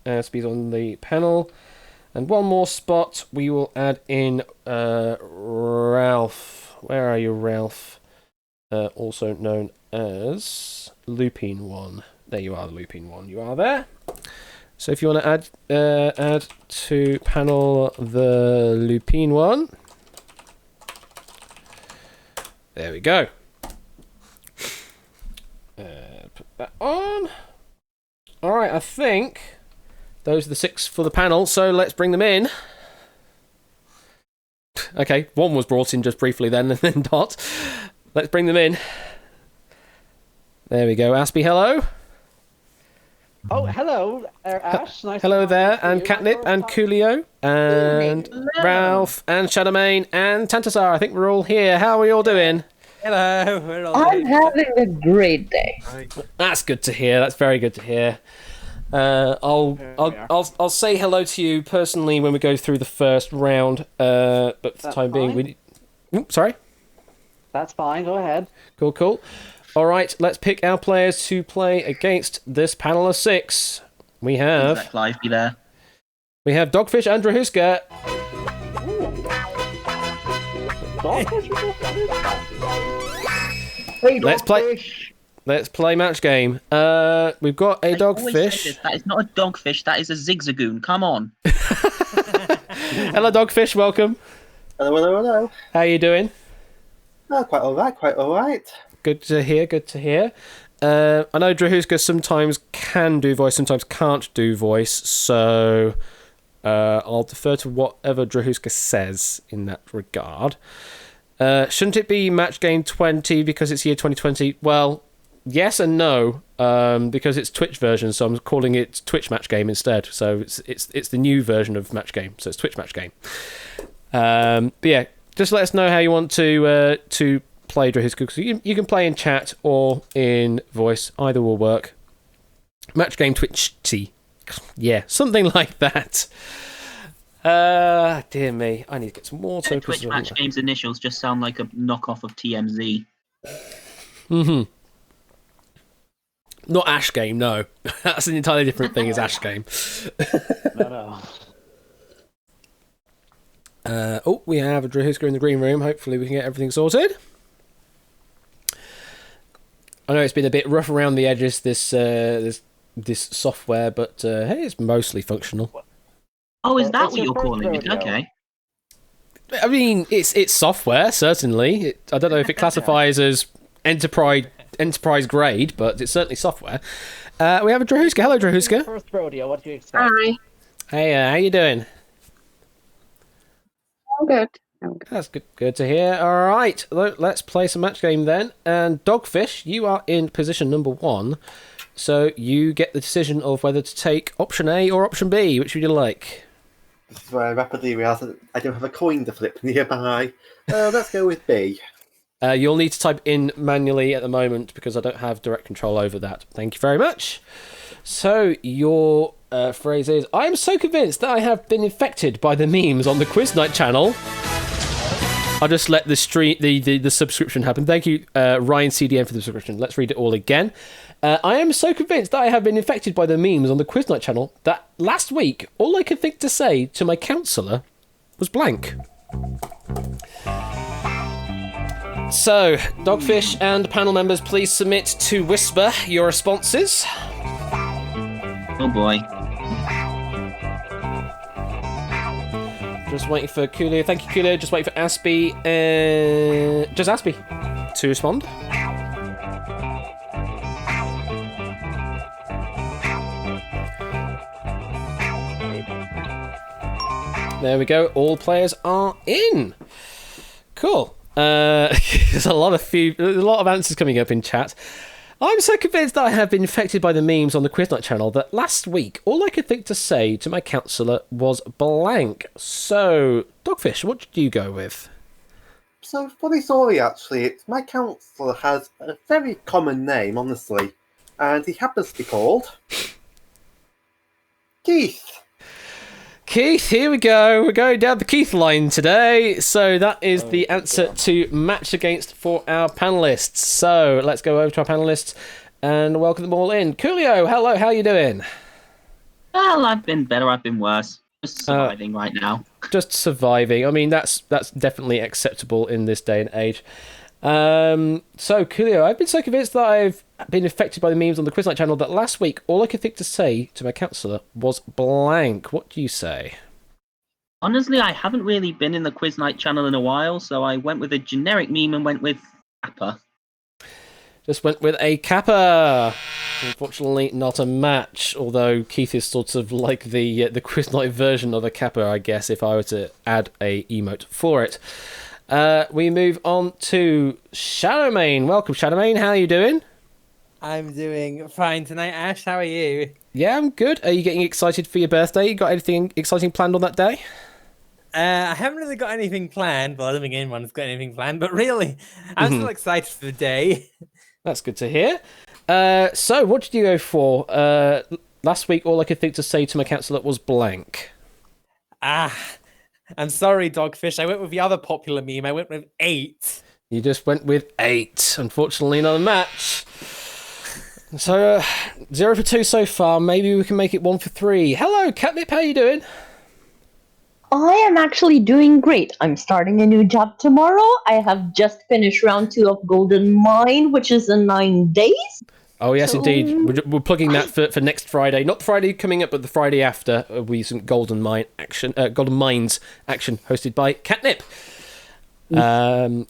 Speaker 1: Aspie's on the panel. And one more spot, we will add in Ralph. Where are you, Ralph? Also known as Lupine One. There you are, Lupine One. You are there. So if you want to add to panel the Lupine One. There we go. Put that on. Alright, I think those are the 6 for the panel, so let's bring them in. Okay, one was brought in just briefly then, and then Dot. Let's bring them in. There we go. Aspie, hello.
Speaker 13: Oh, hello, Ash. Nice
Speaker 1: hello there, and Catnip, and Coolio, and Ralph, and Shadowmane, and Tantasar. I think we're all here. How are we all doing?
Speaker 14: Hello. We're all
Speaker 15: I'm having a great day.
Speaker 1: That's good to hear. That's very good to hear. I'll say hello to you personally when we go through the first round. But for the time being, we. Oops, sorry.
Speaker 13: That's fine. Go ahead.
Speaker 1: Cool. All right, let's pick our players to play against this panel of 6. We have
Speaker 16: Clive be there.
Speaker 1: We have Dogfish and Drahuska. Let's play match game. We've got a Dogfish.
Speaker 16: That is not a dogfish. That is a zigzagoon. Come on.
Speaker 1: Hello, Dogfish. Welcome.
Speaker 17: Hello.
Speaker 1: How are you doing?
Speaker 17: Quite all right.
Speaker 1: Good to hear. I know Drahuska sometimes can do voice, sometimes can't do voice, so I'll defer to whatever Drahuska says in that regard. Shouldn't it be match game 20 because it's year 2020? Well, yes and no, because it's Twitch version, so I'm calling it Twitch Match Game instead. So it's the new version of Match Game, so it's Twitch Match Game. But yeah, just let us know how you want to play Drahuska. You can play in chat or in voice. Either will work. Match Game Twitch T. Yeah, something like that. Dear me, I need to get some more tokens.
Speaker 16: Twitch Match Game's initials just sound like a knockoff of TMZ.
Speaker 1: Not Ash Game, no. That's an entirely different thing as Ash Game.
Speaker 13: No.
Speaker 1: We have a Drahuska in the green room. Hopefully we can get everything sorted. I know it's been a bit rough around the edges, this software, but hey, it's mostly functional.
Speaker 16: Oh, is that what you're calling it? Okay.
Speaker 1: I mean, it's software, certainly. I don't know if it classifies as enterprise grade, but it's certainly software. We have a Drahuska. Hello, Drahuska.
Speaker 13: First rodeo, what do you expect?
Speaker 15: Hi.
Speaker 1: Hey, how you doing?
Speaker 15: I'm good.
Speaker 1: That's good to hear. All right, let's play some match game then. And Dogfish, you are in position number 1, so you get the decision of whether to take option A or option B. Which would you like?
Speaker 17: This is where I rapidly realise that I don't have a coin to flip nearby. Let's go with B.
Speaker 1: You'll need to type in manually at the moment because I don't have direct control over that. Thank you very much. So your phrase is, I am so convinced that I have been infected by the memes on the Quiz Night channel. I'll just let the subscription happen. Thank you, Ryan CDM, for the subscription. Let's read it all again. I am so convinced that I have been infected by the memes on the Quiz Night channel that last week all I could think to say to my counsellor was blank. So, Dogfish and panel members, please submit to Whisper your responses.
Speaker 16: Oh boy.
Speaker 1: Just waiting for Coolio. Thank you, Coolio. Just waiting for Aspie. Just Aspie to respond. There we go. All players are in. Cool. There's a lot of answers coming up in chat. I'm so convinced that I have been infected by the memes on the Quiz Night channel that last week all I could think to say to my counsellor was blank. So, Dogfish, what did you go with?
Speaker 17: So, funny story actually. My counsellor has a very common name, honestly, and he happens to be called Keith.
Speaker 1: Keith, here we go. We're going down the Keith line today. So that is the answer to match against for our panellists. So let's go over to our panellists and welcome them all in. Coolio, hello, how you doing?
Speaker 16: Well, I've been better, I've been worse. Just surviving right now.
Speaker 1: Just surviving. I mean, that's definitely acceptable in this day and age. So, Coolio, I've been so convinced that I've been infected by the memes on the Quiz Night channel that last week all I could think to say to my counsellor was blank. What do you say?
Speaker 16: Honestly, I haven't really been in the Quiz Night channel in a while, so I went with a generic meme and went with Kappa.
Speaker 1: Just went with a Kappa. Unfortunately, not a match, although Keith is sort of like the Quiz Night version of a Kappa, I guess, if I were to add a emote for it. We move on to Shadowmane. Welcome, Shadowmane. How are you doing?
Speaker 14: I'm doing fine tonight, Ash. How are you?
Speaker 1: Yeah, I'm good. Are you getting excited for your birthday? You got anything exciting planned on that day?
Speaker 14: I haven't really got anything planned. Well, I don't think anyone's got anything planned, but really, I'm still excited for the day.
Speaker 1: That's good to hear. So, what did you go for? Last week, all I could think to say to my counsellor was blank.
Speaker 14: I'm sorry, Dogfish. I went with the other popular meme. I went with 8.
Speaker 1: You just went with 8. Unfortunately, not a match. So, 0 for 2 so far. Maybe we can make it 1 for 3. Hello, Catnip. How you doing?
Speaker 15: I am actually doing great. I'm starting a new job tomorrow. I have just finished round 2 of Golden Mine, which is in 9 days.
Speaker 1: Oh, yes, indeed. We're plugging that for next Friday. Not Friday coming up, but the Friday after. We some Golden Mines action hosted by Catnip.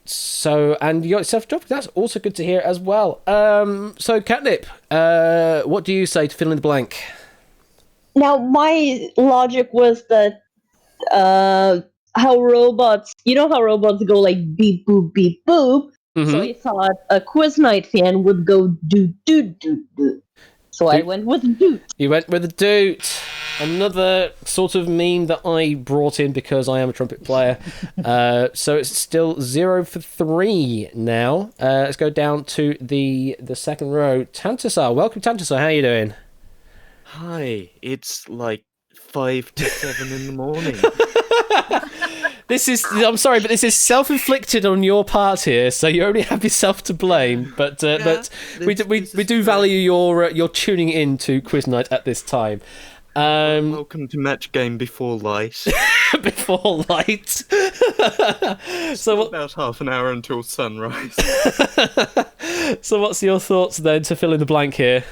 Speaker 1: So, and you got yourself a job. That's also good to hear as well. So, Catnip, what do you say to fill in the blank?
Speaker 15: Now, my logic was that how robots go like beep boop beep boop. So I thought a quiz night fan would go doot. So I went with doot.
Speaker 1: You went with a doot. Another sort of meme that I brought in because I am a trumpet player. So it's still 0 for 3 now. Let's go down to the second row. Tantasar, welcome Tantasar. How are you doing?
Speaker 18: Hi, it's like 5 to 7 in the morning.
Speaker 1: I'm sorry, but this is self-inflicted on your part here, so you only have yourself to blame. But we do value your tuning in to Quiz Night at this time.
Speaker 18: Welcome to Match Game Before Light.
Speaker 1: Before light.
Speaker 18: So about half an hour until sunrise.
Speaker 1: So what's your thoughts then to fill in the blank here?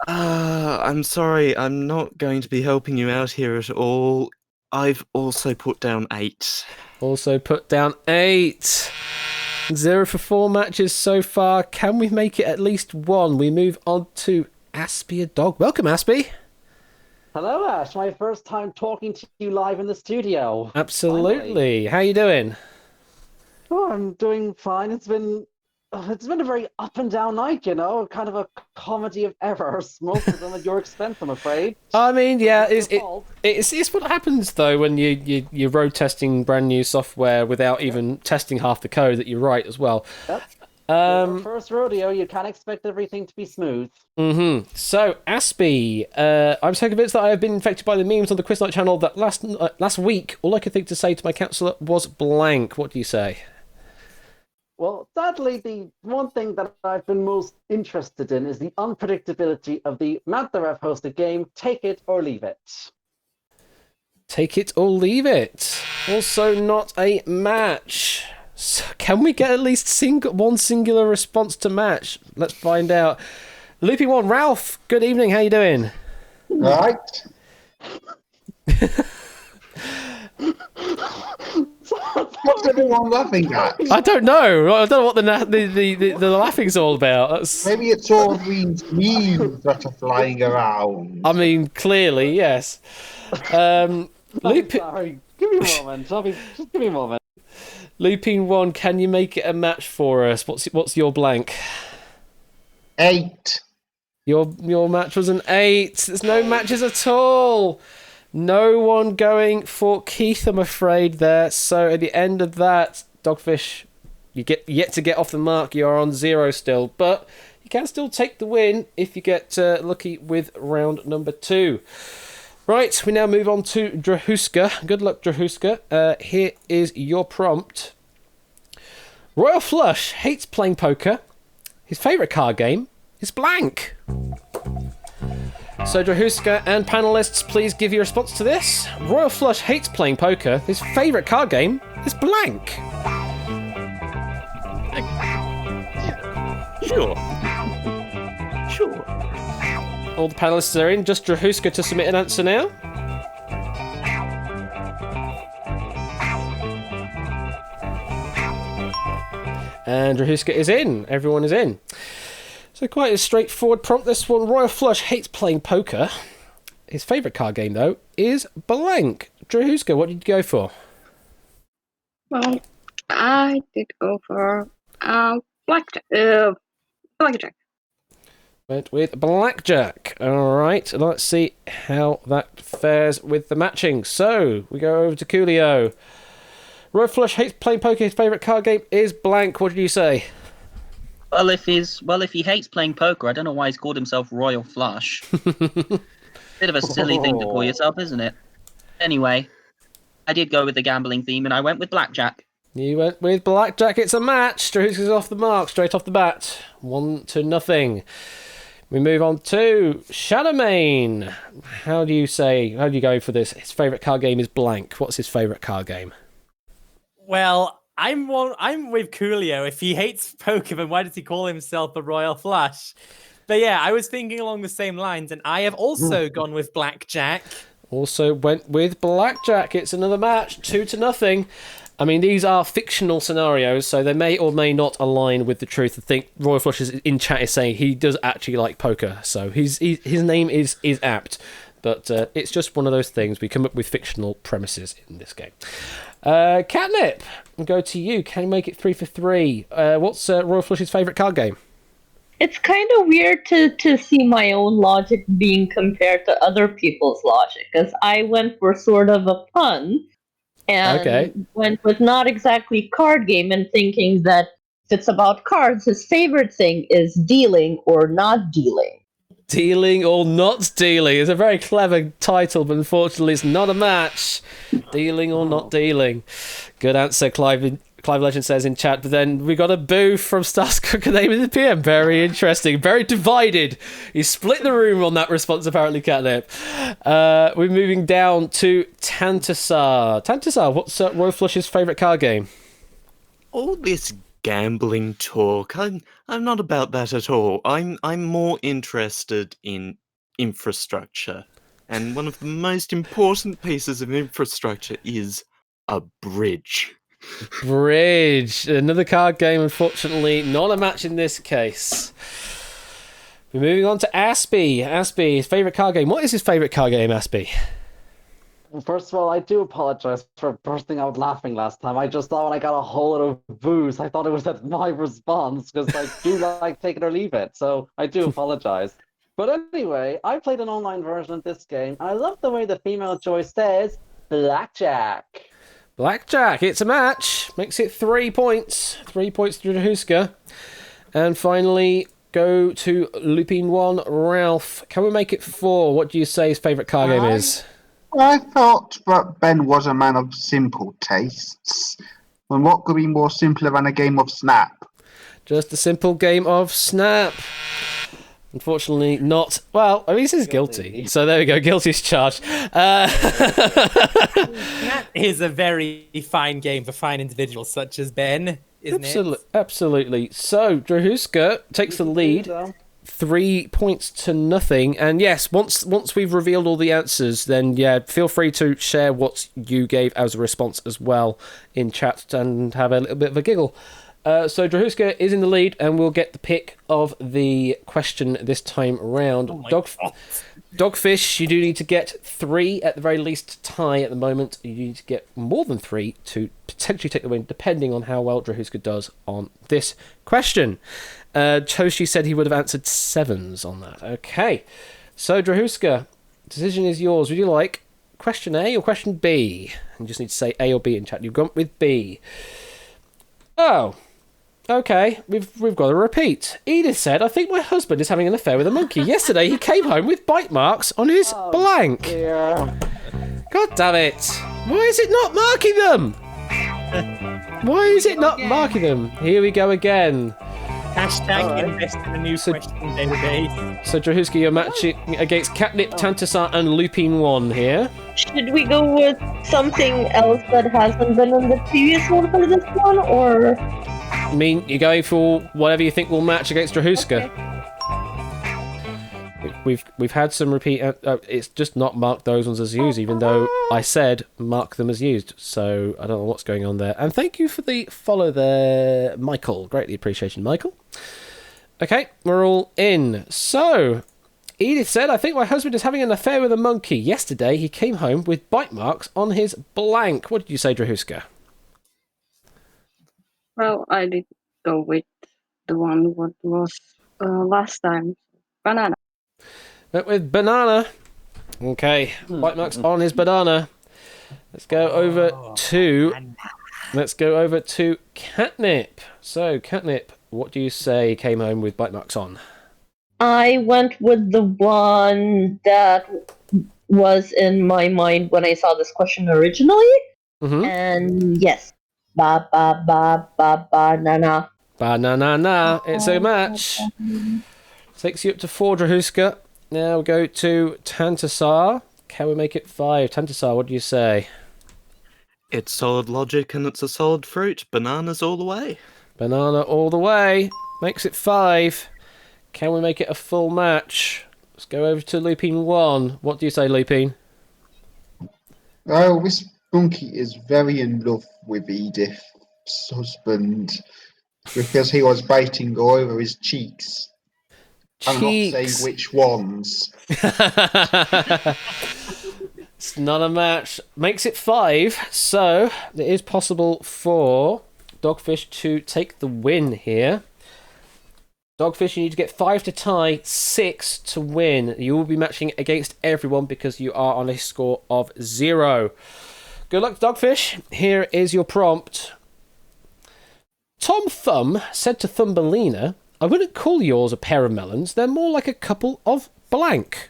Speaker 18: I'm sorry, I'm not going to be helping you out here at all. I've also put down 8.
Speaker 1: Also put down 8. 0 for 4 matches so far. Can we make it at least 1? We move on to Aspie a Dog. Welcome, Aspie.
Speaker 13: Hello, Ash. My first time talking to you live in the studio.
Speaker 1: Absolutely.
Speaker 13: Finally.
Speaker 1: How you doing?
Speaker 13: Oh, I'm doing fine. It's been a very up and down night, kind of a comedy of errors. Most of them at your expense, I'm afraid.
Speaker 1: I mean, yeah, it's what happens though when you're road testing brand new software without even testing half the code that you write as well.
Speaker 13: That's your first rodeo. You can't expect everything to be smooth.
Speaker 1: So, Aspie, I'm so convinced that I have been infected by the memes on the Quiz Night channel that last week, all I could think to say to my counsellor was blank. What do you say?
Speaker 13: Well, sadly, the one thing that I've been most interested in is the unpredictability of the Mantharev-hosted game, Take It or Leave It.
Speaker 1: Take it or leave it. Also not a match. So can we get at least one singular response to match? Let's find out. Loopy One, Ralph, good evening. How you doing?
Speaker 19: Right. What's everyone laughing at?
Speaker 1: I don't know. I don't know what the laughing's all about.
Speaker 19: Maybe it's all these memes that are flying around.
Speaker 1: I mean, clearly, yes.
Speaker 13: Sorry, give me a moment. Just give me a moment.
Speaker 1: Looping One, can you make it a match for us? What's your blank?
Speaker 19: 8.
Speaker 1: Your match was an 8. There's no matches at all. No one going for Keith, I'm afraid, there. So at the end of that, Dogfish, you get yet to get off the mark. You're on 0 still, but you can still take the win if you get lucky with round number 2. Right, we now move on to Drahuska. Good luck, Drahuska. Here is your prompt. Royal Flush hates playing poker. His favourite card game is blank. So, Drahuska and panelists, please give your response to this. Royal Flush hates playing poker. His favourite card game is blank.
Speaker 18: Sure.
Speaker 1: All the panelists are in. Just Drahuska to submit an answer now. And Drahuska is in. Everyone is in. So quite a straightforward prompt, this one. Royal Flush hates playing poker. His favourite card game, though, is blank. Drahuska, what did you go for?
Speaker 20: Well, I did go for blackjack. Blackjack.
Speaker 1: Went with blackjack. All right, let's see how that fares with the matching. So we go over to Coolio. Royal Flush hates playing poker. His favourite card game is blank. What did you say?
Speaker 16: Well, if he hates playing poker, I don't know why he's called himself Royal Flush. Bit of a silly thing to call yourself, isn't it? Anyway, I did go with the gambling theme, and I went with blackjack.
Speaker 1: You went with blackjack. It's a match. Drahuska's off the mark, straight off the bat. 1-0. We move on to Shadowmane. How do you go for this? His favourite card game is blank. What's his favourite card game?
Speaker 14: Well, I'm with Coolio. If he hates poker, then why does he call himself the Royal Flush? But yeah, I was thinking along the same lines, and I have also gone with blackjack.
Speaker 1: Also went with blackjack. It's another match, 2-0. I mean, these are fictional scenarios, so they may or may not align with the truth. I think Royal Flush is in chat is saying he does actually like poker, so his name is apt. but it's just one of those things. We come up with fictional premises in this game. Catnip, I'll go to you. Can you make it 3 for 3? What's Royal Flush's favourite card game?
Speaker 15: It's kind of weird to see my own logic being compared to other people's logic, because I went for sort of a pun and went with not exactly card game and thinking that if it's about cards, his favorite thing is dealing or not dealing.
Speaker 1: Dealing or not dealing is a very clever title, but unfortunately it's not a match. Dealing or not dealing. Good answer, Clive Legend says in chat, but then we got a boo from Starscook name in the PM. Very interesting. Very divided. He split the room on that response, apparently, Catnip. We're moving down to Tantasar. Tantasar, what's Royal Flush's favourite card game?
Speaker 18: All this gambling talk, I'm not about that at all. I'm more interested in infrastructure. And one of the most important pieces of infrastructure is a bridge.
Speaker 1: Bridge. Another card game, unfortunately. Not a match in this case. We're moving on to Aspie. Aspie, his favourite card game. What is his favourite card game, Aspie?
Speaker 13: Well, first of all, I do apologize for bursting out laughing last time. I just thought when I got a whole lot of booze, I thought it was at my response, because I do like take it or leave it. So I do apologize. But anyway, I played an online version of this game, and I love the way the female choice says blackjack.
Speaker 1: Blackjack, it's a match. Makes it 3 points. 3 points to Drahuska. And finally, go to Looping 1, Ralph. Can we make it 4? What do you say his favourite card game is?
Speaker 19: I thought that Ben was a man of simple tastes. And what could be more simpler than a game of Snap?
Speaker 1: Just a simple game of Snap. Unfortunately, not. Well, I mean, he says guilty. So there we go. Guilty is charged.
Speaker 14: That is a very fine game for fine individuals such as Ben, isn't it?
Speaker 1: Absolutely. So Drahuska takes the lead. 3 points to nothing. And yes, once we've revealed all the answers, then yeah, feel free to share what you gave as a response as well in chat and have a little bit of a giggle. So Drahuska is in the lead, and we'll get the pick of the question this time around. Dogfish, you do need to get 3 at the very least tie at the moment. You need to get more than 3 to potentially take the win, depending on how well Drahuska does on this question. Toshi said he would have answered 7s on that. Okay, so Drahuska, decision is yours. Would you like question A or question B? You just need to say A or B in chat. You've gone with B. Oh. Okay, we've got a repeat. Edith said, I think my husband is having an affair with a monkey. Yesterday he came home with bite marks on his blank.
Speaker 13: Dear.
Speaker 1: God damn it. Why is it not marking them? Why is it not marking them? Here we go again.
Speaker 14: Hashtag invest in a new question database.
Speaker 1: So Drahuska, you're matching against Catnip, Tantasar and Looping 1 here.
Speaker 15: Should we go with something else that hasn't been in the previous one for this one, or?
Speaker 1: I mean, you're going for whatever you think will match against Drahuska. Okay. We've had some repeat. It's just not marked those ones as used, even though I said mark them as used. So I don't know what's going on there. And thank you for the follow there, Michael. Greatly appreciated, Michael. Okay, we're all in. So Edith said, I think my husband is having an affair with a monkey. Yesterday he came home with bite marks on his blank. What did you say, Drahuska?
Speaker 20: Well, I did go with the one what was last time. Banana.
Speaker 1: Went with banana. Okay, bite marks on his banana. Let's go over to Catnip. So, Catnip, what do you say came home with bite marks on?
Speaker 15: I went with the one that was in my mind when I saw this question originally. And yes, banana.
Speaker 1: Banana. It's a match. Takes you up to 4, Drahuska. Now we go to Tantasar. Can we make it 5? Tantasar, what do you say?
Speaker 18: It's solid logic and it's a solid fruit. Bananas all the way.
Speaker 1: Banana all the way. Makes it 5. Can we make it a full match? Let's go over to Looping 1. What do you say, Looping?
Speaker 19: Oh, this monkey is very in love with Edith's husband because he was biting all over his cheeks. I'm not saying
Speaker 1: Cheeks.
Speaker 19: which ones.
Speaker 1: It's not a match. Makes it 5, so it is possible for Dogfish to take the win here. Dogfish, you need to get 5 to tie, 6 to win. You will be matching against everyone because you are on a score of 0. Good luck, Dogfish. Here is your prompt. Tom Thumb said to Thumbelina, I wouldn't call yours a pair of melons. They're more like a couple of blank.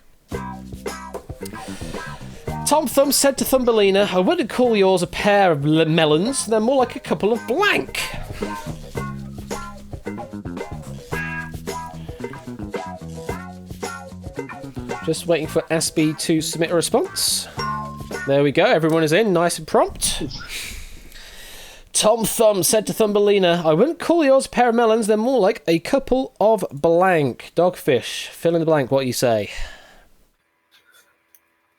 Speaker 1: Tom Thumb said to Thumbelina, I wouldn't call yours a pair of melons. They're more like a couple of blank. Just waiting for Aspie to submit a response. There we go. Everyone is in. Nice and prompt. Tom Thumb said to Thumbelina, I wouldn't call yours a pair of melons. They're more like a couple of blank. Dogfish, fill in the blank. What you say?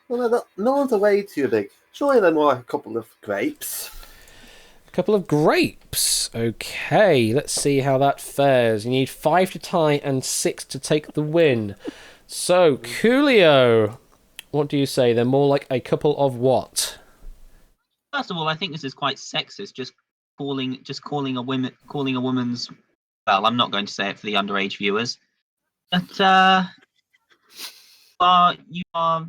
Speaker 17: Well, melons are way too big. Surely they're more like a couple of grapes.
Speaker 1: A couple of grapes. Okay, let's see how that fares. You need 5 to tie and 6 to take the win. So, Coolio, what do you say? They're more like a couple of what?
Speaker 16: First of all, I think this is quite sexist. Just calling a woman's. Well, I'm not going to say it for the underage viewers, but you are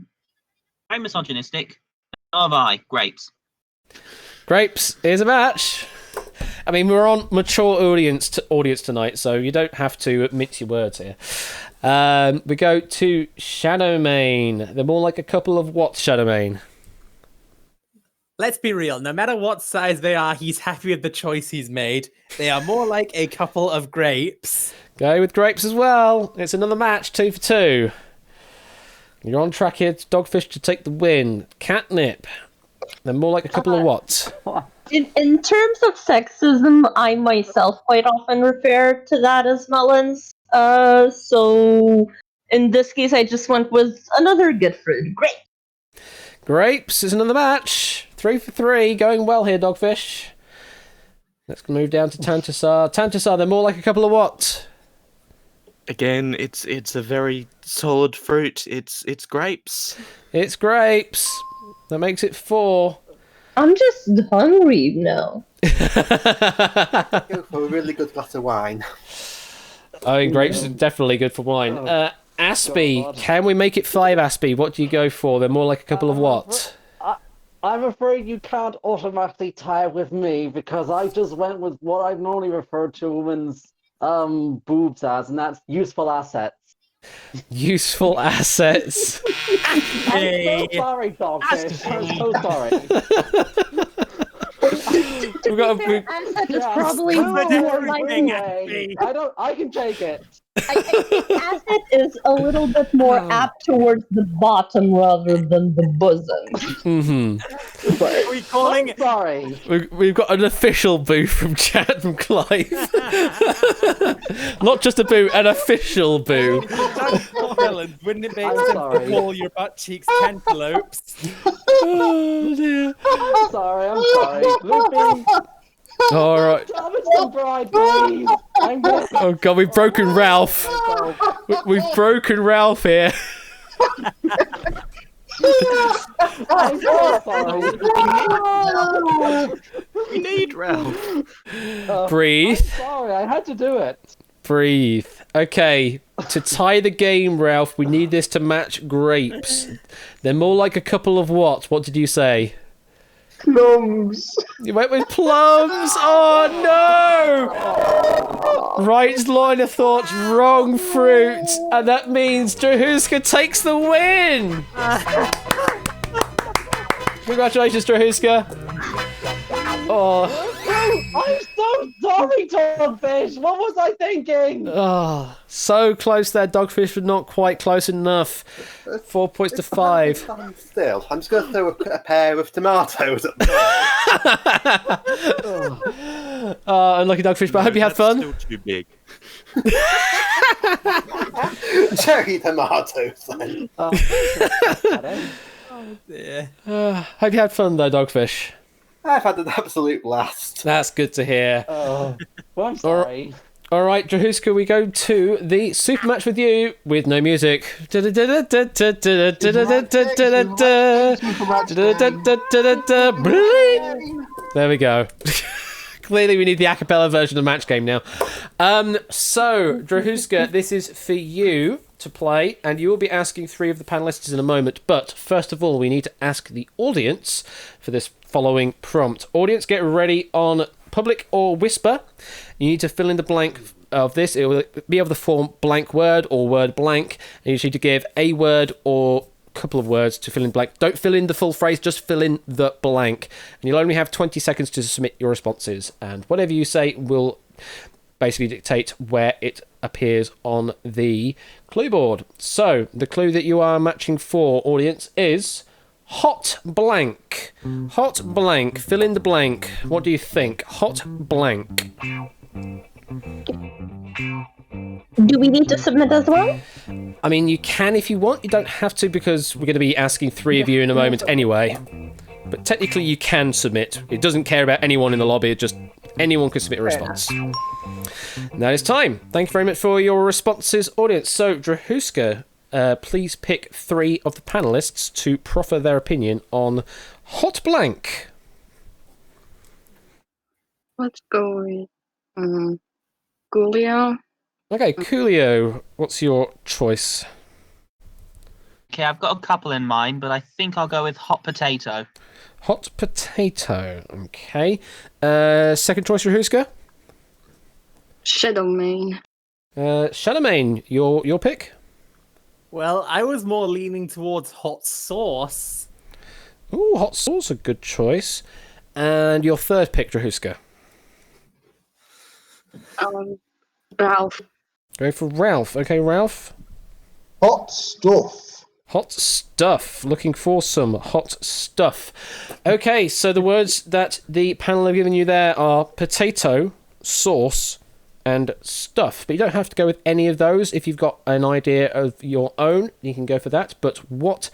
Speaker 16: very misogynistic. So have I. Grapes.
Speaker 1: Grapes is a match. I mean, we're on mature audience tonight, so you don't have to mince your words here. We go to Shadowmane. They're more like a couple of what, Shadowmane?
Speaker 14: Let's be real. No matter what size they are, he's happy with the choice he's made. They are more like a couple of grapes.
Speaker 1: Go with grapes as well. It's another match, 2 for 2. You're on track here. Dogfish to take the win. Catnip. They're more like a couple of what?
Speaker 15: In terms of sexism, I myself quite often refer to that as melons. So in this case, I just went with another good fruit. Great.
Speaker 1: Grapes is another match. 3 for 3. Going well here, Dogfish. Let's move down to Tantasar. Tantasar, they're more like a couple of what?
Speaker 18: Again, it's a very solid fruit. It's grapes.
Speaker 1: It's grapes. That makes it 4.
Speaker 15: I'm just hungry now.
Speaker 17: Go for a really good glass of wine.
Speaker 1: I mean, grapes are definitely good for wine. Aspie, can we make it 5, Aspie? What do you go for? They're more like a couple of what?
Speaker 13: I'm afraid you can't automatically tie it with me because I just went with what I've normally referred to women's boobs as, and that's useful assets.
Speaker 1: Useful assets.
Speaker 13: I'm so sorry, Dogfish. I'm so sorry.
Speaker 1: We've got a
Speaker 15: asset is probably more like
Speaker 13: I can take it.
Speaker 15: I think asset is a little bit more apt towards the bottom rather than the bosom.
Speaker 1: Mm-hmm.
Speaker 14: Are we calling it?
Speaker 13: Sorry.
Speaker 1: We've got an official boo from chat from Clive. Not just a boo, an official boo.
Speaker 14: Wouldn't it make sense to call your butt cheeks cantaloupes?
Speaker 1: Oh dear.
Speaker 13: I'm sorry. Looping.
Speaker 1: All right.
Speaker 13: Bride, please.
Speaker 1: Oh god, we've broken Ralph. We've broken Ralph here.
Speaker 13: I'm so sorry.
Speaker 18: We need Ralph.
Speaker 1: Breathe.
Speaker 13: I'm sorry, I had to do it.
Speaker 1: Breathe. Okay, to tie the game, Ralph, we need this to match grapes. They're more like a couple of what? What did you say?
Speaker 19: Plums.
Speaker 1: You went with plums. Oh no! Right line of thoughts, wrong fruit, and that means Drahuska takes the win. Congratulations, Drahuska. Oh.
Speaker 13: I'm so sorry, Dogfish. What was I thinking?
Speaker 1: Oh, so close there, Dogfish, but not quite close enough. 4 points to 5.
Speaker 17: Still, I'm just going to throw a pair of tomatoes at the
Speaker 1: unlucky Dogfish, but I hope you had fun.
Speaker 18: Still too big.
Speaker 17: Cherry tomatoes, then.
Speaker 14: Oh dear.
Speaker 1: Hope you had fun, though, Dogfish.
Speaker 17: I've had an absolute blast.
Speaker 1: That's good to hear.
Speaker 13: Well, I'm sorry.
Speaker 1: All right, Drahuska, we go to the super match with you with no music. There we go. Clearly, we need the a cappella version of Match Game now. So, Drahuska, this is for you to play, and you will be asking 3 of the panelists in a moment. But first of all, we need to ask the audience for this following prompt. Audience, get ready on public or whisper. You need to fill in the blank of this. It will be of the form blank word or word blank, and you just need to give a word or couple of words to fill in blank. Don't fill in the full phrase, just fill in the blank. And you'll only have 20 seconds to submit your responses. And whatever you say will basically dictate where it appears on the clue board. So, the clue that you are matching for, audience, is hot blank. Hot blank. Fill in the blank. What do you think? Hot blank.
Speaker 15: Do we need to submit as well?
Speaker 1: I mean, you can if you want. You don't have to, because we're going to be asking 3 of you in a moment anyway. But technically, you can submit. It doesn't care about anyone in the lobby. It just anyone can submit a response. Now it's time. Thank you very much for your responses, audience. So, Drahuska, please pick 3 of the panelists to proffer their opinion on hot blank.
Speaker 20: Let's go with Coolio.
Speaker 1: Okay, Coolio, what's your choice?
Speaker 16: Okay, I've got a couple in mind, but I think I'll go with hot potato.
Speaker 1: Hot potato. Okay. Second choice, Drahuska?
Speaker 20: Shadowmane.
Speaker 1: Shadowmane, your pick?
Speaker 14: Well, I was more leaning towards hot sauce.
Speaker 1: Ooh, hot sauce, a good choice. And your third pick, Drahuska?
Speaker 20: Ralph.
Speaker 1: Go for Ralph. Okay, Ralph?
Speaker 19: Hot stuff.
Speaker 1: Hot stuff. Looking for some hot stuff. Okay, so the words that the panel have given you there are potato, sauce, and stuff. But you don't have to go with any of those. If you've got an idea of your own, you can go for that. But what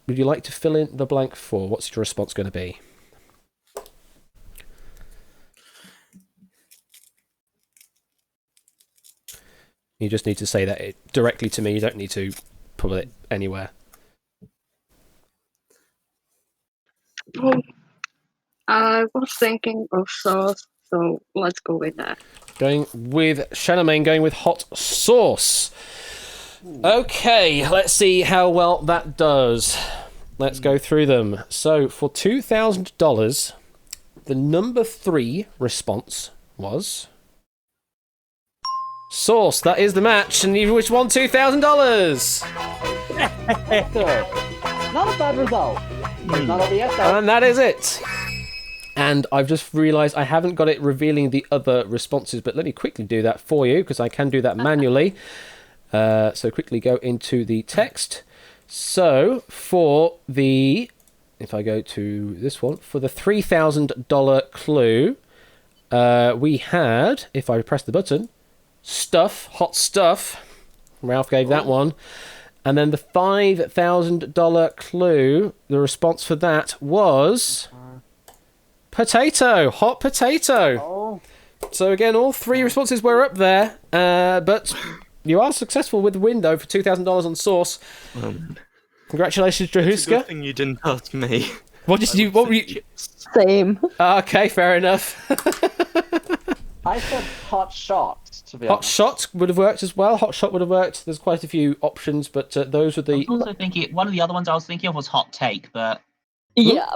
Speaker 1: would you like to fill in the blank for? What's your response going to be? You just need to say that directly to me. You don't need to put it anywhere.
Speaker 20: Well, I was thinking of sauce, so let's go with that.
Speaker 1: Going with Shadowmane, going with hot sauce. Okay, let's see how well that does. Let's go through them. So, for $2,000, the number 3 response was sauce. That is the match, and you which won $2,000.
Speaker 13: Not a bad result. Not over yet, though.
Speaker 1: And that is it. And I've just realised I haven't got it revealing the other responses, but let me quickly do that for you, because I can do that manually. So quickly go into the text. So for the, if I go to this one, for the $3,000 clue, we had, if I press the button, stuff, hot stuff. Ralph gave that one. And then the $5,000 clue, the response for that was potato, hot potato. So again, all 3 responses were up there, but you are successful with the window for $2,000 on sauce. Congratulations,
Speaker 18: It's a
Speaker 1: Drahuska.
Speaker 18: good thing you didn't ask me.
Speaker 1: What did you? What were you?
Speaker 15: Same.
Speaker 1: Okay, fair enough.
Speaker 13: I said hot shot, to be
Speaker 1: Hot
Speaker 13: honest.
Speaker 1: shot would have worked as well. Hot shot would have worked. There's quite a few options, but those were the.
Speaker 16: I was also thinking one of the other ones I was thinking of was hot take, but
Speaker 15: Yeah,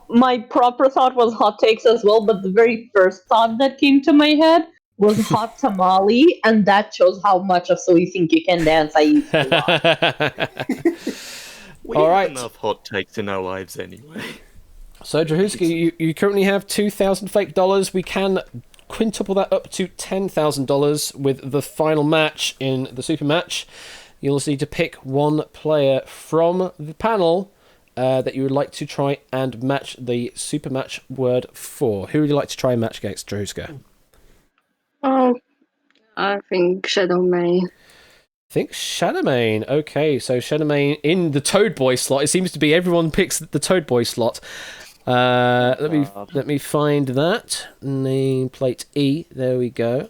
Speaker 15: my proper thought was hot takes as well, but the very first thought that came to my head was hot tamale, and that shows how much of So You Think You Can Dance I used to watch.
Speaker 18: We
Speaker 1: All
Speaker 18: have
Speaker 1: right.
Speaker 18: enough hot takes in our lives anyway.
Speaker 1: So, Drahuska, you currently have $2,000 fake dollars. We can quintuple that up to $10,000 with the final match in the super match. You'll also need to pick one player from the panel that you would like to try and match the super match word for. Who would you like to try and match against, Drahuska?
Speaker 20: Oh, I think Shadowmane.
Speaker 1: I think Shadowmane. Okay, so Shadowmane in the Toad Boy slot. It seems to be everyone picks the Toad Boy slot. Let me find that. Nameplate E. There we go.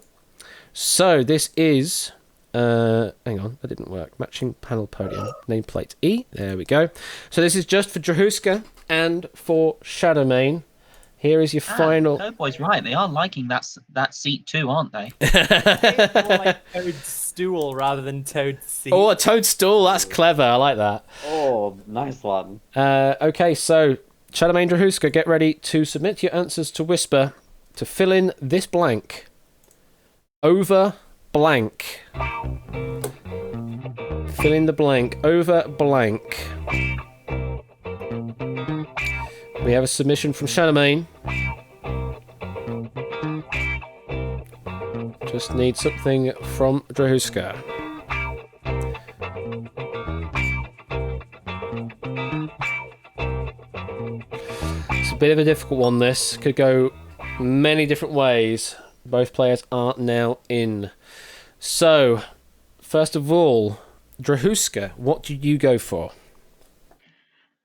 Speaker 1: So this is... hang on, that didn't work. Matching panel podium. Nameplate E. There we go. So this is just for Drahuska and for Shadowmane. Here is your final...
Speaker 16: Cowboy's right. They are liking that seat too, aren't they?
Speaker 14: More like toadstool rather than toad seat.
Speaker 1: Oh, a toadstool. That's clever. I like that.
Speaker 13: Oh, nice one.
Speaker 1: Okay, so Shadowmane Drahuska, get ready to submit your answers to Whisper to fill in this blank. Over blank. Fill in the blank. Over blank. We have a submission from Shadowmane. Just need something from Drahuska. It's a bit of a difficult one, this. Could go many different ways. Both players are now in. So, first of all, Drahuska, what did you go for?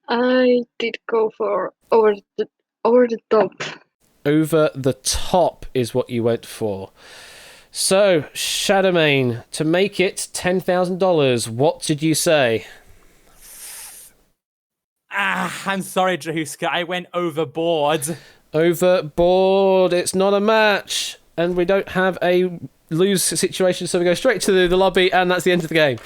Speaker 20: I did go for over the top.
Speaker 1: Over the top is what you went for. So, Shadowmane, to make it $10,000, what did you say?
Speaker 14: I'm sorry, Drahuska. I went overboard.
Speaker 1: Overboard. It's not a match. And we don't have a lose situation, so we go straight to the lobby, and that's the end of the game.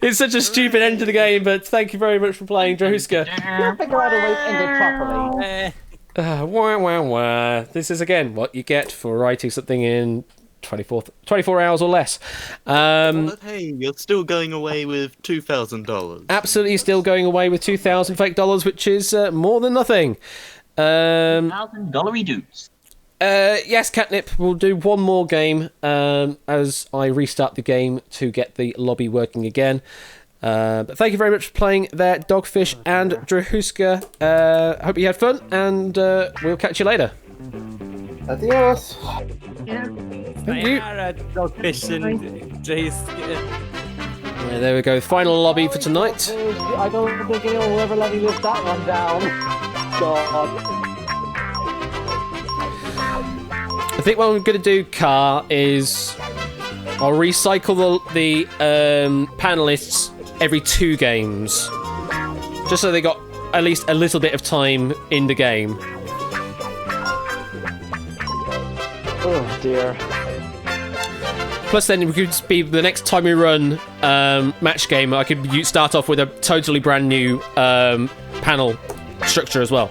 Speaker 1: It's such a stupid end to the game, but thank you very much for playing, Drahuska.
Speaker 13: You'll figure out a way to end it properly.
Speaker 1: Wah. This is, again, what you get for writing something in 24 hours or less.
Speaker 18: But hey, you're still going away with $2,000.
Speaker 1: Absolutely still going away with 2,000 fake dollars, which is more than nothing.
Speaker 16: $1,000 dudes.
Speaker 1: Yes, Catnip, we'll do one more game as I restart the game to get the lobby working again. But thank you very much for playing there, Dogfish and Drahuska. Hope you had fun, and we'll catch you later.
Speaker 17: Adios.
Speaker 20: Yeah.
Speaker 1: Thank you.
Speaker 14: Dogfish and Drahuska.
Speaker 1: Yeah, there we go. Final lobby for tonight.
Speaker 13: I don't think anyone will ever let me lift that one down. God.
Speaker 1: I think what I'm going to do, Car, is I'll recycle the panelists every 2 games. Just so they got at least a little bit of time in the game.
Speaker 13: Oh, dear.
Speaker 1: Plus then, we could be the next time we run match game, I could start off with a totally brand new panel structure as well.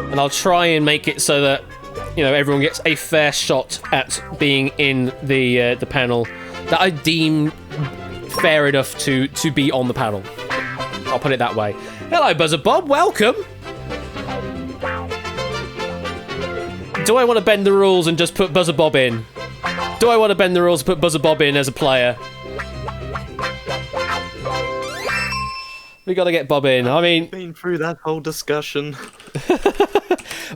Speaker 1: And I'll try and make it so that, you know, everyone gets a fair shot at being in the panel that I deem fair enough to be on the panel. I'll put it that way. Hello, Buzzer Bob. Welcome. Do I want to bend the rules and just put Buzzer Bob in? Do I want to bend the rules and put Buzzer Bob in as a player? We got to get Bob in. I mean,
Speaker 18: been through that whole discussion.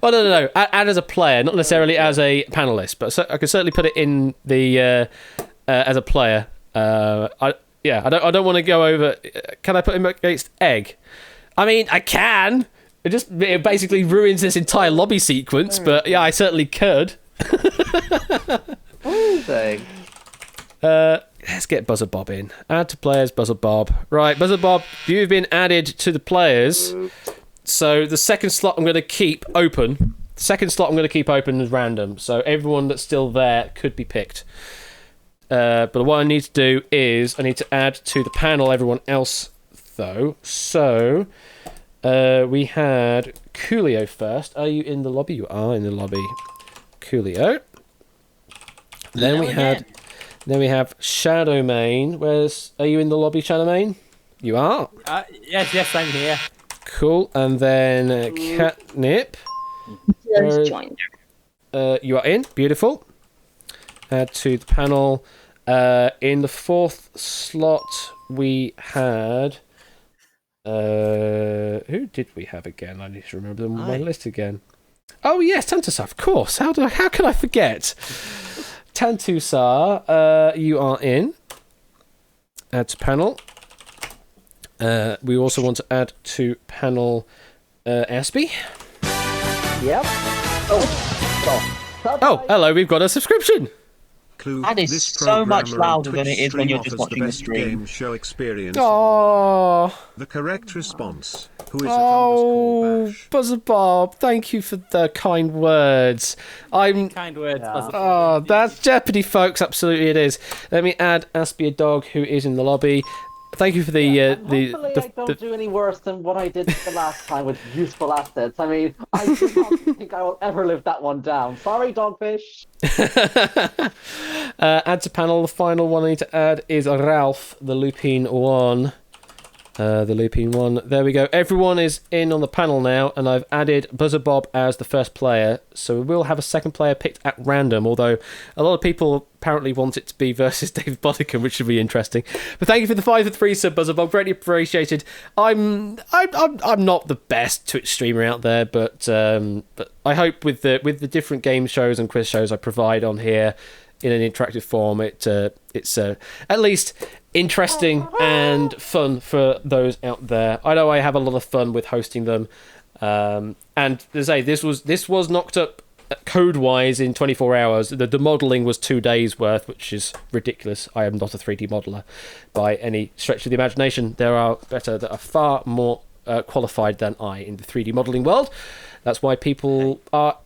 Speaker 1: Well, no. Add as a player, not necessarily as a panelist, but I can certainly put it in the as a player. I don't want to go over. Can I put him against Egg? I mean, I can. It basically ruins this entire lobby sequence, but yeah, I certainly could.
Speaker 13: Egg?
Speaker 1: Let's get Buzzer Bob in. Add to players, Buzzer Bob. Right, Buzzer Bob, you've been added to the players. So the second slot I'm going to keep open. The second slot I'm going to keep open is random. So everyone that's still there could be picked. But what I need to do is I need to add to the panel everyone else, though. So we had Coolio first. Are you in the lobby? You are in the lobby. Coolio. Then we have Shadowmane. Are you in the lobby, Shadowmane? You are.
Speaker 14: Yes, I'm here.
Speaker 1: Cool. And then Catnip.
Speaker 15: Just joined.
Speaker 1: You are in. Beautiful. Add to the panel. In the fourth slot, we had. Who did we have again? I need to remember them on my list again. Oh yes, Tantusar, of course. How can I forget? Tantusar, you are in. Add to panel. We also want to add to panel Aspie.
Speaker 13: Yep.
Speaker 1: Oh, hello, we've got a subscription.
Speaker 16: That is so much louder than it is when you're just watching the stream.
Speaker 2: Game show experience.
Speaker 1: Oh.
Speaker 2: The correct response. Who is
Speaker 1: Oh, Buzzer Bob, thank you for the kind words.
Speaker 14: Kind words, Buzzer Bob.
Speaker 1: Oh, that's Jeopardy, folks. Absolutely, it is. Let me add Aspie a dog who is in the lobby. Thank you for
Speaker 13: Hopefully I don't do any worse than what I did the last time with useful assets. I mean, I do not think I will ever live that one down. Sorry, Dogfish.
Speaker 1: Add to panel. The final one I need to add is Ralph, the Lupine one. There we go. Everyone is in on the panel now, and I've added Buzzer Bob as the first player. So we will have a second player picked at random, although a lot of people apparently want it to be versus David Bodicum, which should be interesting. But thank you for the 5 for 3 sub, Buzzer Bob. Greatly appreciated. I'm not the best Twitch streamer out there, but I hope with the different game shows and quiz shows I provide on here in an interactive form, it's at least interesting and fun for those out there. I know I have a lot of fun with hosting them, and to say this was knocked up code-wise in 24 hours. The modelling was 2 days worth, which is ridiculous. I am not a 3D modeller by any stretch of the imagination. There are better that are far more qualified than I in the 3D modelling world. That's why people are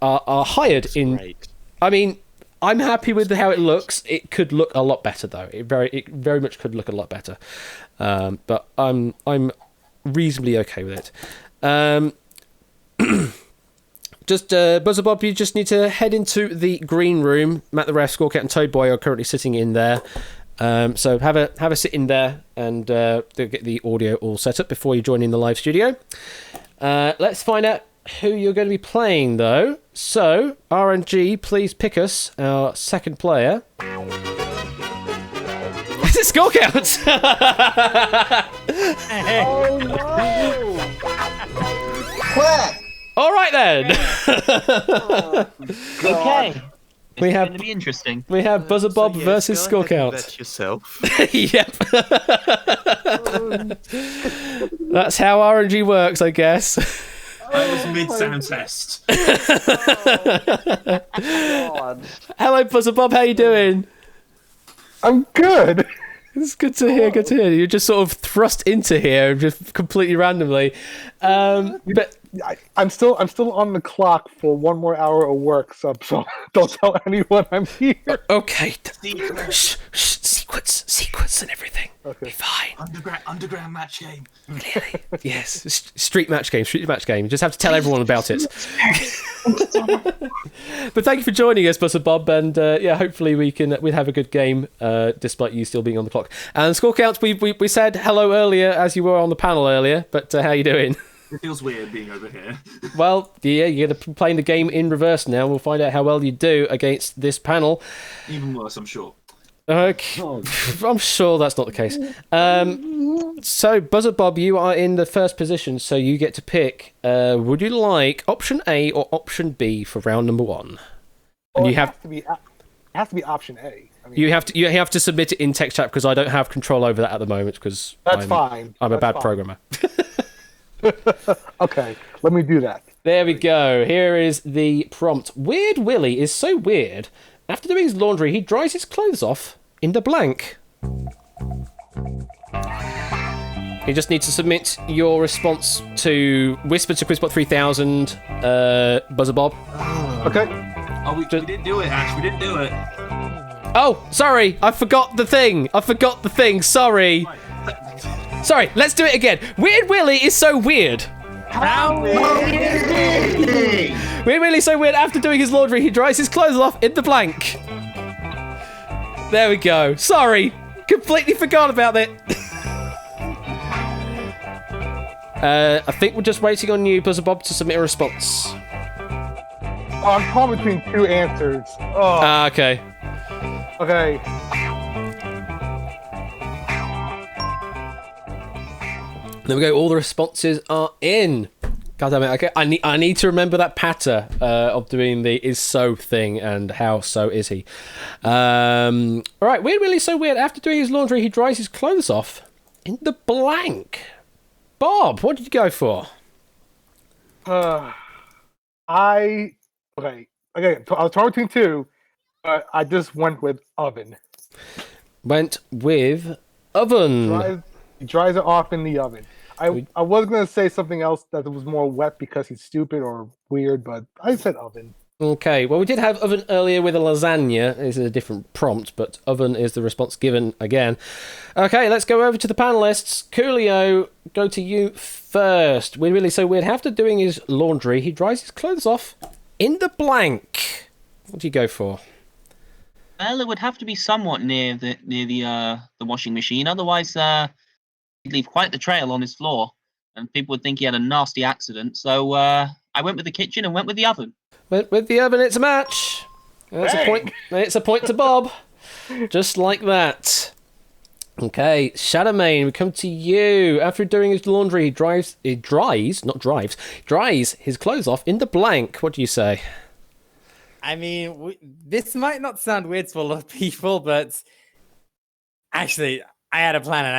Speaker 1: hired in.
Speaker 18: Great.
Speaker 1: I mean, I'm happy with how it looks. It could look a lot better, though. It very much could look a lot better. But I'm reasonably okay with it. Just Buzzer Bob, you just need to head into the green room. Matt the Ref, Scorecat, and Toad Boy are currently sitting in there. So have a sit in there and get the audio all set up before you join in the live studio. Let's find out who you're going to be playing, though. So, RNG, please pick us our second player. Is it Score Count?
Speaker 13: Oh no!
Speaker 19: Where?
Speaker 1: All right then.
Speaker 16: Okay.
Speaker 1: We have
Speaker 16: going to be interesting.
Speaker 1: We have Buzzer Bob versus Score Count.
Speaker 18: Bet yourself.
Speaker 1: Yep. That's how RNG works, I guess.
Speaker 6: That was mid-sound test.
Speaker 1: Hello, Buzzer Bob. How you doing?
Speaker 21: I'm good.
Speaker 1: It's good to hear. Good to hear. You're just sort of thrust into here, just completely randomly. But
Speaker 21: I'm still on the clock for one more hour of work, so don't tell anyone I'm here.
Speaker 1: Okay. Shh, sequence and everything.
Speaker 21: Okay.
Speaker 1: Be fine.
Speaker 6: Underground match game.
Speaker 1: Clearly. Yes. Street match game. You just have to tell everyone about it. But thank you for joining us, Buzzer Bob, and hopefully we'll have a good game, despite you still being on the clock. And Score Counts, we said hello earlier as you were on the panel earlier, but how you doing?
Speaker 6: It feels weird being over here.
Speaker 1: Well, yeah, you're going to be playing the game in reverse now. We'll find out how well you do against this panel.
Speaker 6: Even worse, I'm sure.
Speaker 1: Okay. I'm sure that's not the case. So, Buzzer Bob, you are in the first position, so you get to pick. Would you like option A or option B for round number 1? And
Speaker 21: It has to be option A. I mean,
Speaker 1: you have to submit it in text chat because I don't have control over that at the moment because
Speaker 21: That's fine.
Speaker 1: I'm a
Speaker 21: That's
Speaker 1: bad
Speaker 21: fine.
Speaker 1: programmer.
Speaker 21: Okay, let me do that.
Speaker 1: There we go. Here is the prompt. Weird Willie is so weird. After doing his laundry, he dries his clothes off in the blank. You just need to submit your response to Whisper to Quizbot 3000, Buzzer Bob.
Speaker 21: Okay.
Speaker 6: Oh, we didn't do it, Ash. We didn't do it.
Speaker 1: Oh, sorry. I forgot the thing. Sorry. Sorry, let's do it again. Weird Willie is so weird.
Speaker 6: How
Speaker 1: weird Weird Willie's so weird. After doing his laundry, he dries his clothes off in the blank. There we go. Sorry. Completely forgot about it. I think we're just waiting on you, Buzzer Bob, to submit a response.
Speaker 21: Oh, I'm caught between two answers. Oh.
Speaker 1: Okay.
Speaker 21: Okay.
Speaker 1: There we go. All the responses are in. God damn it. Okay. I need to remember that patter of doing the is so thing and how so is he. All right. Weird Willie's so weird. After doing his laundry, he dries his clothes off in the blank. Bob, what did you go for?
Speaker 21: Okay. Again, I was torn between two, but I just went with oven.
Speaker 1: Went with oven.
Speaker 21: He dries it off in the oven. I was gonna say something else that was more wet because he's stupid or weird, but I said oven.
Speaker 1: Okay, well, we did have oven earlier with a lasagna. This is a different prompt, but oven is the response given again. Okay, let's go over to the panelists. Coolio, go to you first. Weird Willie So Weird, after doing his laundry, he dries his clothes off in the blank. What do you go for?
Speaker 16: Well, it would have to be somewhat near the washing machine. Otherwise, he'd leave quite the trail on his floor, and people would think he had a nasty accident. So I went with the kitchen and went with the oven.
Speaker 1: Went with the oven. It's a match. That's a point. It's a point to Bob. Just like that. Okay, Shadowmane, we come to you. After doing his laundry, he dries his clothes off in the blank. What do you say?
Speaker 14: I mean, this might not sound weird to a lot of people, but actually, I had a plan, and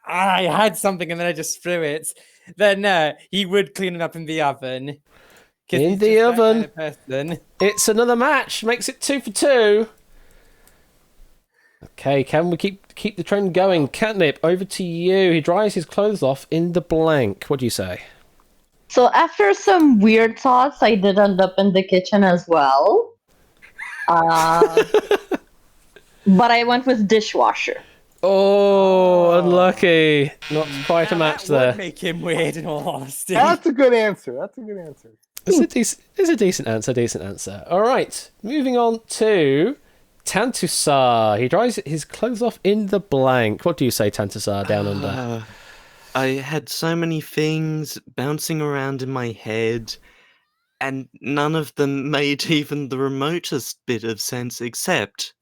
Speaker 14: I had something, and then I just threw it. Then he would clean it up in the oven.
Speaker 1: In the oven.
Speaker 14: Kind of person.
Speaker 1: It's another match. Makes it 2 for 2. Okay, can we keep the trend going? Catnip, over to you. He dries his clothes off in the blank. What do you say?
Speaker 15: So after some weird thoughts, I did end up in the kitchen as well. But I went with dishwasher.
Speaker 1: Oh, unlucky. Not quite a match there.
Speaker 14: Would make him weird, in all honesty.
Speaker 21: That's a good answer.
Speaker 1: It's a decent answer. All right, moving on to Tantusar. He dries his clothes off in the blank. What do you say, Tantusar, down under?
Speaker 18: I had so many things bouncing around in my head, and none of them made even the remotest bit of sense except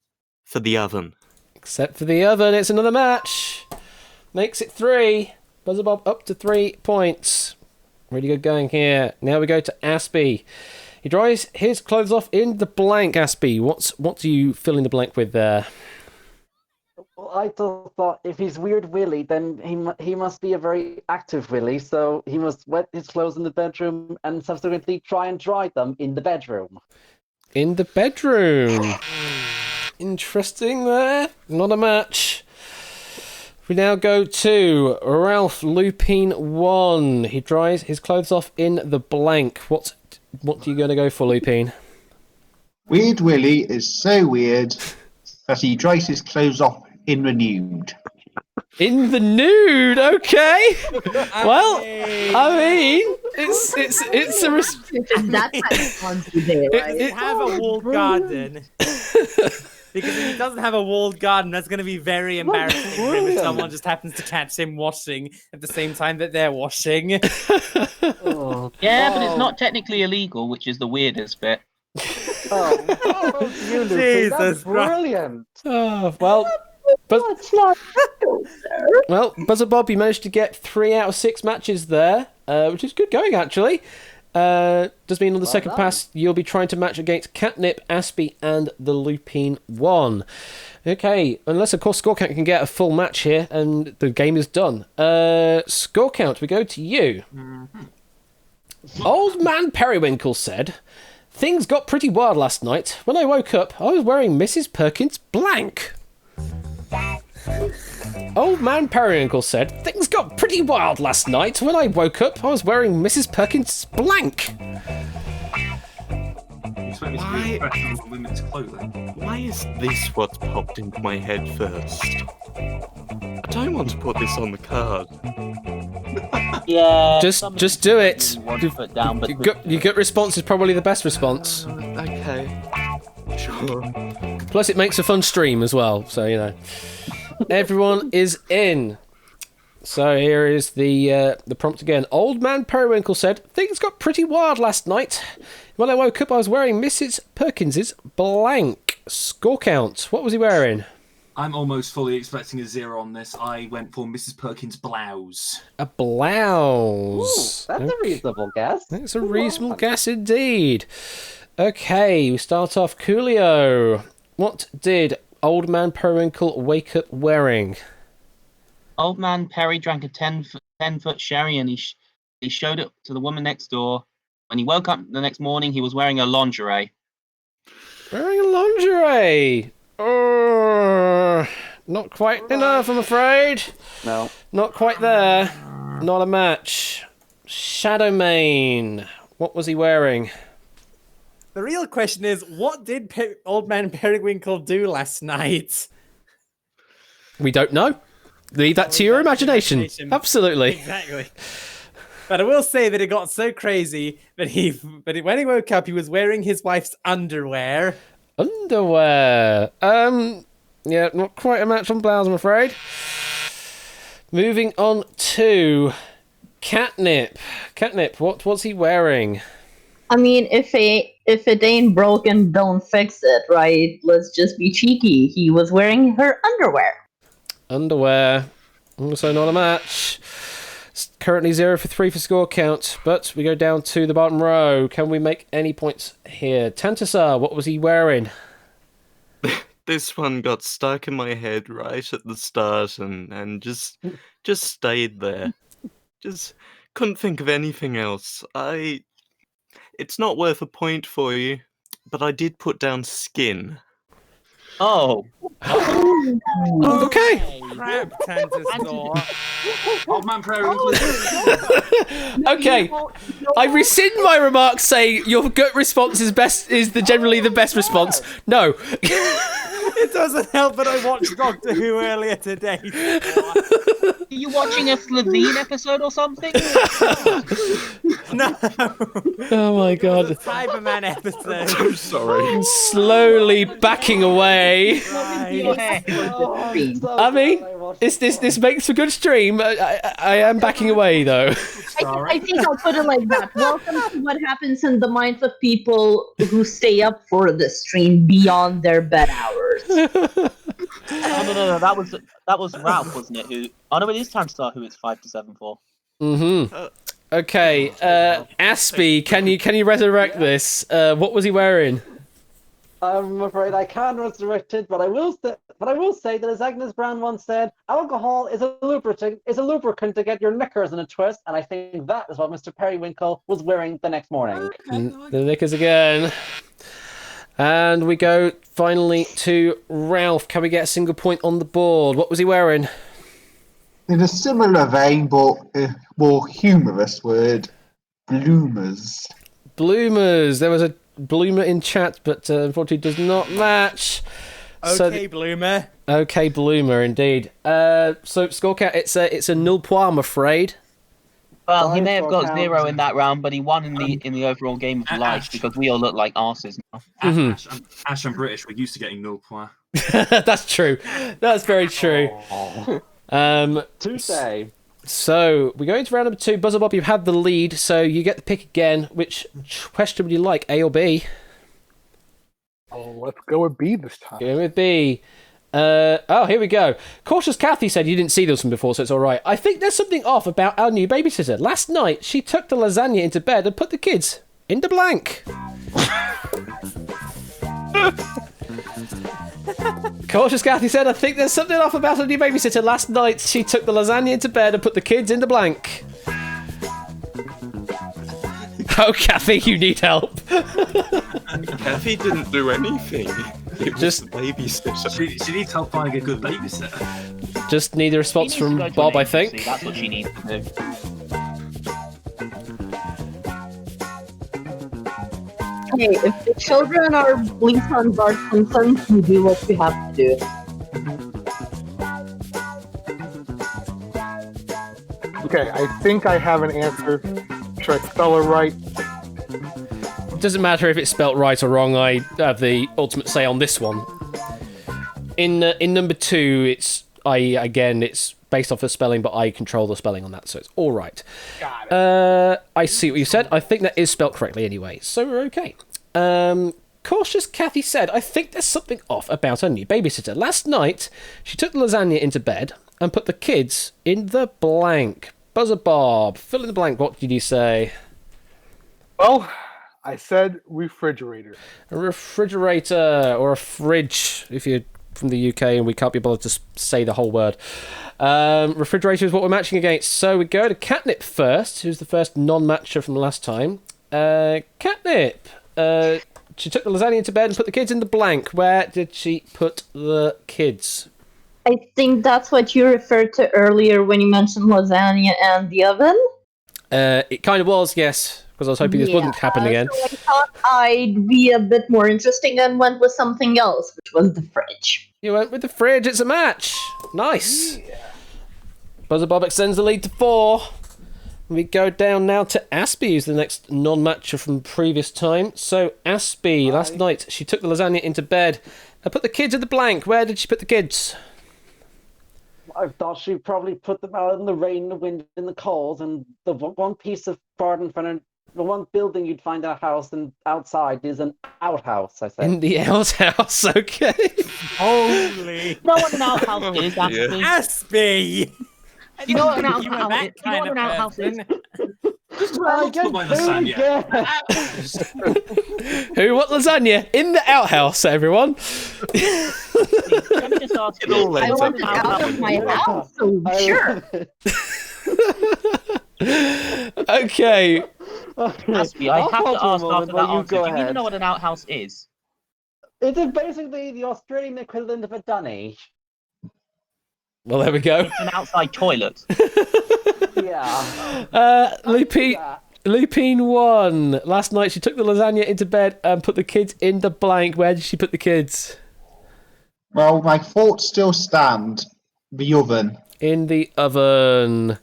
Speaker 18: for the oven.
Speaker 1: Except for the oven, it's another match. Makes it 3. Buzzer Bob up to 3 points. Really good going here. Now we go to Aspie. He dries his clothes off in the blank. Aspie, what do you fill in the blank with there?
Speaker 13: Well, I thought if he's Weird Willie, then he must be a very active Willie, so he must wet his clothes in the bedroom and subsequently try and dry them in the bedroom.
Speaker 1: In the bedroom. Interesting there. Not a match. We now go to Ralph Lupine 1. He dries his clothes off in the blank. What are you going to go for, Lupine?
Speaker 19: Weird Willie is so weird that he dries his clothes off in the nude.
Speaker 1: In the nude, okay. Well, I mean, it's a
Speaker 15: that kind of fun today, right?
Speaker 14: Does he have a walled garden? Because if he doesn't have a walled garden, that's going to be very embarrassing for him if someone just happens to catch him washing at the same time that they're washing.
Speaker 16: Yeah, but it's not technically illegal, which is the weirdest bit.
Speaker 13: That's brilliant.
Speaker 1: Oh, well, well, Buzzer Bob, you managed to get 3 out of 6 matches there, which is good going, actually. Does mean on the second pass you'll be trying to match against Catnip, Aspie, and the Lupine 1. Okay, unless of course Score Count can get a full match here, and the game is done. Score Count, we go to you. Old Man Periwinkle said, "Things got pretty wild last night. When I woke up, I was wearing Mrs. Perkins' blank." Old Man Periwinkle said, "Things got pretty wild last night. When I woke up, I was wearing Mrs. Perkins' blank."
Speaker 18: Why is this what's popped into my head first? I don't want to put this on the card.
Speaker 16: Yeah.
Speaker 1: Just do it.
Speaker 16: Down, but
Speaker 1: Your gut response is probably the best response.
Speaker 18: Okay. Sure.
Speaker 1: Plus, it makes a fun stream as well, so you know. Everyone is in. So here is the prompt again. Old Man Periwinkle said, "Things got pretty wild last night. When I woke up, I was wearing Mrs. Perkins's blank." Score count. What was he wearing?
Speaker 6: I'm almost fully expecting a 0 on this. I went for Mrs. Perkins' blouse.
Speaker 1: A blouse.
Speaker 13: That's a reasonable guess.
Speaker 1: That's a reasonable guess indeed. Okay, we start off Coolio. What did Old Man Periwinkle wake up wearing?
Speaker 16: Old Man Perry drank a 10 10-foot sherry, and he showed it to the woman next door. When he woke up the next morning, he was wearing a lingerie.
Speaker 1: Wearing a lingerie. Not quite enough, I'm afraid.
Speaker 13: No.
Speaker 1: Not quite there. Not a match. Shadowmane. What was he wearing?
Speaker 14: The real question is, what did Old Man Periwinkle do last night?
Speaker 1: We don't know. Leave that to your imagination. Absolutely.
Speaker 14: Exactly. But I will say that it got so crazy that when he woke up, he was wearing his wife's underwear.
Speaker 1: Underwear. Yeah, not quite a match on blouse, I'm afraid. Moving on to Catnip. Catnip, what was he wearing?
Speaker 15: I mean, if it ain't broken, don't fix it, right? Let's just be cheeky. He was wearing her underwear.
Speaker 1: Underwear. Also not a match. It's currently 0 for 3 for score count, but we go down to the bottom row. Can we make any points here? Tantasar, what was he wearing?
Speaker 18: This one got stuck in my head right at the start and just stayed there. Just couldn't think of anything else. It's not worth a point for you, but I did put down skin.
Speaker 16: Oh.
Speaker 1: Okay.
Speaker 14: Crap, Tantasar.
Speaker 6: Old Man Periwinkle.
Speaker 1: Okay. I rescind my remarks saying your gut response is generally the best response. No.
Speaker 14: It doesn't help that I watched Doctor Who earlier today.
Speaker 16: Are you watching a Slovene episode or something?
Speaker 14: No.
Speaker 1: Oh my god.
Speaker 14: Cyberman episode.
Speaker 18: So sorry.
Speaker 1: Slowly backing away.
Speaker 15: Oh,
Speaker 1: I mean, this makes for good stream. I am backing away though.
Speaker 15: I think I'll put it like that. Welcome to what happens in the minds of people who stay up for the stream beyond their bed hours.
Speaker 16: No. That was Ralph, wasn't it? Who? Oh no, it is Tantasar who it's 5 to 7 for.
Speaker 1: Mm-hmm. Okay, Aspie, can you resurrect this? What was he wearing?
Speaker 13: I'm afraid I can't resurrect it, but I will say that as Agnes Brown once said, alcohol is a lubricant to get your knickers in a twist, and I think that is what Mr. Periwinkle was wearing the next morning.
Speaker 1: The knickers again. And we go finally to Ralph. Can we get a single point on the board? What was he wearing?
Speaker 19: In a similar vein, but a more humorous word, bloomers.
Speaker 1: Bloomers. There was a bloomer in chat, but unfortunately does not match.
Speaker 14: Okay, bloomer.
Speaker 1: Okay, bloomer, indeed. So score count, it's a nil point, I'm afraid.
Speaker 16: Well, he may have got 0 in that round, but he won in the overall game of life because we all look like arses now.
Speaker 6: Ash, I'm British. We're used to getting nil point.
Speaker 1: That's true. That's very true.
Speaker 13: Tuesday.
Speaker 1: So we go into round number 2. Buzzer Bob, you've had the lead, so you get the pick again. Which question would you like, A or B?
Speaker 21: Oh, let's go with B this time.
Speaker 1: Go with B. Here we go. Cautious Kathy said you didn't see this one before, so it's all right. I think there's something off about our new babysitter. Last night, she took the lasagna into bed and put the kids in the blank. Cautious Kathy said, I think there's something off about our new babysitter. Last night, she took the lasagna into bed and put the kids in the blank. Oh, Kathy, you need help.
Speaker 18: Kathy didn't do anything. It was the babysitter.
Speaker 6: She needs help finding a good babysitter.
Speaker 1: Just need a response from Bob, I think.
Speaker 16: That's what she needs to do.
Speaker 15: Hey, if the children are Blinkson's are concerned, you do what you have to do.
Speaker 21: Okay, I think I have an answer. Should I spell it right?
Speaker 1: It doesn't matter if it's spelt right or wrong. I have the ultimate say on this one. In number 2, it's based off the spelling, but I control the spelling on that, so it's all right.
Speaker 21: Got it.
Speaker 1: I see what you said. I think that is spelt correctly anyway, so we're okay. Cautious Kathy said, I think there's something off about her new babysitter. Last night, she took the lasagna into bed and put the kids in the blank. Buzzer Bob, fill in the blank. What did you say?
Speaker 21: Well, I said refrigerator.
Speaker 1: A refrigerator, or a fridge, if you're from the UK, and we can't be bothered to say the whole word. Refrigerator is what we're matching against. So we go to Catnip first, who's the first non-matcher from last time. Catnip. She took the lasagna into bed and put the kids in the blank. Where did she put the kids?
Speaker 15: I think that's what you referred to earlier when you mentioned lasagna and the oven.
Speaker 1: It kind of was, yes, because I was hoping this wouldn't happen again.
Speaker 15: So I thought I'd be a bit more interesting and went with something else, which was the fridge.
Speaker 1: You went with the fridge. It's a match. Nice. Buzzer Bob extends the lead to 4. We go down now to Aspie, who's the next non-matcher from previous time. So Aspie, last night she took the lasagna into bed and put the kids in the blank. Where did she put the kids?
Speaker 13: I thought she'd probably put them out in the rain, the wind, and the cold, and the one piece of garden furniture, the one building you'd find in a house and outside is an outhouse, I said.
Speaker 1: In the outhouse, okay.
Speaker 14: Holy.
Speaker 16: You know what an outhouse is, Aspie?
Speaker 14: Aspie!
Speaker 16: You know what an
Speaker 14: You were
Speaker 16: outhouse
Speaker 14: that
Speaker 16: is? You know what an outhouse is?
Speaker 6: Just
Speaker 13: I
Speaker 6: put my lasagna.
Speaker 1: Who? What lasagna? In the outhouse, everyone.
Speaker 16: Let me just ask you.
Speaker 15: I want it out of my house, so sure.
Speaker 1: Okay.
Speaker 16: Aspie, I have to ask after that
Speaker 13: you
Speaker 16: answer.
Speaker 13: go
Speaker 16: Do you even
Speaker 13: ahead.
Speaker 16: know what an outhouse is?
Speaker 13: It is basically the Australian equivalent of a dunny.
Speaker 1: Well, there we go.
Speaker 16: It's an outside toilet.
Speaker 13: Yeah.
Speaker 1: Lupine 1. Last night she took the lasagna into bed and put the kids in the blank. Where did she put the kids?
Speaker 19: Well, my thoughts still stand. The oven.
Speaker 1: In the oven.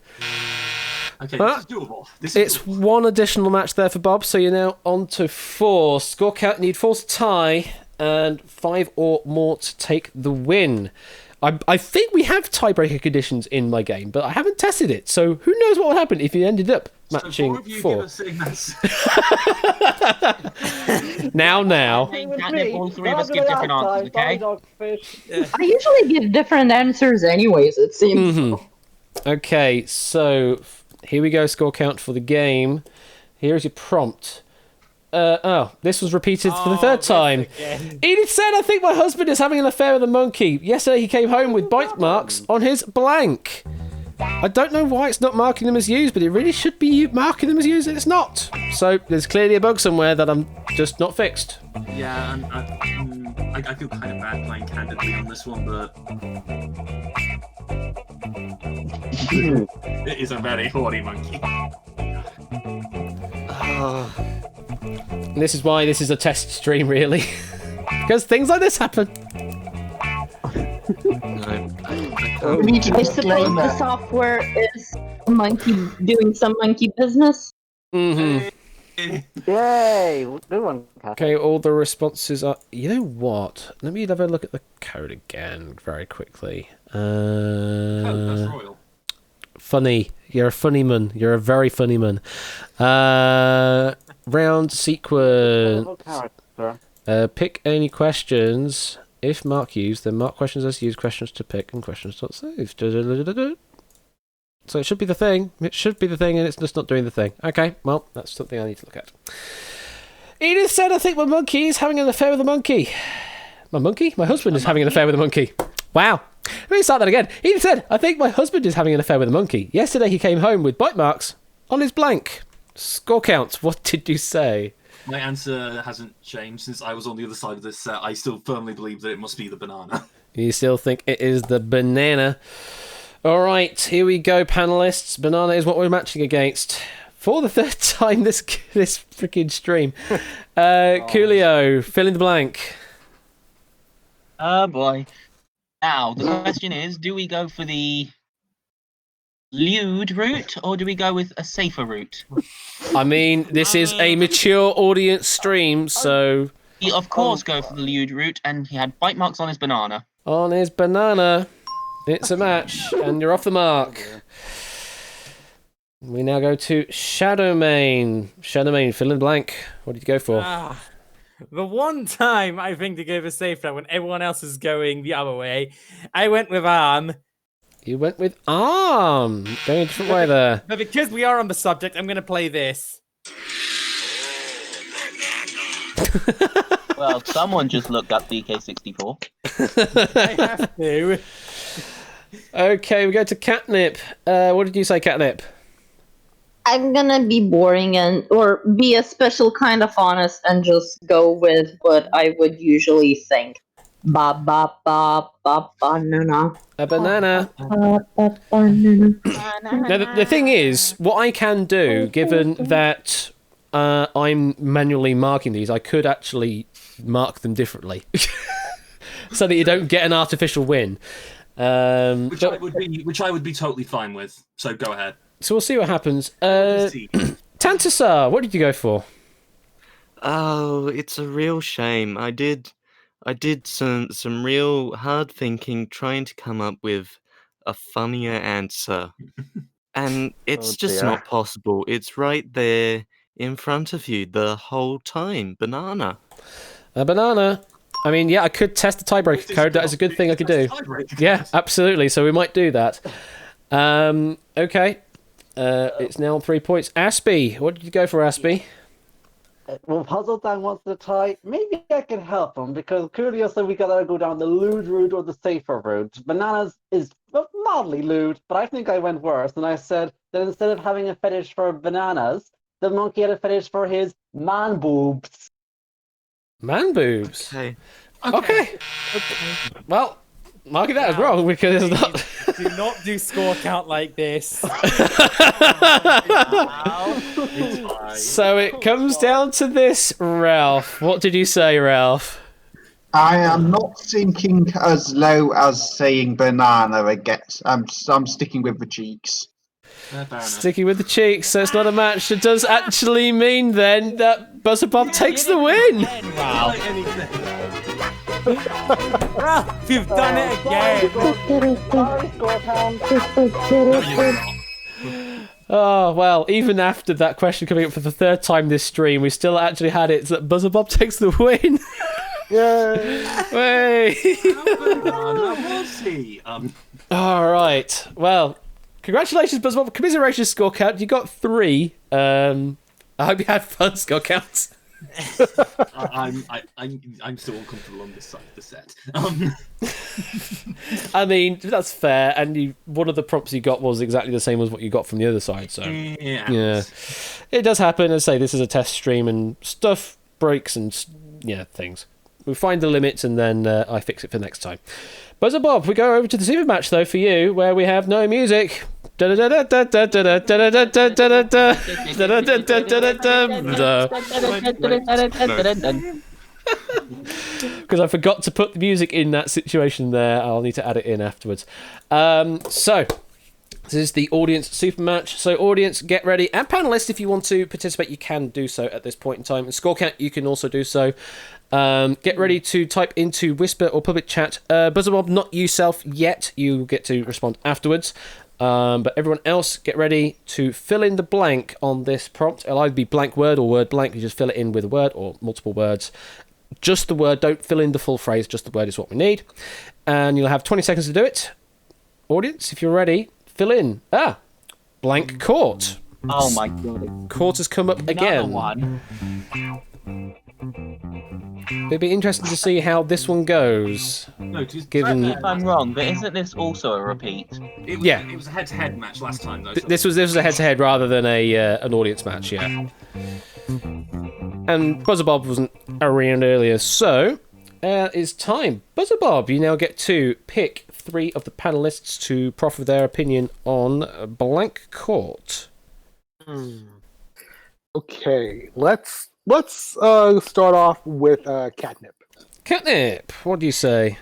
Speaker 6: Okay, this is doable.
Speaker 1: It's one additional match there for Bob, so you're now on to 4. Score count, need 4 to tie and 5 or more to take the win. I think we have tiebreaker conditions in my game, but I haven't tested it, so who knows what will happen if you ended up matching 4. Now.
Speaker 16: I think that all three of us give different answers, okay?
Speaker 15: I usually give different answers anyways, it seems.
Speaker 1: Okay, so here we go, score count for the game. Here's your prompt. This was repeated for the 3rd time. Edith said, I think my husband is having an affair with a monkey. Yesterday he came home with bite marks on his blank. I don't know why it's not marking them as used, but it really should be marking them as used, and it's not. So there's clearly a bug somewhere that I'm just not fixed.
Speaker 6: Yeah, and I feel kind of bad playing candidly on this one, but it is a very horny monkey.
Speaker 1: This is why this is a test stream, really. Because things like this happen.
Speaker 15: I suppose the software is a monkey doing some monkey business.
Speaker 1: Mm-hmm.
Speaker 13: Yay! Good one, Kat.
Speaker 1: Okay, all the responses are... You know what? Let me have a look at the code again very quickly.
Speaker 6: That's royal.
Speaker 1: Funny. You're a funny man. You're a very funny man. Round sequence. Pick any questions. If mark used, then mark questions as used, questions to pick, and questions not saved. So it should be the thing. It should be the thing, and it's just not doing the thing. Okay, well, that's something I need to look at. Edith said, I think my monkey is having an affair with a monkey. My monkey? My husband is having an affair with a monkey. Wow. Let me start that again. Edith said, I think my husband is having an affair with a monkey. Yesterday he came home with bite marks on his blank. Score count. What did you say?
Speaker 6: My answer hasn't changed since I was on the other side of this set. I still firmly believe that it must be the banana.
Speaker 1: You still think it is the banana? All right, here we go, panelists. Banana is what we're matching against for the 3rd time this freaking stream. Coolio, fill in the blank.
Speaker 16: Oh boy. Now, the question is, do we go for the lewd route, or do we go with a safer route?
Speaker 1: I mean, this is a mature audience stream, so...
Speaker 16: He, of course, go for the lewd route, and he had bite marks on his banana.
Speaker 1: On his banana. It's a match, and you're off the mark. We now go to Shadowmane. Shadowmane, fill in the blank. What did you go for?
Speaker 14: The one time I think to go for safe route when everyone else is going the other way, I went with Arm.
Speaker 1: You went with Arm. Going a different way there.
Speaker 14: But because we are on the subject, I'm going to play this.
Speaker 16: Well, someone just looked up VK64.
Speaker 14: I have to.
Speaker 1: Okay, we go to Catnip. What did you say, Catnip?
Speaker 15: I'm gonna be boring or be a special kind of honest and just go with what I would usually think. Ba ba ba ba banana.
Speaker 1: A banana.
Speaker 15: Ba ba banana.
Speaker 1: Now, the thing is, what I can do, given that I'm manually marking these, I could actually mark them differently. So that you don't get an artificial win.
Speaker 6: Which I would be totally fine with. So go ahead.
Speaker 1: So we'll see what happens. Tantasar, what did you go for?
Speaker 18: Oh, it's a real shame. I did some real hard thinking, trying to come up with a funnier answer. And it's just
Speaker 17: dear.
Speaker 18: not possible. It's right there in front of you the whole time. Banana.
Speaker 1: A banana. I mean, yeah, I could test the tiebreaker code. That is a good thing I could do. Yeah, absolutely. So we might do that. Okay. It's now 3 points. Aspie, what did you go for, Aspie?
Speaker 13: Well, Puzzledown wants to tie. Maybe I can help him because Coolio said we gotta go down the lewd route or the safer route. Bananas is mildly lewd, but I think I went worse. And I said that instead of having a fetish for bananas, the monkey had a fetish for his man boobs.
Speaker 1: Man boobs?
Speaker 18: Okay.
Speaker 1: Well, marking that as wrong because it's not...
Speaker 14: Do not do score count like this.
Speaker 1: So it comes down to this, Ralph. What did you say, Ralph?
Speaker 19: I am not thinking as low as saying banana again. I'm sticking with the cheeks.
Speaker 1: Sticking with the cheeks, so it's not a match. It does actually mean then that Buzzer Bob takes the win.
Speaker 14: Wow. Ralph, you've done it again.
Speaker 1: Oh, well, even after that question coming up for the third time this stream, we still actually had it that Buzzer Bob takes the win.
Speaker 21: Yay!
Speaker 1: All right. Well, congratulations, Buzzer Bob. Commiseration score count. You got 3. I hope you had fun score counts.
Speaker 6: I'm still uncomfortable on this side of the set.
Speaker 1: I mean, that's fair. And one of the prompts you got was exactly the same as what you got from the other side. So yeah, it does happen. As I say, this is a test stream, and stuff breaks and things. We find the limits, and then I fix it for next time. Buzzer Bob, we go over to the super match though for you, where we have no music. Because I forgot to put the music in that situation there. I'll need to add it in afterwards. So this is the audience super match. So audience, get ready. And panelists, if you want to participate, you can do so at this point in time. And score count, you can also do so. Get ready to type into Whisper or public chat. Buzzer Bob, not yourself yet. You get to respond afterwards. But everyone else, get ready to fill in the blank on this prompt. It'll either be blank word or word blank. You just fill it in with a word or multiple words. Just the word. Don't fill in the full phrase. Just the word is what we need. And you'll have 20 seconds to do it. Audience, if you're ready, fill in. Blank court.
Speaker 16: Oh my god.
Speaker 1: Court has come up again.
Speaker 16: One.
Speaker 1: It'd be interesting to see how this one goes.
Speaker 6: No,
Speaker 1: given
Speaker 16: Correct me if I'm wrong, but isn't this also a repeat?
Speaker 6: It was a head-to-head match last time, though.
Speaker 1: This was a head-to-head rather than an audience match, yeah. And Buzzer Bob wasn't around earlier, so it's time. Buzzer Bob, you now get to pick 3 of the panelists to proffer their opinion on Blank Court.
Speaker 21: Okay, let's start off with Catnip.
Speaker 1: Catnip, what do you say?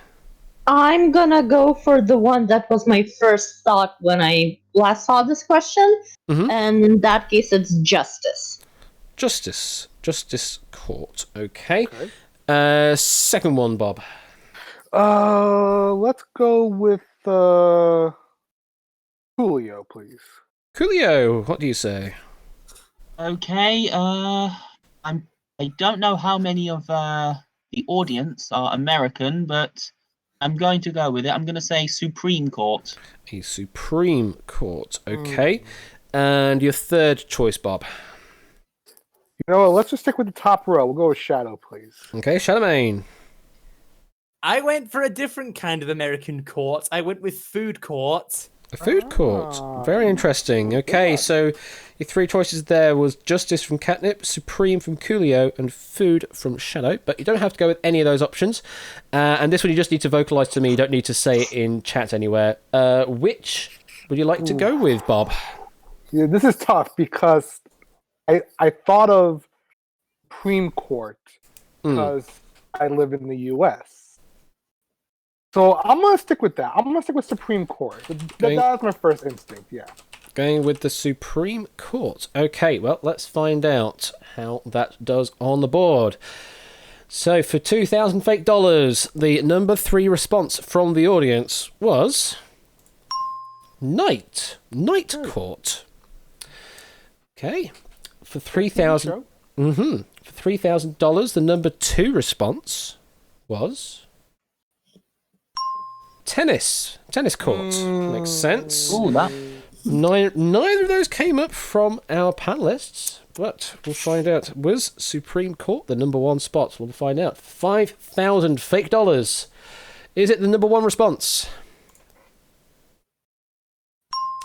Speaker 15: I'm gonna go for the one that was my first thought when I last saw this question, and in that case, it's justice.
Speaker 1: Justice Court. Okay. Second one, Bob.
Speaker 21: Let's go with Coolio, please.
Speaker 1: Coolio, what do you say?
Speaker 16: Okay, I don't know how many of the audience are American, but I'm going to go with it. I'm going to say Supreme Court.
Speaker 1: A Supreme Court, okay. And your third choice, Bob?
Speaker 21: You know what? Let's just stick with the top row. We'll go with Shadow, please.
Speaker 1: Okay, Shadowmane.
Speaker 14: I went for a different kind of American court. I went with food court.
Speaker 1: A food court. Very interesting. Okay, so your three choices there was Justice from Catnip, Supreme from Coolio, and Food from Shadow. But you don't have to go with any of those options. And this one you just need to vocalise to me. You don't need to say it in chat anywhere. Which would you like to go with, Bob?
Speaker 21: Yeah, this is tough because I thought of Supreme Court because I live in the U.S. So I'm going to stick with that. I'm going to stick with Supreme Court. That was my first instinct, yeah.
Speaker 1: Going with the Supreme Court. Okay, well, let's find out how that does on the board. So, for 2,000 fake dollars, the number 3 response from the audience was... Night Court. Okay. For $3,000... For $3,000, the number 2 response was... Tennis court. Makes sense.
Speaker 16: Ooh, that.
Speaker 1: Neither of those came up from our panelists, but we'll find out. Was Supreme Court the number 1 spot? We'll find out. 5,000 fake dollars. Is it the number 1 response?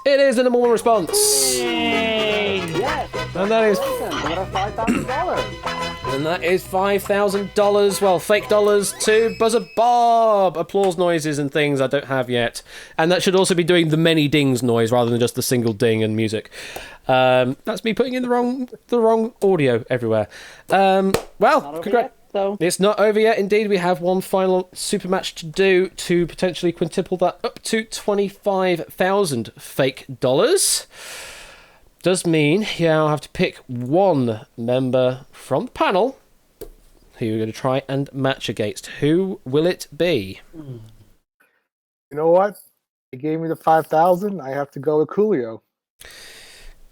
Speaker 1: It is the number 1 response.
Speaker 13: Yes.
Speaker 1: And that is...
Speaker 13: $5,000.
Speaker 1: And that is $5,000. Well, fake dollars to Buzzer Bob. Applause noises and things I don't have yet. And that should also be doing the many dings noise rather than just the single ding and music. That's me putting in the wrong audio everywhere. Well, congrats. It's not over yet. Indeed, we have one final super match to do to potentially quintuple that up to 25,000 fake dollars. Does mean you now have to pick one member from the panel who you're going to try and match against. Who will it be?
Speaker 21: You know what? They gave me the 5,000. I have to go with Coolio.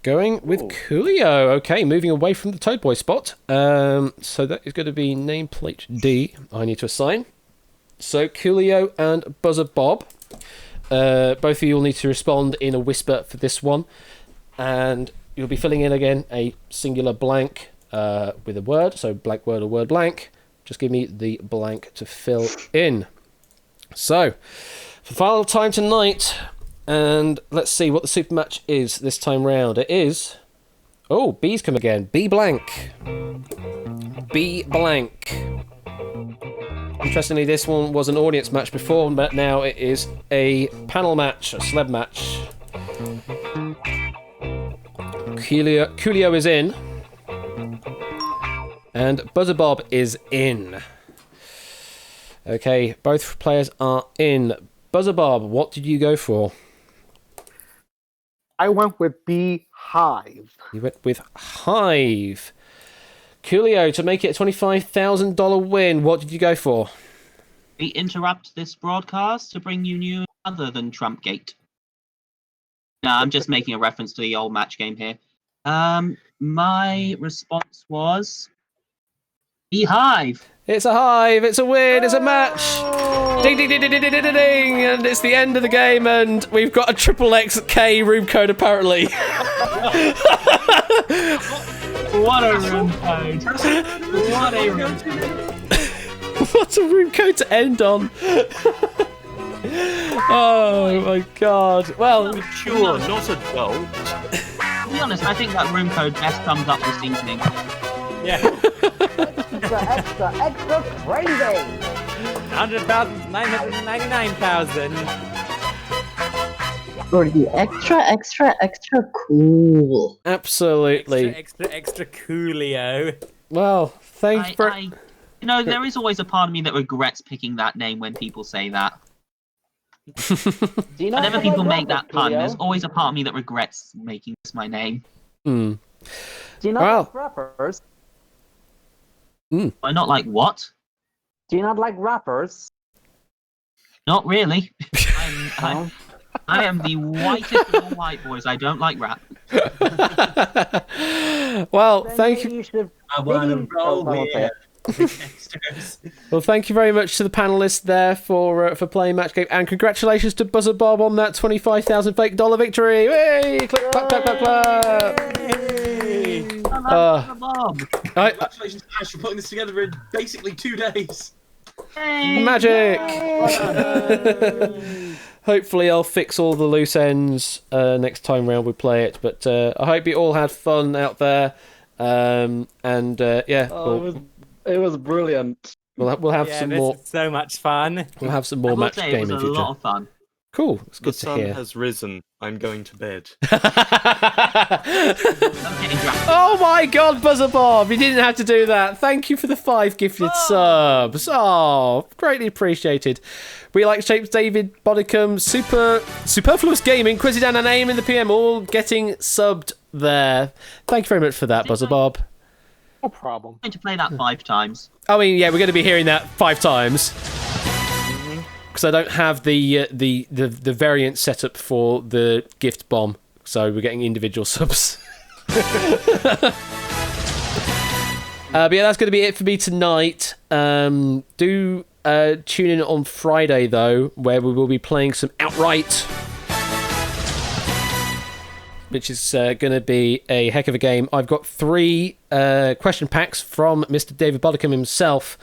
Speaker 1: Going with Coolio. Okay, moving away from the Toad Boy spot. So that is going to be nameplate D I need to assign. So Coolio and Buzzer Bob. Both of you will need to respond in a whisper for this one. And you'll be filling in again a singular blank with a word. So blank word or word blank. Just give me the blank to fill in. So, for final time tonight... And let's see what the super match is this time round. It is... Oh, B's come again. B blank. B blank. Interestingly, this one was an audience match before, but now it is a panel match, a celeb match. Coolio is in. And Buzzer Bob is in. Okay, both players are in. Buzzer Bob, what did you go for?
Speaker 21: I went with Beehive.
Speaker 1: You went with Hive. Coolio, to make it a $25,000 win, what did you go for?
Speaker 16: We interrupt this broadcast to bring you news other than Trumpgate. No, I'm just making a reference to the old match game here. My response was Beehive.
Speaker 1: It's a hive, it's a win, it's a match. Ding, ding, ding, ding, ding, ding, ding, ding. And it's the end of the game, and we've got a XXK room code, apparently.
Speaker 16: What a room code. What a room code.
Speaker 1: What a room code to end on. Oh my god. Well,
Speaker 18: mature, not adult.
Speaker 16: To be honest, I think that room code best sums up this evening.
Speaker 14: Yeah.
Speaker 13: extra crazy.
Speaker 14: 100,999,000.
Speaker 15: Or the extra cool.
Speaker 1: Absolutely.
Speaker 14: Extra coolio.
Speaker 1: Well, thanks for...
Speaker 16: You know, there is always a part of me that regrets picking that name when people say that. Whenever people make that pun, there's always a part of me that regrets making this my name.
Speaker 1: Hmm.
Speaker 13: Do you not like rappers?
Speaker 16: I not like what?
Speaker 13: Do you not like rappers?
Speaker 16: Not really. I am the whitest of all white boys. I don't like rap.
Speaker 1: Well, thank you.
Speaker 16: I want to roll with.
Speaker 1: Well, thank you very much to the panelists there for playing Match Game, and congratulations to Buzzer Bob on that $25,000 fake dollar victory! Yay! Click, clap, clap, clap, clap!
Speaker 16: Bob.
Speaker 6: Congratulations, Ash, for putting this together in basically 2 days.
Speaker 1: Magic! Hopefully I'll fix all the loose ends next time round we play it, but I hope you all had fun out there. Yeah,
Speaker 13: it was brilliant.
Speaker 1: We'll have some more.
Speaker 14: So much fun.
Speaker 1: We'll have some more match game in future.
Speaker 16: It was a lot of fun.
Speaker 1: Cool. It's
Speaker 18: The
Speaker 1: good to
Speaker 18: sun
Speaker 1: hear.
Speaker 18: has risen. I'm going to bed.
Speaker 1: Oh my God, Buzzer Bob! You didn't have to do that. Thank you for the 5 gifted subs. Oh, greatly appreciated. We like Shapes, David, Bodicum, Superfluous Gaming, Quizzidan, and Aim in the PM, all getting subbed there. Thank you very much for that, Buzzer Bob.
Speaker 21: No problem.
Speaker 16: I'm going to play that 5 times.
Speaker 1: I mean, yeah, we're going to be hearing that 5 times. Because I don't have the variant set up for the gift bomb, so we're getting individual subs. But yeah, that's going to be it for me tonight. Do tune in on Friday though, where we will be playing some Outright, which is going to be a heck of a game. I've got 3 question packs from Mr. David Bodicum himself.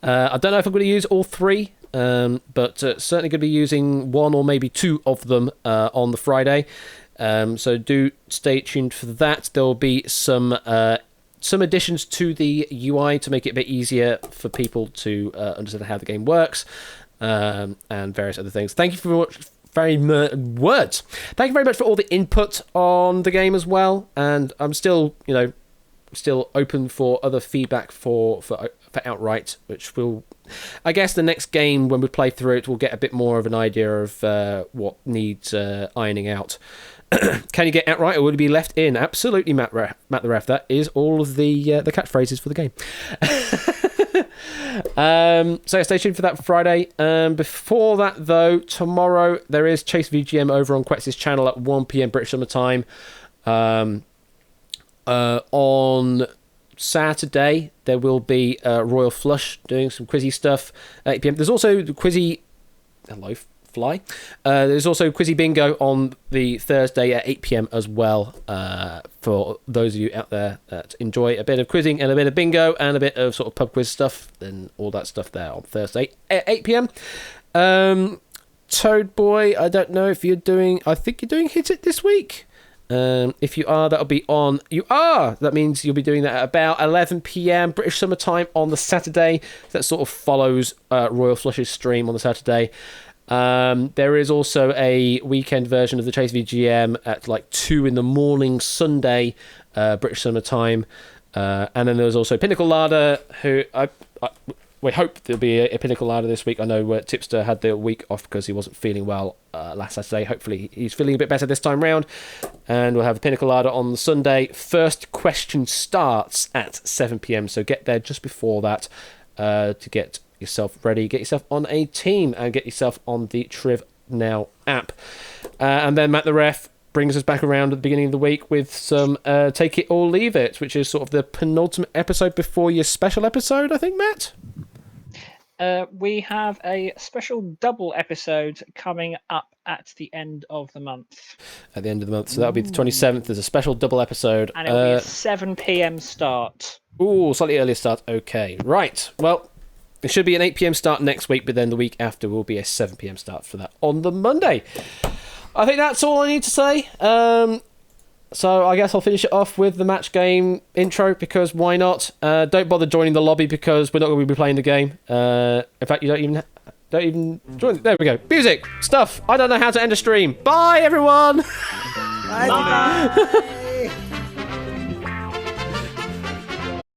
Speaker 1: I don't know if I'm going to use all 3. But certainly going to be using 1 or maybe 2 of them on the Friday. So do stay tuned for that. There will be some additions to the UI to make it a bit easier for people to understand how the game works, and various other things. Thank you for Thank you very much for all the input on the game as well. And I'm still, open for other feedback for Outright, which will, I guess, the next game when we play through it, we'll get a bit more of an idea of what needs ironing out. Can you get Outright, or will it be left in? Absolutely, Matt the Ref. That is all of the catchphrases for the game. So stay tuned for that Friday. Before that, though, tomorrow there is Chase VGM over on Quetz's channel at 1 PM British Summer Time. On Saturday there will be Royal Flush doing some quizzy stuff at 8 PM. There's also the quizzy there's also Quizzy Bingo on the Thursday at 8 PM as well, for those of you out there that enjoy a bit of quizzing and a bit of bingo and a bit of sort of pub quiz stuff. Then all that stuff there on Thursday at 8 PM. Toad Boy, I don't know if you're doing, I think you're doing Hit It this week. If you are, that'll be on. You are. That means you'll be doing that at about 11 PM British Summer Time on the Saturday. That sort of follows Royal Flush's stream on the Saturday. There is also a weekend version of the Chase VGM at like 2 in the morning Sunday, British Summer Time. And then there's also Pinnacle Larder, who we hope there'll be a Pinnacle Larder this week. I know Tipster had the week off because he wasn't feeling well last Saturday. Hopefully he's feeling a bit better this time round. And we'll have a Pinnacle Larder on the Sunday. First question starts at 7 PM, so get there just before that to get yourself ready, get yourself on a team, and get yourself on the Triv Now app. And then Matt the Ref brings us back around at the beginning of the week with some Take It or Leave It, which is sort of the penultimate episode before your special episode, I think, Matt?
Speaker 3: We have a special double episode coming up at the end of the month.
Speaker 1: At the end of the month, so that'll be the 27th. There's a special double episode.
Speaker 3: And it'll be a 7 PM start.
Speaker 1: Ooh, slightly earlier start. Okay, right. Well, it should be an 8 PM start next week, but then the week after will be a 7 PM start for that on the Monday. I think that's all I need to say. So I guess I'll finish it off with the match game intro, because why not? Don't bother joining the lobby because we're not going to be playing the game. In fact, you don't even join. There we go. Music, stuff. I don't know how to end a stream. Bye, everyone.
Speaker 14: Bye.